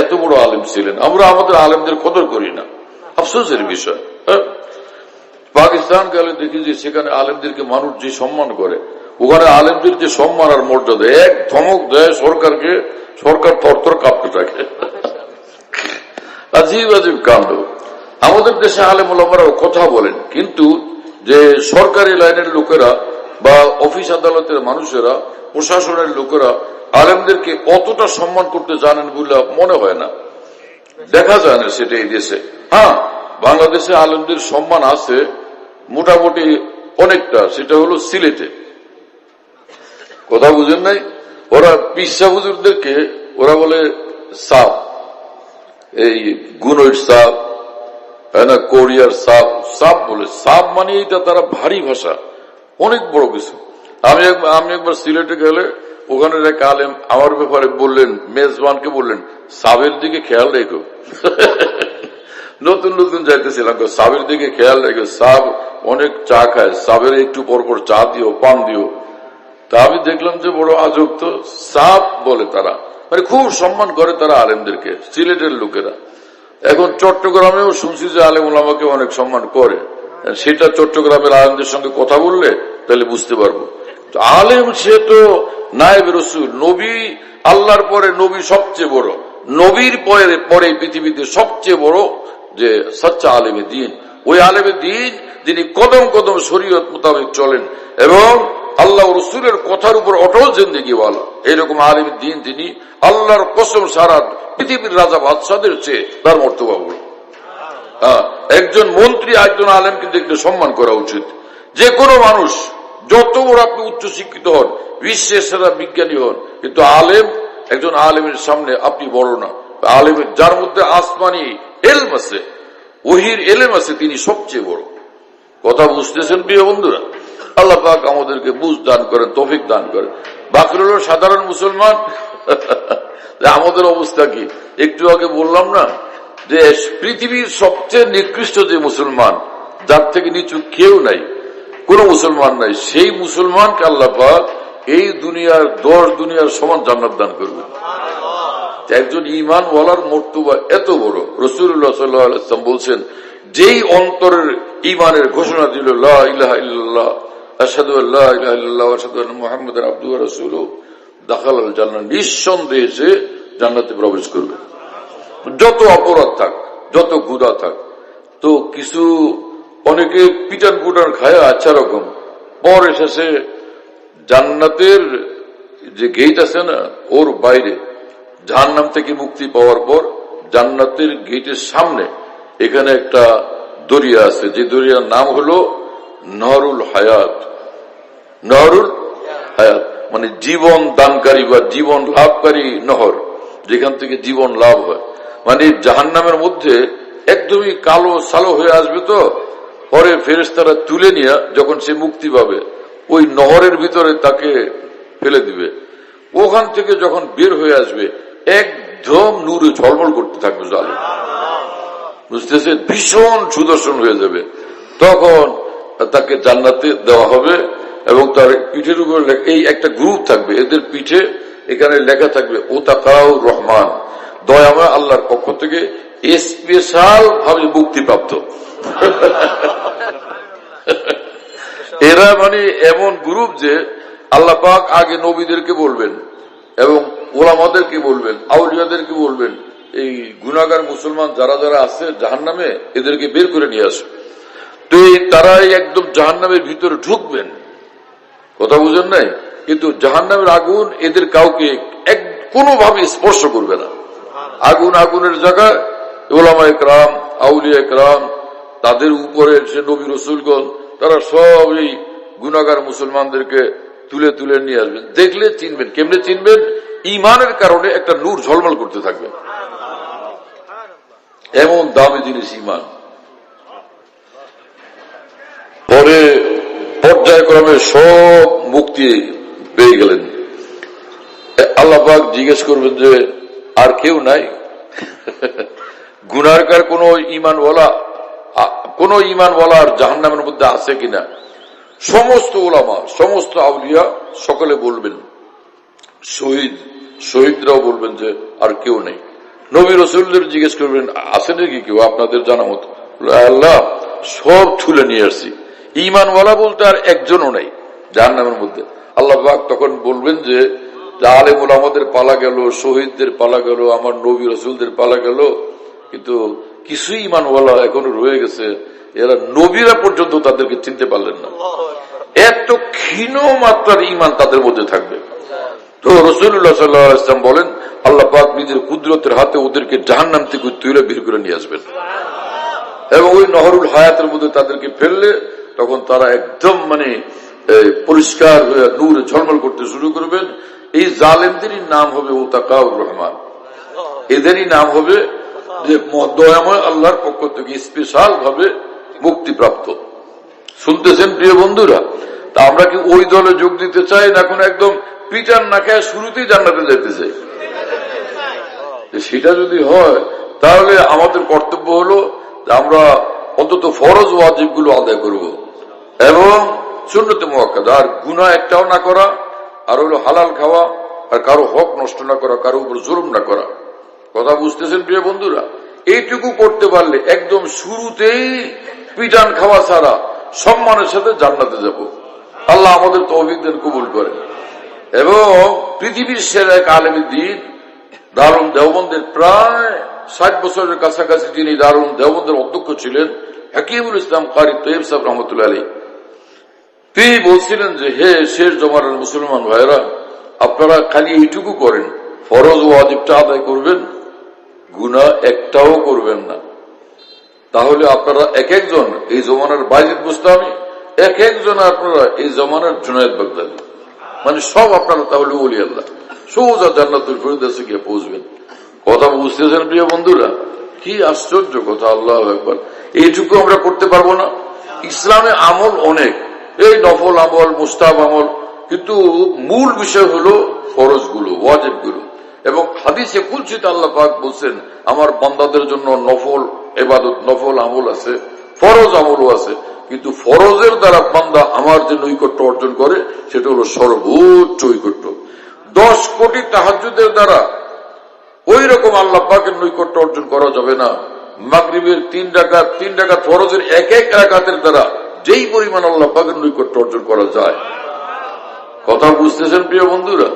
এত বড় আলেম ছিলেন। আমরা আমাদের আলেমদের কদর করি না, আফসোসের বিষয়। পাকিস্তান গেলে দেখি যে সেখানে আলেমদেরকে মানুষ যে সম্মান করে, ওখানে আলেমদের যে সম্মান আর মর্যাদা, এক ধমক দেয় সরকারকে, সরকার থরথর কাঁপতে থাকে। আজীব আজীব কাণ্ড। আমাদের দেশে আলেম ওলামারাও কথা বলেন, কিন্তু যে সরকারি লাইনের লোকেরা বা অফিস আদালতের মানুষেরা, প্রশাসনের লোকেরা আলেমদেরকে অতটা সম্মান করতে জানেন বলে মনে হয় না, দেখা যায় না সেটা এই দেশে। হ্যাঁ, বাংলাদেশে আলেমদের সম্মান আছে মোটামুটি অনেকটা, সেটা হলো সিলেটে। কথা বুঝেন নাই? ওরা পিসা হুজুরদেরকে ওরা বলে সাপ, এই গুনৈর সাপ, কোরিয়ার সাপ, সাপ বলে। সাপ মানে এটা তারা ভারী ভাষা, অনেক বড় কিছু। আমি একবার সিলেটে গেলে ওখানে এক আলেম আমার ব্যাপারে বললেন, মেজবানকে বললেন, সাবের দিকে খেয়াল রেখো। নতুন নতুন যাইতেছিলাম, সাবের দিকে খেয়াল রেখো, সাব অনেক চা খায়, সাবের একটু পর পর চা দিও, পান দিও। তা আমি দেখলাম যে বড় আজব তো, সাপ বলে তারা, মানে খুব সম্মান করে তারা আলেমদেরকে, সিলেটের লোকেরা। এখন চট্টগ্রামেও শুনছি যে আলেম ওলামাকে অনেক সম্মান করে, সেটা চট্টগ্রামের আলেমদের সঙ্গে কথা বললে তাহলে বুঝতে পারবো। আলেম সে তো নায়েব রাসূল, নবী, আল্লাহর পরে নবী সবচেয়ে বড়, নবীর পরে পৃথিবীতে সবচেয়ে বড় যে সচ্চা আলেমে দ্বীন, ওই আলেমে দ্বীন যিনি কদম কদম শরীয়ত মোতাবেক চলেন এবং আল্লাহ রসুলের কথার উপর অটল জিন্দেগিওয়ালা, এরকম আলেমে দ্বীন যিনি, আল্লাহর কসম সারা পৃথিবীর রাজা বাদশাদের চেয়ে তার মর্তবা বড়। একজন মন্ত্রী একজন আলেমকে দেখলে সম্মান করা উচিত। যে কোনো মানুষ, যত বড় আপনি উচ্চ শিক্ষিত হন, বিশ্বের সেরা বিজ্ঞানী হন, কিন্তু আলেম, একজন আলেমের সামনে আপনি বড় না। আলেমের যার মধ্যে আসমানি এলম আছে, ওহির এলেম আছে, তিনি সবচেয়ে বড়। কথা বুঝতেছেন প্রিয় বন্ধুরা? আল্লাহ পাক আমাদেরকে বুঝ দান করেন, তৌফিক দান করেন। বাকি হলো সাধারণ মুসলমান। আমাদের অবস্থা কি? একটু আগে বললাম না যে পৃথিবীর সবচেয়ে নিকৃষ্ট যে মুসলমান, যার থেকে নিচু কেউ নাই, কোন মুসলমান নাই, সেই মুসলমানকে আল্লাহ পাক এই দুনিয়ার 10 দুনিয়ার সমান জান্নাত দান করবেন। একজন ঈমান ওয়ালার মর্তবা এত বড়। রাসূলুল্লাহ সাল্লাল্লাহু আলাইহি ওয়াসাল্লাম বলছেন, যেই অন্তরের ঈমানের ঘোষণা দিল, লা ইলাহা ইল্লাল্লাহ, আশহাদু আল্লা ইলাহা ইল্লাল্লাহ ওয়া আশহাদু আন্না মুহাম্মাদান আবদুহু ওয়া রাসূলুহু, দাখালাল জান্নাহ, নিঃসন্দেহে সে জান্নাতে প্রবেশ করবে। যত অপরাধ থাক, যত গুনাহ থাক। তো কিছু অনেকে পিটান পুটান খায় আচ্ছা রকম, পরে শেষে জান্নাতের যে গেট আছে না, ওর বাইরে জাহান্নাম থেকে মুক্তি পাওয়ার পর জান্নাতের গেটের সামনে এখানে একটা দরিয়া আছে, যে দরিয়ার নাম হলো নহরুল হায়াত। নহরুল হায়াত মানে জীবন দানকারী বা জীবন লাভকারী নহর, যেখান থেকে জীবন লাভ হয়। মানে জাহান্নামের মধ্যে একদমই কালো সালো হয়ে আসবে, তো পরে ফেরেশতারা তুলে নিয়ে যখন সে মুক্তি পাবে ওই নহরের ভিতরে তাকে ফেলে দিবে। ওখান থেকে যখন বের হয়ে আসবে একদম নূরে ঝলমল করতে থাকবে জালেম, বুঝতেছে, ভীষণ সুদর্শন হয়ে যাবে। তখন তাকে জান্নাতে দেওয়া হবে এবং তার পিঠের উপর এই একটা গ্রুপ থাকবে, এদের পিঠে এখানে লেখা থাকবে ওতাকাউর রহমান, দয়াময় আল্লাহর পক্ষ থেকে স্পেশাল ভাবে মুক্তিপ্রাপ্ত। এরা মানে এমন গ্রুপ যে আল্লাহ পাক আগে নবীদেরকে বলবেন এবং ওলামাদেরকে বলবেন, আউলিয়াদেরকে বলবেন, এই গুনাহগার মুসলমান যারা যারা আছে জাহান্নামে, এদেরকে বের করে নিয়ে আসে। তো তারাই একদম জাহান্নামের ভিতরে ঢুকবেন। কথা বুঝেন নাই? কিন্তু জাহান্নামের আগুন এদের কাউকে কোনোভাবে স্পর্শ করবে না। আগুন আগুনের জায়গায় ওলামায়ে কেরাম, আউলিয়ায়ে কেরাম, তাদের উপরে সে নবী রাসূলগণ, তারা সব এই গুনাহগার মুসলমানদেরকে তুলে তুলে নিয়ে আসবেন। দেখলে চিনবেন। কেমনে চিনবেন? ঈমানের কারণে একটা নূর ঝলমল করতে থাকবে। এমন দামি জিনিস ঈমান। পরে পর্যায়ক্রমে সব মুক্তি পেয়ে গেলেন। আল্লাহ পাক জিজ্ঞেস করবেন যে আর কেউ নাই? গুনাহগার কোন ঈমানওয়ালা আর জাহান্নামের মধ্যে আছে কিনা? সমস্ত উলামা, সমস্ত আউলিয়া সকলে বলবেন, শহীদরাও বলবেন যে আর কেউ নেই। নবী রাসূলদের জিজ্ঞেস করবেন আছে নাকি কেউ আপনাদের জানা মতো? আল্লাহ সব তুলে নিয়ে আসছি, ঈমানওয়ালা বলতে আর একজনও নেই জাহান্নামের মধ্যে। আল্লাহ পাক তখন বলবেন যে আলেমুল আমাদের পালা গেল, শহীদদের পালা গেল, আমার নবী রসুলদের পালা গেল, কিন্তু কিছু ইমানওয়ালা এখনো রয়ে গেছে, এরা নবীরা পর্যন্ত তাদেরকে চিনতে পারলেন না। এত ক্ষীণ মাত্রার ইমান তাদের মধ্যে থাকবে। তো রাসূলুল্লাহ সাল্লাল্লাহু আলাইহি ওয়াসাল্লাম বলেন, আল্লাহ পাক নিজের কুদরতের হাতে ওদেরকে জাহান্নাম থেকে তুলে বের করে নিয়ে আসবেন, এবং ওই নহরুল হায়াতের মধ্যে তাদেরকে ফেললে তখন তারা একদম পরিষ্কার হয়ে নূরে ঝলমল করতে শুরু করবেন। এই জালেমদেরই নাম হবে উতাকাউর রহমান, এদেরই নাম হবে যে দয়াময় আল্লাহর পক্ষ থেকে স্পেশাল ভাবে মুক্তিপ্রাপ্ত। শুনতেছেন প্রিয় বন্ধুরা? তা আমরা কি ওই দলে যোগ দিতে চাই, না এখন একদম পিটার না খেয়ে শুরুতেই জান্নাতে যেতে চাই? সেটা যদি হয় তাহলে আমাদের কর্তব্য হলো আমরা অন্তত ফরজ ওয়াজিব গুলো আদায় করব এবং সুন্নতে মুআক্কাদা, আর গুনাহ একটাও না করা, আর হলো হালাল খাওয়া, আর কারো হক নষ্ট না করা, কারো উপর জুলুম না করা। কথা বুঝতেছেন প্রিয় বন্ধুরা? এইটুকু করতে পারলে একদম শুরুতেই পিটান খাওয়া ছাড়া সম্মানের সাথে জান্নাতে যাব। আল্লাহ আমাদের তৌফিক দেন, কবুল করেন। এবং পৃথিবীর সেরা এক আলেমের দিন দারুল দেওবন্দের প্রায় 60 বছরের কাছাকাছি যিনি দারুল দেওবন্দের অধ্যক্ষ ছিলেন, হাকিমুল ইসলাম কারি তৈয়ব সাহেব রহমতুল্লাহ আলাইহি, তিনি বলছিলেন যে হে শেষ জমানার মুসলমান ভাইরা, আপনারা খালি এইটুকু করেন, ফরজ ওয়াজিবটা আদায় করবেন, গুনাহ একটাও করবেন না। তাহলে আপনারা এক একজন এই জমানার বাইজিদ বুস্তামি, এক একজন আপনারা এই জমানার জুনায়েদ বাগদাদি, সব আপনারা তাহলে ওলি আল্লাহ সোজা জান্নাতুল ফিরদাউসে গিয়ে পৌঁছবেন। কথা বুঝতেছেন প্রিয় বন্ধুরা? কি আশ্চর্য কথা! আল্লাহু আকবার। এইটুকু আমরা করতে পারবো না? ইসলামে আমল অনেক, এই নফল আমল, মুস্তাহাব আমল, কিন্তু মূল বিষয় হলো ফরজ গুলো, ওয়াজিব গুলো। এবং হাদিসে কুদসিতে আল্লাহ পাক বলছেন, আমার বান্দাদের জন্য নফল ইবাদত, নফল আমল আছে, ফরজ আমলও আছে, কিন্তু ফরজের দ্বারা বান্দা আমার যে নৈকট্য অর্জন করে সেটা হলো সর্বোচ্চ নৈকট্য। 10 কোটি তাহাজ্জুদের দ্বারা ওই রকম আল্লাহ পাকের নৈকট্য অর্জন করা যাবে না মাগরিবের 3 রাকাত ফরজের এক এক রাকাতের দ্বারা যেই পরিমাণ আল্লাহ পাকের নৈকট্য অর্জন করা যায়। কথা বুঝতেছেন প্রিয় বন্ধুরা?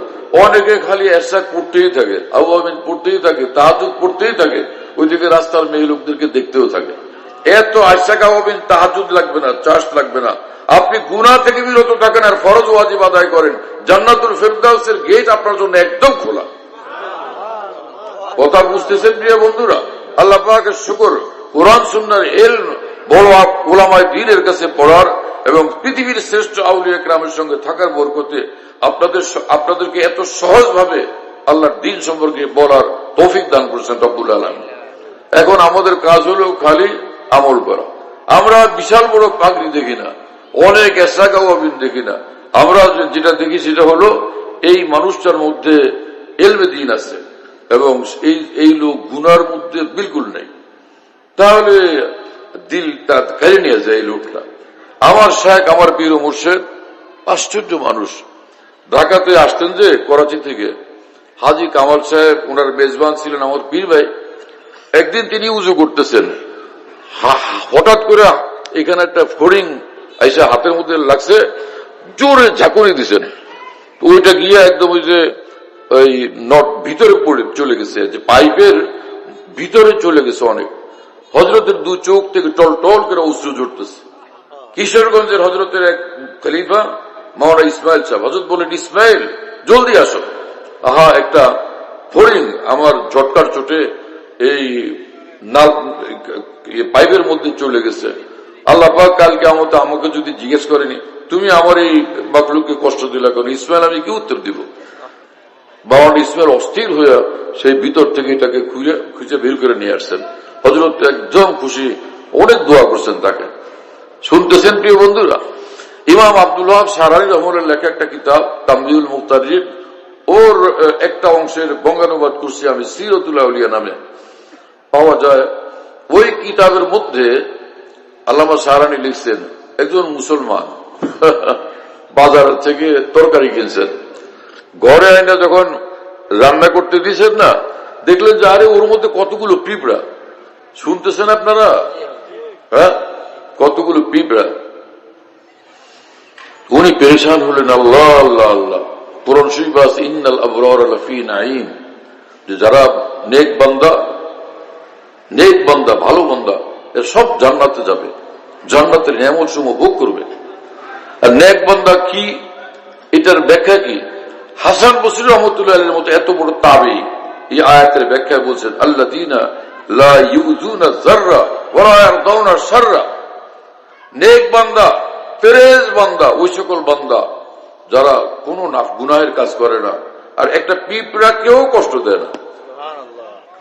অনেকে খালি এশাক পড়তেই থাকে, আওয়ামিন পড়তেই থাকে, তাহাজ্জুদ পড়তেই থাকে, ওইদিকে রাস্তার মেয়ে লোকদেরকে দেখতেও থাকে। এত আশাক আওয়ামিন তাহাজ্জুদ লাগবে না, চাষ লাগবে না, আপনি গুনাহ থেকে বিরত থাকেন আর ফরজ ওয়াজিব আদায় করেন, জান্নাতুল ফিরদাউসের গেট আপনার জন্য একদম খোলা। কথা বুঝতেছেন প্রিয় বন্ধুরা? আল্লাহ পাকের শুকর, কোরআন সুন্নাহর ইলম বড় উলামায়ে দ্বীনের কাছে পড়ার এবং পৃথিবীর শ্রেষ্ঠ আউলিয়া কেরামের সঙ্গে থাকার বরকতে আপনাদেরকে এত সহজভাবে আল্লাহর দ্বীন সম্পর্কে বলার তৌফিক দান করেছেন রব্বুল আলামিন। এখন আমাদের কাজ হলো খালি আমল করা। আমরা বিশাল বড় পাগড়ি দেখি না, অনেক এশাক আওয়ামিন দেখি না, আমরা যেটা দেখি সেটা হলো এই মানুষটার মধ্যে ইলমে দ্বীন আছে এবং এই লোক গুনার মধ্যে বিলকুল নেই, তাহলে দিল তার কেড়ে নিয়ে যায় এই লোকটা। আমার শায়েখ, আমার পীর ও মুর্শিদ আশ্চর্য মানুষ। ঢাকাতে আসতেন যে করাচি থেকে, হাজী কামাল সাহেব ওনার মেজবান ছিলেন আমার পীর ভাই। একদিন তিনি উজু করতেছেন, হঠাৎ করে এখানে একটা ফড়িং আইসা হাতের মধ্যে লাগছে, জোরে ঝাঁকুনি দিচ্ছেন, ওইটা গিয়ে একদম ওই যে ওই নট ভিতরে পড়ে চলে গেছে, যে পাইপের ভিতরে চলে গেছে অনেক। হজরতের 2 চোখ থেকে টল টল করে অশ্রু জড়তেছে। কিশোরগঞ্জের হজরতের এক খলিফা মাওলানা ইসমাইল সাহেব, হজরত বলেন, ইসমাইল জলদি আসো, আহা একটা ফড়িং আমার ঝটকার চোটে এই পাইপের মধ্যে চলে গেছে। আল্লাহ পাক কালকে আমাকে যদি জিজ্ঞেস করেনি তুমি আমার এই মাখলুককে কষ্ট দিলা কেন, ইসমাইল আমি কি উত্তর দিব? বাবা ইসমাইল অস্থির হইয়া সেই ভিতর থেকে এটাকে খুঁজে বের করে নিয়ে আসছেন। হযরত একদম খুশি, অনেক দোয়া করছেন তাকে। শুনতেছেন প্রিয় বন্ধুরা? ইমাম আব্দুল ওয়াহাব শাহরানী রহমাতুল্লাহ লেখা একটা কিতাব তামবিহুল মুক্তারিব, ওর একটা অংশের বঙ্গানুবাদ করছি আমি সিরাতুল আউলিয়া নামে পাওয়া যায়। ওই কিতাবের মধ্যে আল্লামা শাহরানী লিখছেন, একজন মুসলমান বাজার থেকে তরকারি কিনছেন, ঘরে আইনা যখন রান্না করতে দিয়েছেন না, দেখলেন যে আরে ওর মধ্যে কতগুলো পিঁপড়া। শুনতেছেন আপনারা? হ্যাঁ, কতগুলো পিঁপড়া। উনি পেরেশান হলেন, আল্লাহ আল্লাহ আল্লাহ, কোরআন শরীফ আছে ইন্নাল আবরার লাফি নাঈম, যে যারা নেক বান্দা ভালো বান্দা এর সব জান্নাতে যাবে, জান্নাতের নিয়ামত সমূহ ভোগ করবে। আর নেক বান্দা কি, এটার ব্যাখ্যা কি? হাসান বসরি রহমতুল্লাহ আলাইহির মতো এত বড় তাবেঈ এই আয়াতের ব্যাখ্যা বলছেন আল্লাযীনা লা ইউযুনা যাররা ওয়া লা ইয়ারদাউনা শাররা। নেক বান্দা, পেরেজ বান্দা ওই সকল বান্দা যারা কোনো গুনাহের কাজ করে না, আর একটা পিঁপড়াকেও কষ্ট দেয় না।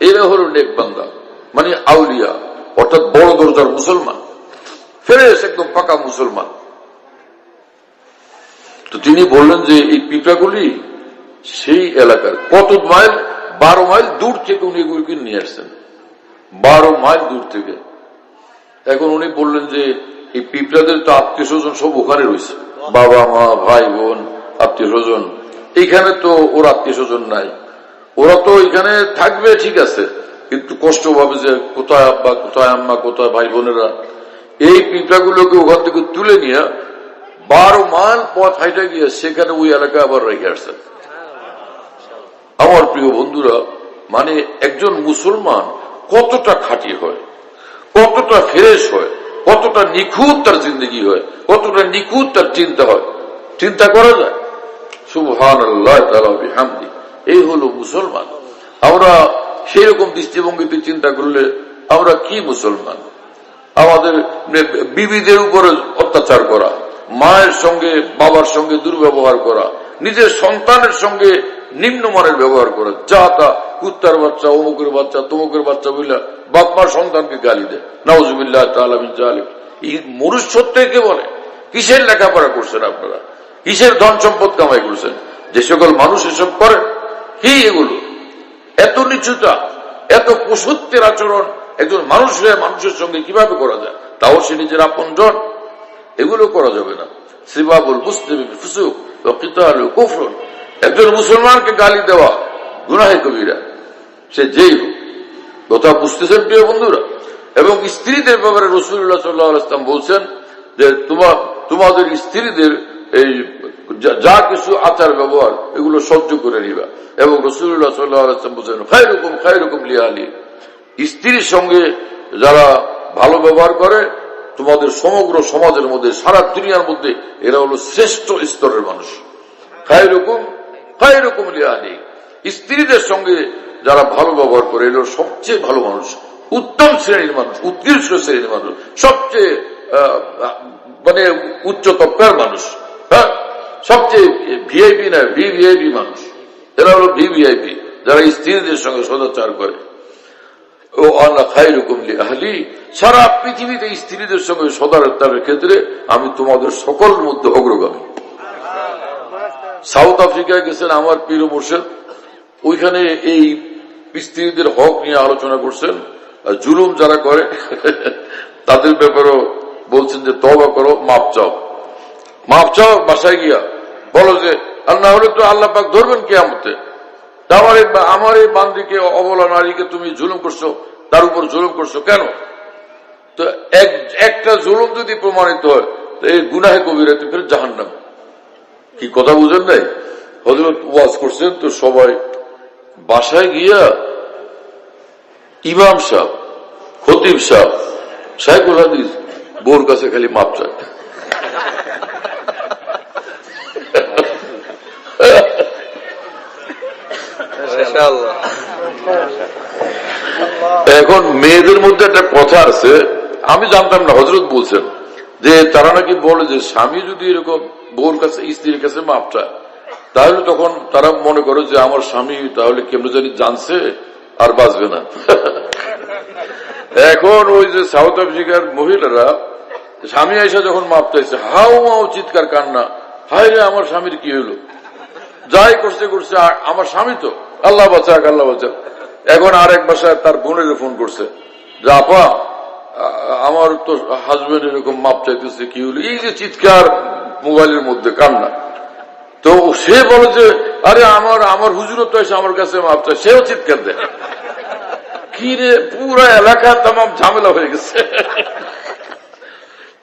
এরা হলো নেক বান্দা, মানে আউলিয়া, অর্থাৎ বড় দরজার মুসলমান, ফেরেশ একদম পাকা মুসলমান। তো তিনি বললেন যে এই পিঁপড়াগুলি সেই এলাকার কত মাইল, 12 মাইল দূর থেকে উনি এগুলিকে নিয়ে আসছেন, 12 মাইল দূর থেকে। এখন উনি বললেন যে এই পিঁপড়াদের তো আত্মীয় স্বজন সব ওখানে রয়েছে, বাবা মা ভাই বোন আত্মীয় স্বজন, এইখানে তো ওর আত্মীয় স্বজন নাই। ওরা তো এখানে থাকবে ঠিক আছে, কিন্তু কষ্ট পাবে যে কোথায় আব্বা, কোথায় আম্মা, কোথায় ভাই বোনেরা। এই পিঁপড়াগুলোকে ওখান থেকে তুলে নিয়ে 12 মাইল পথ হাইটা গিয়ে সেখানে ওই এলাকায় আবার রেখে আসছেন। আমার প্রিয় বন্ধুরা, মানে একজন মুসলমান কতটা খাঁটি হয়, কতটা ফ্রেশ হয়, কতটা নিখুঁত তার জিন্দগি হয়, কতটা নিখুঁত তার চিন্তা হয়, চিন্তা করা যায়? সুবহানাল্লাহ তাআলা বিহামদি। এই হলো মুসলমান। আমরা সেই রকম দৃষ্টিভঙ্গিতে চিন্তা করলে আমরা কি মুসলমান? আমাদের বিবিদের উপরে অত্যাচার করা, মায়ের সঙ্গে বাবার সঙ্গে দুর্ব্যবহার করা, নিজের সন্তানের সঙ্গে নিম্নমানের ব্যবহার করা, যা তা কুত্তার বাচ্চা, অমুকের বাচ্চা, তমুকের বাচ্চা বইলা বাপমার সন্তানকে গালি দেয়, নাউজুবিল্লাহ তাআলা মিন যালিক। এই মনুষ্যত্বকে বলে? কিসের লেখাপড়া করছেন আপনারা? কিসের ধন সম্পদ কামাই করছেন? যে সকল মানুষ এসব করে, কি এগুলো? এত নিচুতা, এত পশুত্বের আচরণ একজন মানুষের সঙ্গে কিভাবে করা যায়? তাও সে নিজের আপনজন। এগুলো করা যাবে না। সিবাবুল মুসলিমি ফুসুক ওয়া কিতালুহু কুফর। একজন মুসলমানকে গালি দেওয়া গুনাহে কবিরা, সে যেই হোক। কথা বুঝতেছেন প্রিয় বন্ধুরা? এবং স্ত্রীদের ব্যাপারে রাসূলুল্লাহ সাল্লাল্লাহু আলাইহি ওয়াসাল্লাম বলছেন যে তোমাদের স্ত্রীদের এই যা কিছু আচার ব্যবহার এগুলো সহ্য করে নিবা। এবং রাসূলুল্লাহ সাল্লাল্লাহু আলাইহি ওয়াসাল্লাম বলছেন খায়রুকুম লিআহলি। স্ত্রীর সঙ্গে যারা ভালো ব্যবহার করে তোমাদের সমগ্র সমাজের মধ্যে, সারা দুনিয়ার মধ্যে এরা হলো শ্রেষ্ঠ স্তরের মানুষ। খায়রুকুম লিআহলি। স্ত্রীদের সঙ্গে যারা ভালো ব্যবহার করে এরা সবচেয়ে ভালো মানুষ, উত্তম শ্রেণীর মানুষ, উৎকৃষ্ট শ্রেণীর মানুষ, সবচেয়ে মানে উচ্চ তবকার মানুষ, হ্যাঁ, সবচেয়ে ভিআইপি না ভিভিআইপি মানুষ। এরা হলো ভিভিআইপি যারা স্ত্রীদের সঙ্গে সদাচার করে। ও আল্লাহ খায়রুকুম লিআহলি। সারা পৃথিবীতে স্ত্রীদের সঙ্গে সদাচারের ক্ষেত্রে আমি তোমাদের সকল মধ্যে অগ্রগামী। সাউথ আফ্রিকায় গেছেন আমার পীর মুর্শিদ, ওইখানে এই স্ত্রীদের হক নিয়ে আলোচনা করছেন। জুলুম যারা করে তাদের ব্যাপারেও বলছেন যে তওবা করো, মাপ চাও বাসায় গিয়া বলো যে আর না হলে তো আল্লাহ পাক ধরবেন কিয়ামতে। আমার এই বান্দিকে, অবলা নারীকে তুমি জুলুম করছো, তার উপর জুলুম করছো কেন? তো একটা জুলুম যদি প্রমাণিত হয় তো এই গুনাহে কবিরা, ফের জাহান্নাম। কি কথা বুঝেন নাই? হযরত ওয়াজ করছেন তো সবাই বাসায় গিয়া ইমাম সাহেব, খতিব সাহেব, শাইখুল হাদিস বোর কাছে খালি মাপ চায়। এখন মেয়েদের মধ্যে একটা কথা আছে, আমি জানতাম না, হযরত বলছেন যে তারা নাকি বলে যে স্বামী যদি এরকম বোর কাছে, স্ত্রীর কাছে মাপ চায়, তাহলে তখন তারা মনে করে যে আমার স্বামী তাহলে কেমন জানি জানছে আর বাঁচবে না। এখন ওই যে সাউথ আফ্রিকার মহিলারা স্বামী আইসা যখন মাপ চাইছে, হাউ মাউ চিৎকার কান্না, হায় রে আমার স্বামীর কি হইলো, যাই করছে আমার স্বামী তো আল্লাহ বাঁচাক, আল্লাহ বাঁচাক। এখন আরেক বাসায় তার বোনের ফোন করছে যে আপা আমার তো হাজবেন্ড এরকম মাপ চাইতেছে, কি হলো, এই যে চিৎকার মোবাইলের মধ্যে কান্না। তো সে বলে যে আরে আমার হুজুরও তো এসে আমার কাছে মাপ চায়, সেও চিৎকার দেয়। কি রে, পুরা এলাকা তামাম ঝামেলা হয়ে গেছে।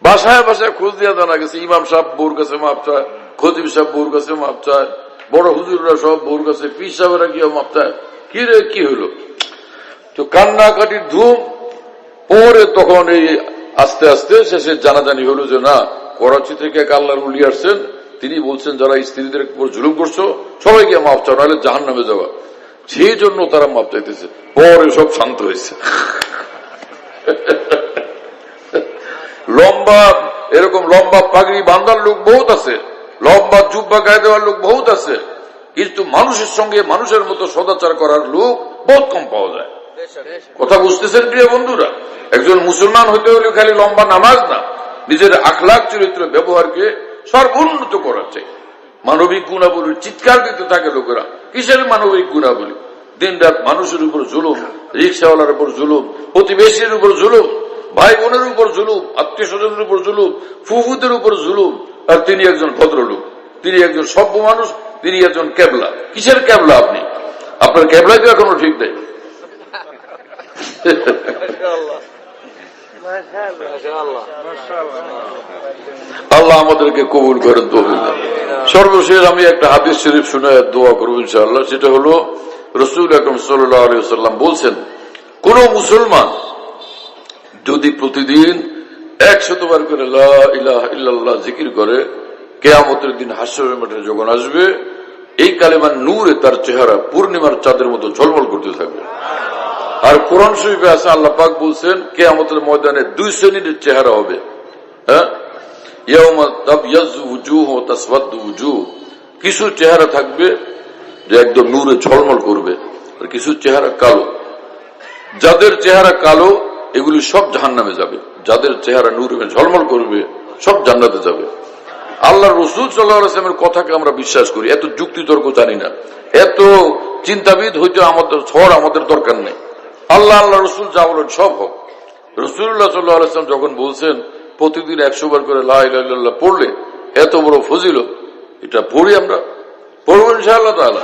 বাসায় বাসায় খোঁজ দিয়ে জানা গেছে ইমাম সাহেব বোর কাছে মাপ চায়, খতিব সাহেব বোর কাছে মাপ চায়, বড় হুজুররা সব বউর কাছে, পীর সাহেবেরা কি মাপতায়, কি রে কি হইল, তো কান্নাকাটির ধুম। পরে তখন এই আস্তে আস্তে শেষে জানাজানি হলো যে না, করাচি থেকে এক আল্লাহর ওলি আসছেন, তিনি বলছেন যারা স্ত্রীদের উপর জুলুম করছো সবাইকে মাপ চাও, নাহলে জাহান্নামে যাওয়া, সেই জন্য তারা মাপ চাইতেছে। পরে সব শান্ত হয়েছে। লম্বা এরকম লম্বা পাগড়ি বান্ধার লোক বহুত আছে, লম্বা জুব্বা গায়ে দেওয়ার লোক বহুত আছে, কিন্তু মানুষের সঙ্গে মানুষের মতো সদাচার করার লোক বহুত কম পাওয়া যায়। কথা বুঝতেছেন প্রিয় বন্ধুরা? একজন মুসলমান হইতে হলে খালি লম্বা নামাজ না, নিজের আখলাক চরিত্র ব্যবহারকে সর্বোন্নত করা চাই। মানবিক গুণাবলীর চিৎকার দিতে থাকে লোকেরা, কিসের মানবিক গুণাবলী? দিন রাত মানুষের উপর জুলুম, রিক্সাওয়ালার উপর জুলুম, প্রতিবেশীর উপর জুলুম, ভাই বোনের উপর জুলুম, আত্মীয় স্বজনের উপর জুলুম, ফুফুদের উপর জুলুম। আর তিনি একজন ভদ্রলোক, তিনি একজন সভ্য মানুষ, তিনি একজন কেবলা। কিসের কেবলা আপনি? আপনার কেবলাই তো এখনো ঠিক নেই। আল্লাহ আমাদেরকে কবুল করেন। তৌফিক দেন। সর্বশেষ আমি একটা হাদিস শরীফ শুনে দোয়া করবো ইনশাআল্লাহ। সেটা হলো রাসূল আকরাম সাল্লাল্লাহু আলাইহি ওয়াসাল্লাম বলছেন, কোন মুসলমান যদি প্রতিদিন 100 বার করে লা ইলাহা ইল্লাল্লাহ জিকির করে, কিয়ামতের দিন হাশরের মাঠে যখন আসবে, এই কালেমার নূরে তার চেহারা পূর্ণিমার চাঁদের মতো ঝলমল করতে থাকবে। আর কোরআন শরীফে আছে, আল্লাহ পাক বলছেন কিয়ামতের ময়দানে 2 শ্রেণীর চেহারা হবে। হ্যাঁ, ইয়াউমা তাবয়াজ্জু উজুহ ওয়া তাসওয়াদ্দু উজুহ। কিছু চেহারা থাকবে যে একদম নূরে ঝলমল করবে, আর কিছু চেহারা কালো। যাদের চেহারা কালো এগুলি সব জাহান্নামে যাবে, যাদের চেহারা নূরে ঝলমল করবে সব জান্নাতে যাবে। আল্লাহ রাসূল সাল্লাল্লাহু আলাইহি ওয়াসাল্লামের কথাকে আমরা বিশ্বাস করি, এত যুক্তি তর্ক জানি না, এত চিন্তাবিদ হইতে আমাদের দরকার নেই। আল্লাহ আল্লাহ রসুল যা বলেন সব হোক। রাসূলুল্লাহ সাল্লাল্লাহু আলাইহি ওয়াসাল্লাম যখন বলছেন প্রতিদিন 100 বার করে লা ইলাহা ইল্লাল্লাহ পড়লে এত বড় ফজিলত, এটা পড়ি, আমরা পড়ব ইনশাআল্লাহ তাআলা।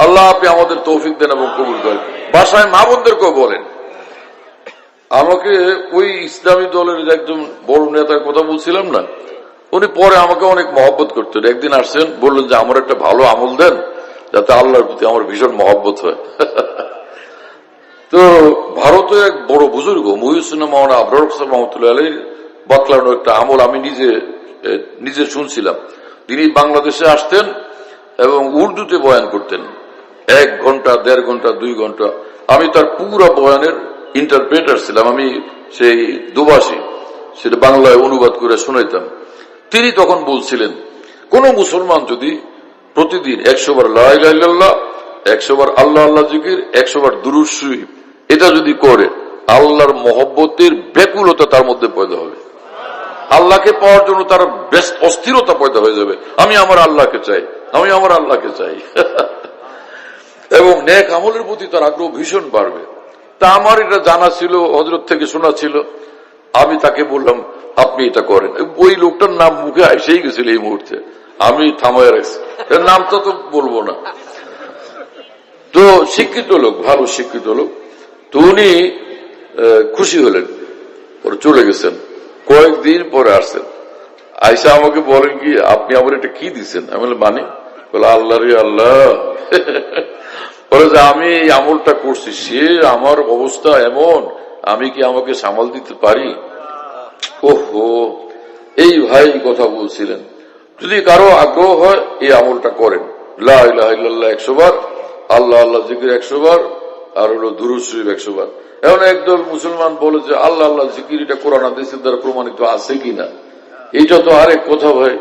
আল্লাহ আপনি আমাদের তৌফিক দেন এবং কবুল করেন। বাসায় মা বোনদেরকেও বলেন। আমাকে ওই ইসলামী দলের একজন বড় নেতার কথা বলছিলাম না, উনি পরে আমাকে অনেক মহব্বত করতেন। একদিন আসছেন, বললেন যে আমার একটা ভালো আমল দেন যাতে আল্লাহর প্রতি আমার ভীষণ মহব্বত হয়। তো ভারতে এক বড় বুজুর্গ মহিউদ্দিন মাওলানা আবরার হোসেন রহমতুল্লাহ আলাইহির বাতলানো একটা আমল আমি নিজে শুনছিলাম। তিনি বাংলাদেশে আসতেন এবং উর্দুতে বয়ান করতেন, 1 ঘন্টা 1.5 ঘন্টা 2 ঘন্টা। আমি তার পুরো বয়ানের ইন্টারপ্রেটার ছিলাম, আমি সেই দুভাষী, সেটা বাংলায় অনুবাদ করে শোনাইতাম। তিনি তখন বলছিলেন, কোন মুসলমান যদি প্রতিদিন 100 বার লা ইলাহা ইল্লাল্লাহ, 100 বার আল্লাহ আল্লাহ জিকির, 100 বার দুরূদ শরীফ, এটা যদি করে আল্লাহর মহব্বতের ব্যাকুলতা তার মধ্যে পয়দা হবে। আল্লাহকে পাওয়ার জন্য তার বেশ অস্থিরতা পয়দা হয়ে যাবে। আমি আমার আল্লাহকে চাই, আমি আমার আল্লাহকে চাই। এবং নেক আমলের প্রতি তার আগ্রহ ভীষণ বাড়বে। তা আমার এটা জানা ছিল, হযরত থেকে শোনা ছিল। আমি তাকে বললাম আপনি এটা করেন। ওই লোকটার নাম মুখে এসেই গেছিল এই মুহূর্তে, আমি থামায় রাখছি, এর নামটা তো বলবো না। তো শিক্ষিত লোক, ভালো শিক্ষিত লোক। তো উনি খুশি হলেন, পরে চলে গেছেন। কয়েকদিন পরে আসছেন, আয়সা আমাকে বলেন কি আপনি আমার এটা কি দিচ্ছেন? আমি বললাম মানে? বলে আল্লাহ রে আল্লাহ, বলে যে আমি এই আমলটা করছি, সে আমার অবস্থা এমন, আমি কি আমাকে সামাল দিতে পারি? ওহো, এই ভাই কথা বলছিলেন। যদি কারো আগ্রহ হয় এই আমলটা করেন, লা ইলাহা ইল্লাল্লাহ 100 বার, আল্লাহ আল্লাহ জিকির 100 বার, আর হলো দুরূদ শরীফ 100 বার। এখন একদল মুসলমান বলে যে আল্লাহ আল্লাহ জিকির এটা কোরআন হাদিসের দ্বারা প্রমাণিত আছে কিনা, এটা তো আরেক কথা ভাই,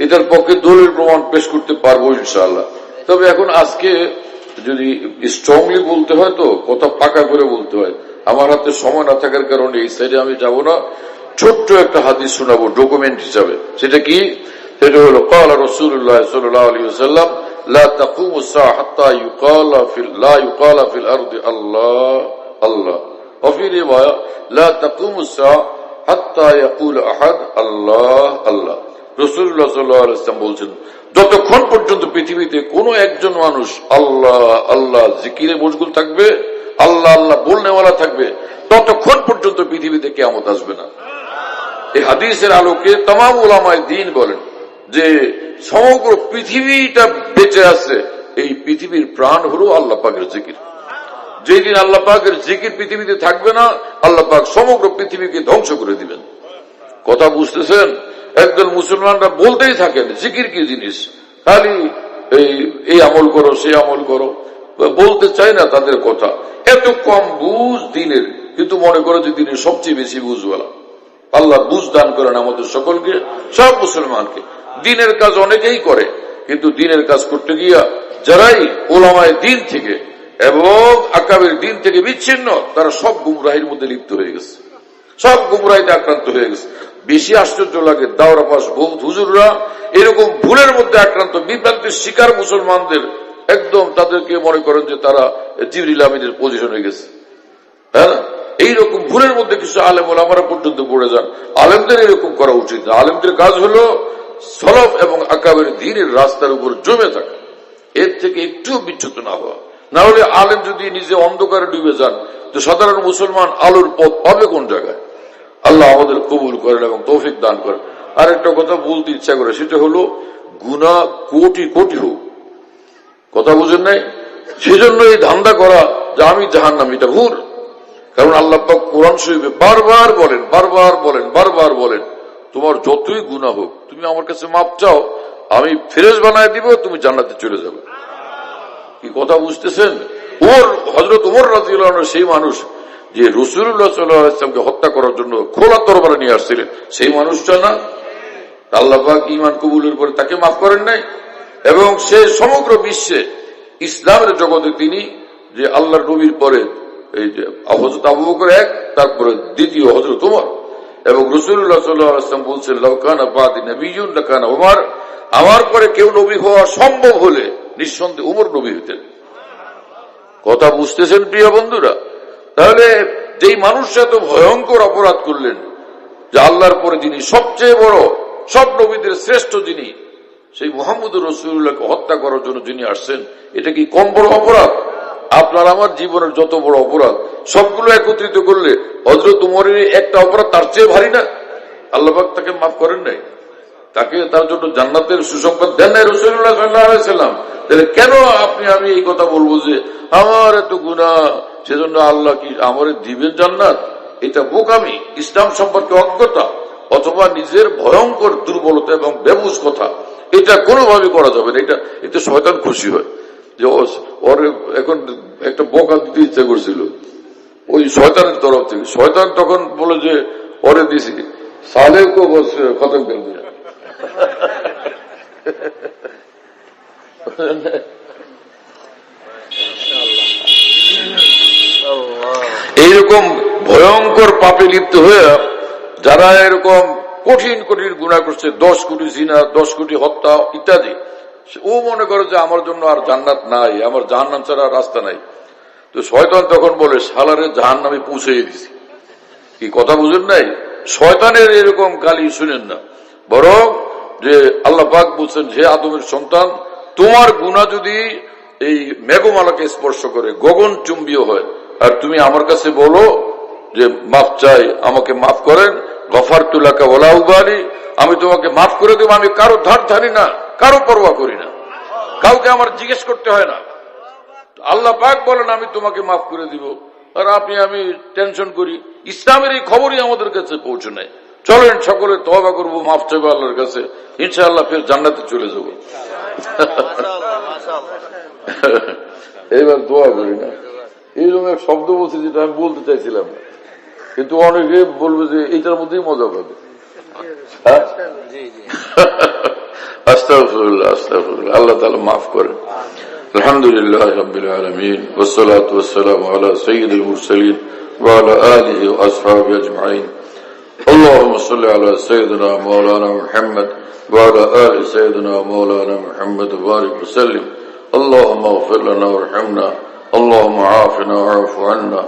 এটার পক্ষে দলিল প্রমাণ পেশ করতে পারবো ইনশাআল্লাহ। তবে এখন আজকে যদি স্ট্রংলি বলতে হয় তো কথা পাকা করে বলতে হয়, আমার হাতে সময় না থাকার কারণে এই সাইডে আমি যাব না। ছোট্ট একটা হাদিস শোনাবো ডকুমেন্ট হিসাবে। সেটা কি? সেটা হলো ক্বালা রাসূলুল্লাহ সাল্লাল্লাহু আলাইহি ওয়াসাল্লাম লা তাকুমু الساعة حتى يقال في الأرض الله الله وفي رواية لا تقوم الساعة حتى يقول أحد الله الله। রাসূলুল্লাহ সাল্লাল্লাহু আলাইহি ওয়াসাল্লাম বলছেন, যতক্ষণ পর্যন্ত পৃথিবীতে কোন একজন মানুষ আল্লাহ আল্লাহ জিকিরে মশগুল থাকবে, আল্লাহ আল্লাহ বলনেওয়ালা থাকবে, ততক্ষণ পর্যন্ত পৃথিবীতে কিয়ামত আসবে না। এই হাদিসের আলোকে তামাম উলামায়ে দ্বীন বলেন যে সমগ্র পৃথিবীটা বেঁচে আছে, এই পৃথিবীর প্রাণ হলো আল্লাহ পাকের জিকির। যেদিন আল্লাহ পাকের জিকির পৃথিবীতে থাকবে না, আল্লাহ পাক সমগ্র পৃথিবীকে ধ্বংস করে দিবেন। কথা বুঝতেছেন? একদল মুসলমানরা বলতেই থাকেন জিকির কি জিনিস, খালি এই আমল করো সেই আমল করো, বলতে চায় না তাদের কথা। এত কম বুঝ দিনের, কিন্তু মনে করো যে দিনের সবচেয়ে বেশি বুঝওয়ালা। আল্লাহ বুঝ দান করেন আমাদের সকলকে, সব মুসলমানকে। দিনের কাজ অনেকেই করে, কিন্তু দিনের কাজ করতে গিয়া যারাই ওলামায়ে দিন থেকে এবং আকাবের দিন থেকে বিচ্ছিন্ন, তারা সব গুমরাহির মধ্যে লিপ্ত হয়ে গেছে, সব গুমরাহিতে আক্রান্ত হয়ে গেছে। বেশি আশ্চর্য লাগে দাওরা পাশ বহুত হুজুররা এরকম ভুলের মধ্যে আক্রান্ত, বিভ্রান্তির শিকার মুসলমানদের একদম তাদেরকে মনে করেন যে তারা জিবরিল আমিনের পজিশন হয়ে গেছে। হ্যাঁ, এইরকম ভুলের মধ্যে কিছু আলেম ওলামারা পর্যন্ত পড়ে যান। আলেমদের এরকম করা উচিত না। আলেমদের কাজ হলো সলফ এবং আকাবের দ্বীনের রাস্তার উপর জমে থাকা, এর থেকে একটু বিচ্যুত না হওয়া। না হলে আলেম যদি নিজে অন্ধকারে ডুবে যান, তো সাধারণ মুসলমান আলোর পথ পাবে কোন জায়গায়? আল্লাহ আমাদের কবুল করেন এবং তৌফিক দান করেন। আর একটা কথা বলতে ইচ্ছা করে, সেটা হলো গুনাহ কোটি কোটি হোক, কথা বুঝেন নাই? সেজন্য এই ধান্দা করা যে আমি জাহান্নামী, এটা ভুল। কারণ আল্লাহ পাক কোরআন শরীফে বারবার বলেন তোমার যতই গুনাহ হোক, তুমি আমার কাছে মাপ চাও, আমি ফেরেশ বানায় দিব, তুমি জান্নাতে চলে যাবে। কি কথা বুঝতেছেন? হযরত ওমর রাদিয়াল্লাহু আনহু সেই মানুষ যে রাসূলুল্লাহ সাল্লাল্লাহু আলাইহি ওয়াসাল্লামকে হত্যা করার জন্য খোলা তরবারি নিয়ে আসছিলেন, সেই মানুষটা না? আল্লাহ পাক ঈমান কবুলের পরে তাকে মাফ করেন নাই। এবং সে সমগ্র বিশ্বে ইসলামের জগতে তিনি যে আল্লাহর নবীর পরে এই যে হযরত আবু বকর এক, তারপরে দ্বিতীয় হযরত ওমর, এবং রাসূলুল্লাহ সাল্লাল্লাহু আলাইহি ওয়াসাল্লাম বলছেন লাউ কানা বাদি নবিয়্যুন লাকানা ওমর, আমার পরে কেউ নবী হওয়া সম্ভব হলে নিঃসন্দেহে ওমর নবী হতেন। কথা বুঝতেছেন প্রিয় বন্ধুরা? তাহলে যেই মানুষটা এত ভয়ঙ্কর অপরাধ করলেন, যে আল্লাহর পরে যিনি সবচেয়ে বড়, সব নবীদের শ্রেষ্ঠ যিনি, সেই মুহাম্মদুর রাসূলুল্লাহকে হত্যা করার জন্য যিনি আসছেন, এটা কি কম বড় অপরাধ? আপনার আমার জীবনের যত বড় অপরাধ সবগুলো একত্রিত করলে হযরত ওমরের একটা অপরাধ তার চেয়ে ভারী না? আল্লাহ পাক তাকে মাফ করেন নাই, তাকে তার জন্য জান্নাতের সুসংবাদ দেন নাই রাসূলুল্লাহ সাল্লাল্লাহু আলাইহি ওয়াসাল্লাম। তাহলে কেন আমি এই কথা বলবো যে আমার এত গুনাহ, সেজন্য আল্লাহ কি আমারে দিবেন জান্নাত? এটা বোকামি, ইসলাম সম্পর্কে অজ্ঞতা, অথবা নিজের ভয়ঙ্কর দুর্বলতা এবং বেবুজ কথা। এটা কোনোভাবে করা যাবে না। এটা শয়তান খুশি হয় যে ওর এখন একটা বকা দিতে ইচ্ছা করছিল ওই শয়তানের তরফ থেকে। শয়তান তখন বলে যে ওরে দিছি সালেহকে খতম করে দিল। এইরকম ভয়ঙ্কর পাপে লিপ্ত হয়ে যারা এরকম কঠিন কঠিন গুনাহ করছে, 10 কোটি জিনা, 10 কোটি হত্যা ইত্যাদি, ও মনে করে যে আমার জন্য আর জান্নাত নাই, আমার জাহান্নাম ছাড়া রাস্তা নাই। তো শয়তান তখন বলে শালারে জাহান্নামে পৌঁছে দিছি। কি কথা বুঝেন নাই? শয়তানের এরকম গালি শুনেন না, বরং যে আল্লাহ পাক বলছেন, হে আদমের সন্তান, তোমার গুনাহ যদি এই মেঘমালাকে স্পর্শ করে, গগন চুম্বীয় হয়, আর তুমি আমার কাছে বলো যে মাফ চাই, আমাকে মাফ করেন, গফারতু লাকা ওয়ালা উবালি, আমি তোমাকে মাফ করে দেব, আমি কারো ধার ধারি না, কারো পরোয়া করি না, কাউকে আমার জিজ্ঞেস করতে হয় না। আল্লাহ পাক বলেন আমি তোমাকে মাফ করে দিব, আর আমি টেনশন করি। ইসলামের এই খবরই আমাদের কাছে পৌঁছে নেয়। চলেন সকলে তওবা করবো, মাফ চাইবো আল্লাহর কাছে, ইনশাআল্লাহ ফের জান্নাতে চলে যাব। এইবার দোয়া করি না, এইরকম এক শব্দ বলছি যেটা আমি বলতে চাইছিলাম না, কিন্তু অনেকে বলবে যে এইটার মধ্যেই মজা পাবে। আস্তাগফিরুল্লাহ, আস্তাগফিরুল্লাহ, আল্লাহ তাআলা মাফ করেন। আলহামদুলিল্লাহ রাব্বিল আলামিন, ওয়াসসালাতু ওয়াসসালামু আলা সাইয়্যিদিল মুরসালিন ওয়া আলা আলিহি ওয়া আসহাবিহি আজমাইন। আল্লাহুম্মা সাল্লি আলা সাইয়্যিদিনা মাওলানা মুহাম্মদ ওয়া আলা আলি সাইয়্যিদিনা মাওলানা মুহাম্মদ ওয়া বারিক ওয়া সাল্লিম। আল্লাহুম্মা ইগফির লানা ওয়ারহামনা, আল্লাহুম্মা আফিনা ওয়া'ফু আন্না,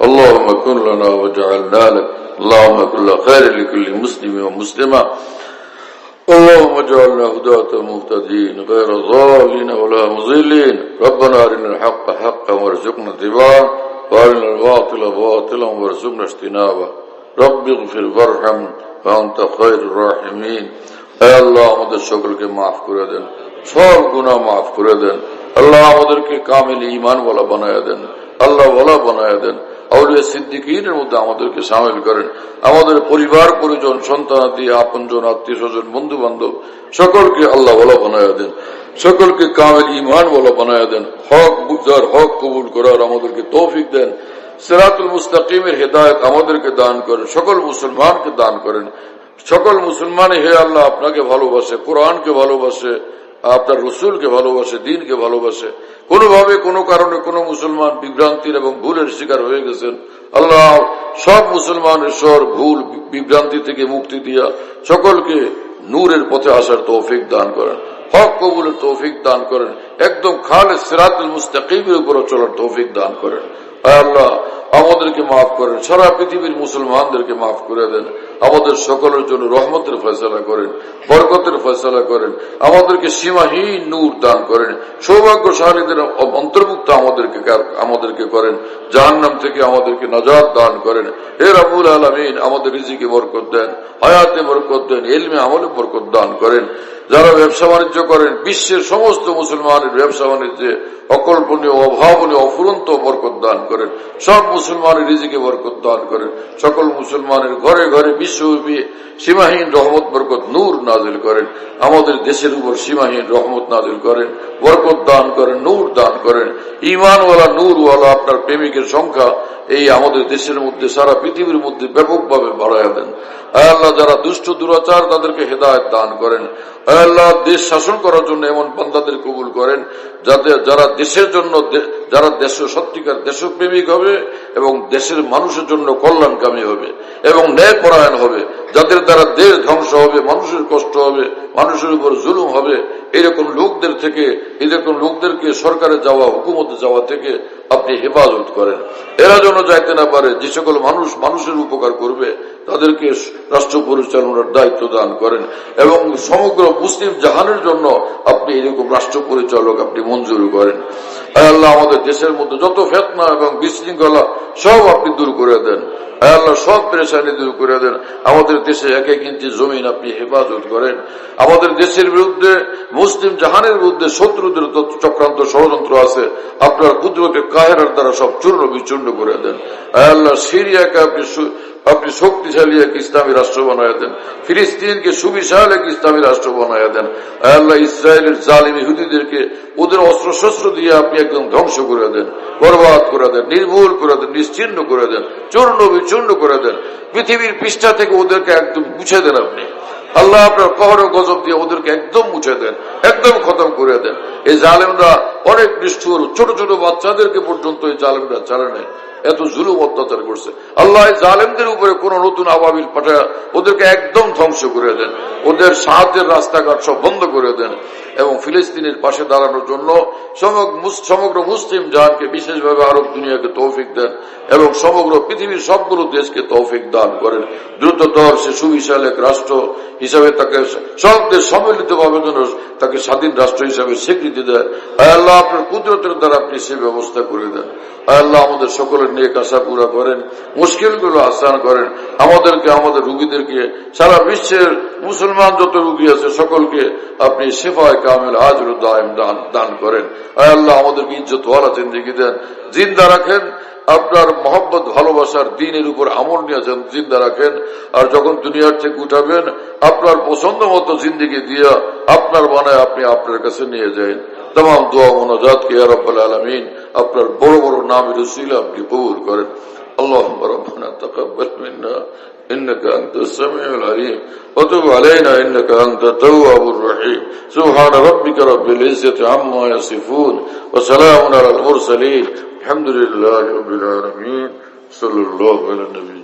اللهم كن لنا واجعلنا لك، اللهم كل خير لكل مسلم ومسلمة، اللهم اجعلنا هداة مهتدين غير ضالين ولا مضلين. ربنا أرنا الحق حقا وارزقنا اتباعه، وأرنا الباطل باطلا وارزقنا اجتنابه. رب اغفر وارحم وأنت خير الراحمين. اے اللہ আমাদের সকলকে মাফ করে দেন, সব গুনাহ মাফ করে দেন। আল্লাহ আমাদেরকে কামিল ঈমানওয়ালা বানায়া দেন, আল্লাহ ওয়ালা বানায়া দেন। আউলিয়া সিদ্দিকীনের মধ্যে আমাদেরকে শামিল করেন। আমাদের পরিবার পরিজন, সন্তানাদি, আপনজন, আত্মীয় স্বজন, বন্ধু বান্ধব সকলকে আল্লাহ ওয়ালা বানায়া দেন, সকলকে কামিল ঈমানওয়ালা বানায়া দেন। হক বুঝার, হক কবুল করার আমাদেরকে তৌফিক দেন। সিরাতুল মুস্তাকিমের হেদায়েত আমাদেরকে দান করেন, সকল মুসলমানকে দান করেন। সকল মুসলমান হে আল্লাহ আপনাকে ভালোবাসে, কোরআনকে ভালোবাসে, আপনার রসুলকে ভালোবাসে, দিনকে ভালোবাসে। কোনোভাবে কোনো কারণে কোনো মুসলমান বিভ্রান্তির এবং ভুলের শিকার হয়ে গেছেন, আল্লাহ সব মুসলমানের স্বর ভুল বিভ্রান্তি থেকে মুক্তি দিয়া সকলকে নূরের পথে আসার তৌফিক দান করেন, হক কবুলের তৌফিক দান করেন, একদম খালেস সিরাতুল মুস্তাকিমের উপর চলার তৌফিক দান করেন। আল্লাহ আমাদেরকে মাফ করেন, সারা পৃথিবীর মুসলমানদেরকে মাফ করে দেন। আমাদের সকলের জন্য রহমতের ফয়সালা করেন, বরকতের ফয়সালা করেন। আমাদেরকে সীমাহীন নূর দান করেন, সৌভাগ্যশালীদের অন্তর্ভুক্ত আমাদেরকে করেন, জাহান্নাম থেকে আমাদেরকে নাজাত দান করেন। হে রাব্বুল আলামিন আমাদের রিজিকে বরকত দেন, হায়াতে বরকত দেন, ইলমে আমলে বরকত দান করেন। যারা ব্যবসা বাণিজ্য করেন, বিশ্বের সমস্ত মুসলমানের ব্যবসা বাণিজ্যে অকল্পনীয়, অভাবনীয়, অফুরন্ত বরকত দান করেন। সব মুসলমানের রিজিকে বরকত দান করেন। সকল মুসলমানের ঘরে ঘরে বিশ্বব্যাপী সীমাহীন রহমত, বরকত, নূর নাজিল করেন। আমাদের দেশের উপর সীমাহীন রহমত নাজিল করেন, বরকত দান করেন, নূর দান করেন। ঈমানওয়ালা, নূরওয়ালা আপনার প্রেমিকের সংখ্যা এই আমাদের দেশের মধ্যে, সারা পৃথিবীর মধ্যে ব্যাপকভাবে বাড়াইয়া দেন। আল্লাহ যারা দুষ্ট দুরাচার তাদেরকে হেদায়েত দান করেন। আল্লাহ দেশ শাসন করার জন্য এমন বান্দাদের কবুল করেন যারা দেশের জন্য, যারা দেশ সত্যিকার দেশপ্রেমিক হবে এবং দেশের মানুষের জন্য কল্যাণকামী হবে এবং ন্যায়পরায়ণ হবে, যাদের দ্বারা দেশ ধ্বংস হবে, মানুষের কষ্ট হবে, মানুষের উপর জুলুম হবে, এরকম লোকদেরকে সরকারে যাওয়া, হুকুমতে যাওয়া থেকে আপনি হেফাজত করেন। এরা যেন যাইতে না পারে। যে সকল মানুষের উপকার করবে তাদেরকে রাষ্ট্র পরিচালনার দায়িত্ব দান করেন এবং সমগ্র মুসলিম জাহানের জন্য আপনি এরকম রাষ্ট্র পরিচালক আপনি মঞ্জুর করেন। আল্লাহ আমাদের দেশের মধ্যে যত ফিতনা এবং বিশৃঙ্খলা সব আপনি দূর করে দেন। আল্লাহ সব পেরেশানি দূর করে দেন। আমাদের দেশে এক এক ইঞ্চি জমিন আপনি হেফাজত করেন। আমাদের দেশের বিরুদ্ধে, মুসলিম জাহানের বিরুদ্ধে শত্রুদের চক্রান্ত ষড়যন্ত্র আছে, আপনার কুদরতে কাহেরার দ্বারা সব চূর্ণ বিচূর্ণ করে দেন। আল্লাহ সিরিয়াকে আপনি শক্তিশালী এক ইসলামী রাষ্ট্র বানায় দেন। ফিলিস্তিনকে সুবিশাল এক ইসলামী রাষ্ট্র বানায় দেন। আল্লাহ ইসরায়েলের জালিম ইহুদিদেরকে ওদের অস্ত্রশস্ত্র দিয়ে আপনি একদম ধ্বংস করে দেন, বরবাদ করে দেন, নির্মূল করে দেন, নিশ্চিহ্ন করে দেন, চূর্ণ বিচূর্ণ করে দেন। পৃথিবীর পৃষ্ঠা থেকে ওদেরকে একদম মুছে দেন আপনি। আল্লাহ আপনার কহর গজব দিয়ে ওদেরকে একদম মুছে দেন, একদম খতম করে দেন। এই জালেমরা অনেক নিষ্ঠুর, ছোট ছোট বাচ্চাদেরকে পর্যন্ত এই জালেমরা ছাড়ে নেয়, এত জুলুম অত্যাচার করছে। আল্লাহ এই জালেমদের উপরে কোন নতুন আবাবিল পাঠায় ওদেরকে একদম ধ্বংস করে দেন, ওদের সাহায্যের রাস্তাঘাট সব বন্ধ করে দেন এবং ফিলিস্তিনের পাশে দাঁড়ানোর জন্য সমগ্র মুসলিম জাহানকে, বিশেষভাবে আরব দুনিয়াকে তৌফিক দেন এবং সমগ্র পৃথিবীর সবগুলো দেশকে তৌফিক দান করেন। দ্রুততর সে সুবিশাল এক রাষ্ট্র হিসাবে তাকে সব দেশ সম্মিলিতভাবে যেন তাকে স্বাধীন রাষ্ট্র হিসাবে স্বীকৃতি দেয়। আল্লাহ আপনার কুদরতের দ্বারা আপনি সে ব্যবস্থা করে দেন। আল্লাহ আমাদের সকলের নেক আশা পুরা করেন, মুশকিলগুলো আসান করেন। আমাদেরকে, আমাদের রোগীদেরকে, সারা বিশ্বের মুসলমান যত রোগী আছে সকলকে আপনি শিফায়ে কামিল আজর দায়েম দান করেন। আল্লাহ আমাদেরকে ইজ্জতওয়ালা জিন্দেগি দেন, জিন্দা রাখেন। আপনার মহব্বত, ভালোবাসার দিনের উপর আমল নিয়ে জিন্দা রাখেন। আর যখন দুনিয়ার থেকে উঠাবেন আপনার পছন্দ মতো জিন্দেগি দিয়া আপনার বানায় আপনি আপনার কাছে নিয়ে যান। तमाम दुआ मुनाजात के या रब्बल आलमीन আপনার বড় বড় নামের উসিলা আপনি কবুল করেন। আল্লাহুম্মা রাব্বানা তাকাব্বাল মিন্না ইন্নাকা আনতাস সামিউল আলিম ওয়া তুব আলাইনা ইন্নাকা আনতাত তাওয়াবুর রহিম। সুবহান রাব্বিকা রাব্বিল ইজ্জাতি আম্মা ইয়াসিফুন ওয়া সালামুন আলাল মুরসালিন। আলহামদুলিল্লাহি রাব্বিল আলামিন। সাল্লাল্লাহু আলা নবী।